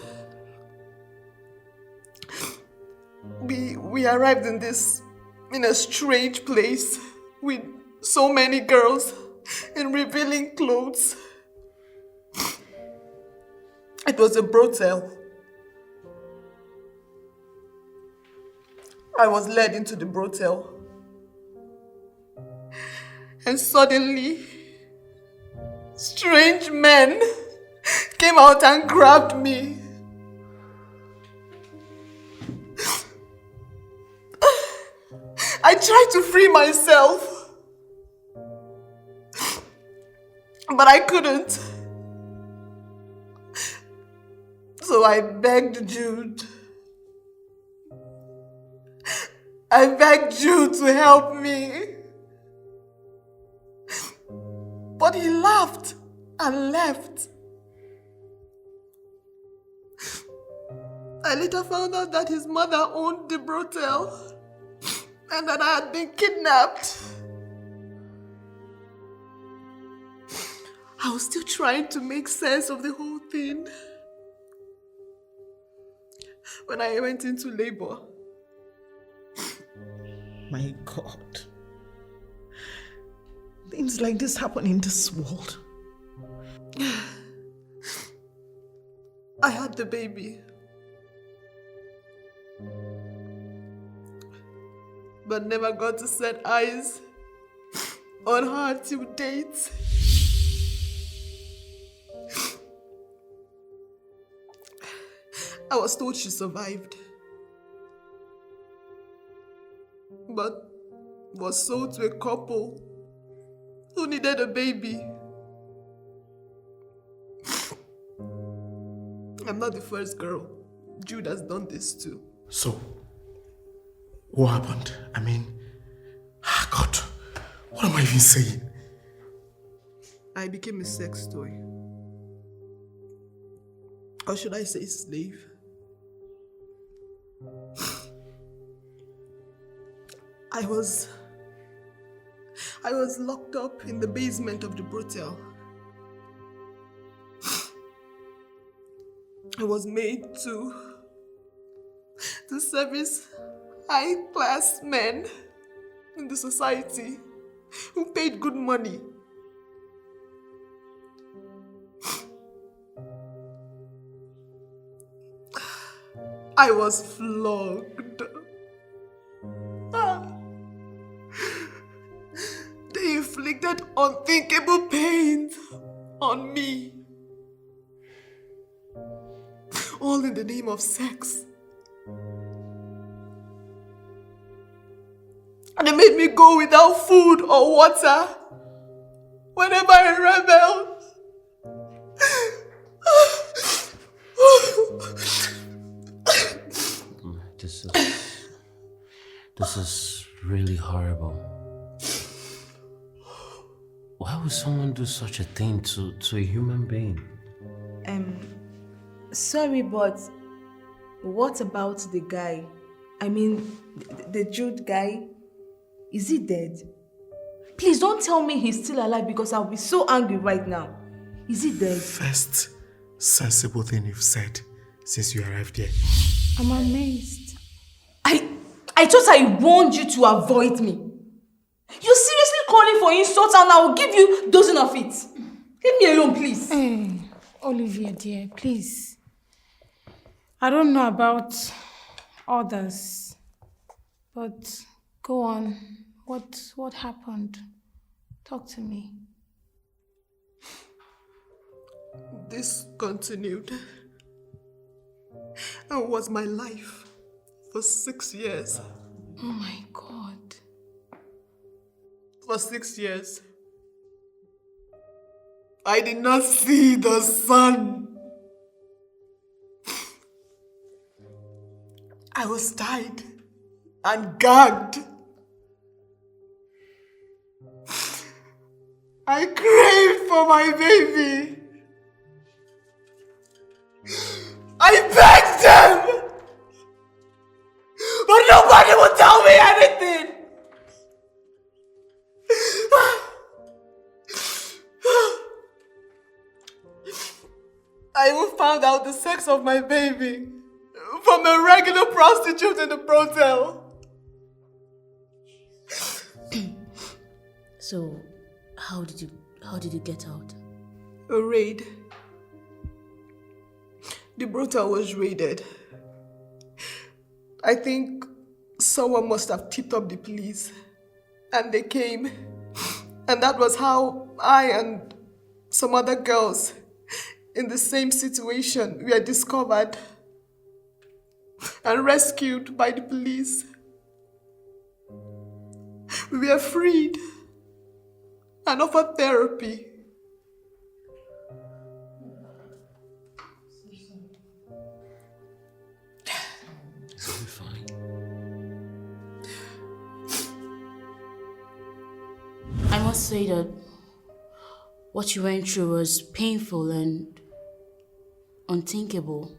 S10: We arrived in a strange place with so many girls in revealing clothes. It was a brothel. I was led into the brothel. And suddenly, strange men came out and grabbed me. I tried to free myself, but I couldn't. So I begged Jude. I begged Jude to help me. But he laughed and left. I later found out that his mother owned the brothel and that I had been kidnapped. I was still trying to make sense of the whole thing when I went into labor.
S12: My God. Things like this happen in this world.
S10: I had the baby. But never got to set eyes on her till date. I was told she survived, but was sold to a couple who needed a baby. I'm not the first girl. Jude has done this too.
S4: So, what happened? I mean, God, what am I even saying?
S10: I became a sex toy. Or should I say slave?
S6: I was locked up in the basement of the brothel. I was made to service high-class men in the society who paid good money. I was flogged. They inflicted unthinkable pain on me. All in the name of sex. And they made me go without food or water whenever I rebelled.
S9: This is really horrible. Why would someone do such a thing to a human being?
S6: Sorry, but what about the guy? I mean, the Jude guy? Is he dead? Please don't tell me he's still alive because I'll be so angry right now. Is he dead?
S4: First sensible thing you've said since you arrived here.
S3: I'm amazed.
S6: I thought I warned you to avoid me. You're seriously calling for insults and I will give you a dozen of it. Leave me alone, please.
S3: Hey, Olivia, dear, please. I don't know about others, but go on. What happened? Talk to me.
S6: This continued and was my life for 6 years.
S3: Oh my God.
S6: For 6 years, I did not see the sun. I was tied and gagged. I craved for my baby. I begged them, but nobody would tell me anything. I even found out the sex of my baby from a regular prostitute in the brothel.
S1: So, how did you get out?
S6: A raid. The brothel was raided. I think someone must have tipped up the police and they came. And that was how I and some other girls in the same situation were discovered and rescued by the police. We were freed and offered therapy.
S1: I must say that what you went through was painful and unthinkable.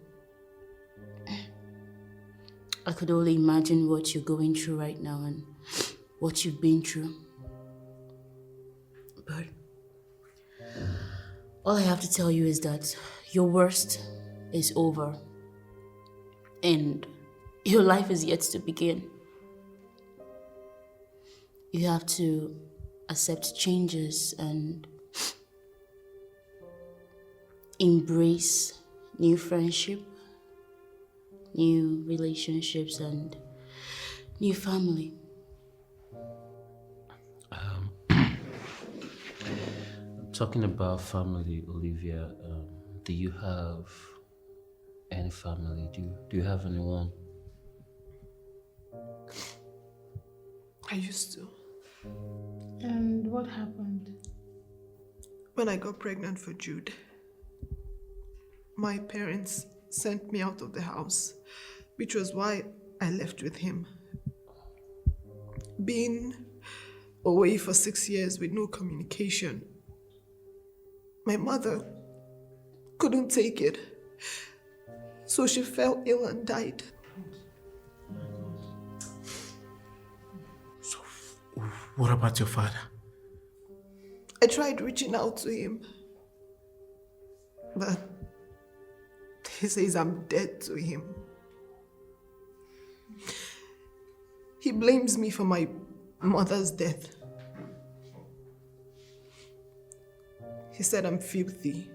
S1: I could only imagine what you're going through right now and what you've been through. But all I have to tell you is that your worst is over and your life is yet to begin. You have to accept changes and embrace new friendship, new relationships, and new family.
S9: Talking about family, Olivia, do you have any family? Do you have anyone?
S6: I used to.
S3: And what happened?
S6: When I got pregnant for Jude, my parents sent me out of the house, which was why I left with him. Being away for 6 years with no communication, my mother couldn't take it, so she fell ill and died.
S4: So, what about your father?
S6: I tried reaching out to him, but he says I'm dead to him. He blames me for my mother's death. He said I'm filthy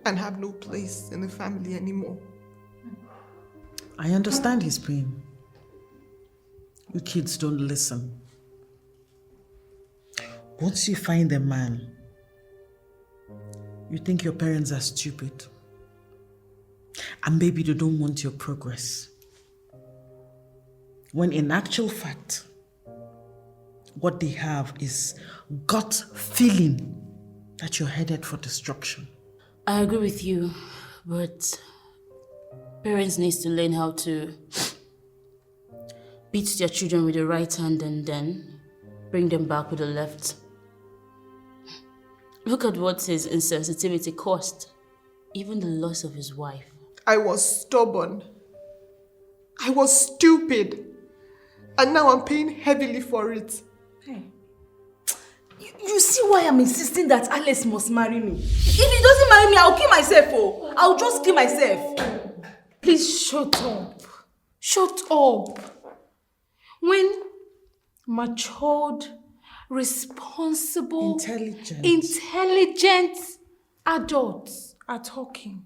S6: and have no place in the family anymore.
S10: I understand his pain. You kids don't listen. Once you find a man, you think your parents are stupid. And maybe they don't want your progress. When in actual fact, what they have is gut feeling that you're headed for destruction.
S1: I agree with you, but parents need to learn how to beat their children with the right hand and then bring them back with the left. Look at what his insensitivity cost. Even the loss of his wife.
S6: I was stubborn. I was stupid. And now I'm paying heavily for it.
S3: Hey. You see why I'm insisting that Alex must marry me? If he doesn't marry me, I'll kill myself. Oh. I'll just kill myself. Please shut up. Shut up. When matured, responsible, intelligent adults are talking,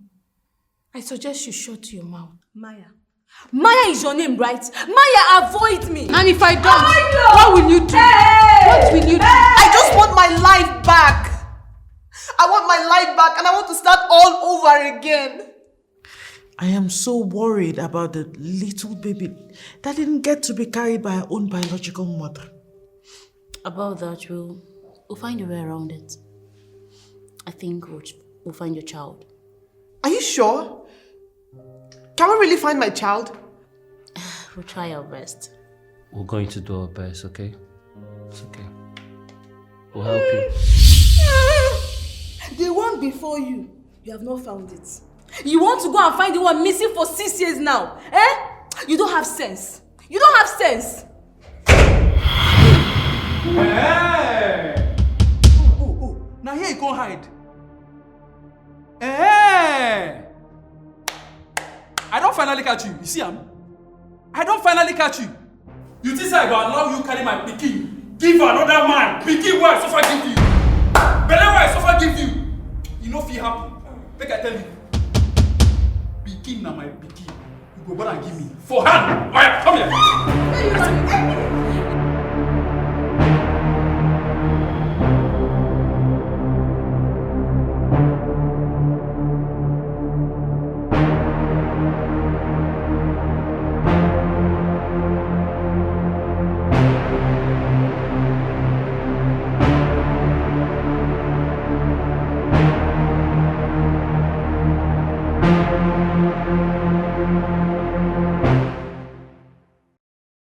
S3: I suggest you shut your mouth. Maya is your name, right? Maya, avoid me. And if I don't, what will you do? Hey! What will you do?
S6: I just want my life back. I want my life back and I want to start all over again.
S10: I am so worried about the little baby that didn't get to be carried by her own biological mother.
S1: About that, we'll find a way around it. I think we'll find your child.
S6: Are you sure? Can we really find my child?
S1: We'll try our best.
S9: We're going to do our best, okay? It's okay. We'll help you.
S3: The one before you have not found it. You want to go and find the one missing for 6 years now? Eh? You don't have sense. You don't have sense.
S13: Hey! Oh. Now here you go hide. Hey! I don't finally catch you. You see him? I don't finally catch you. You think I go allow you carry my pikin? Give another man. Pikin where I suffer give you. Belle where I suffer give you. You know if it happen. Make I tell you. Pikin na my pikin. You go born and give me. For hand. Alright, come here.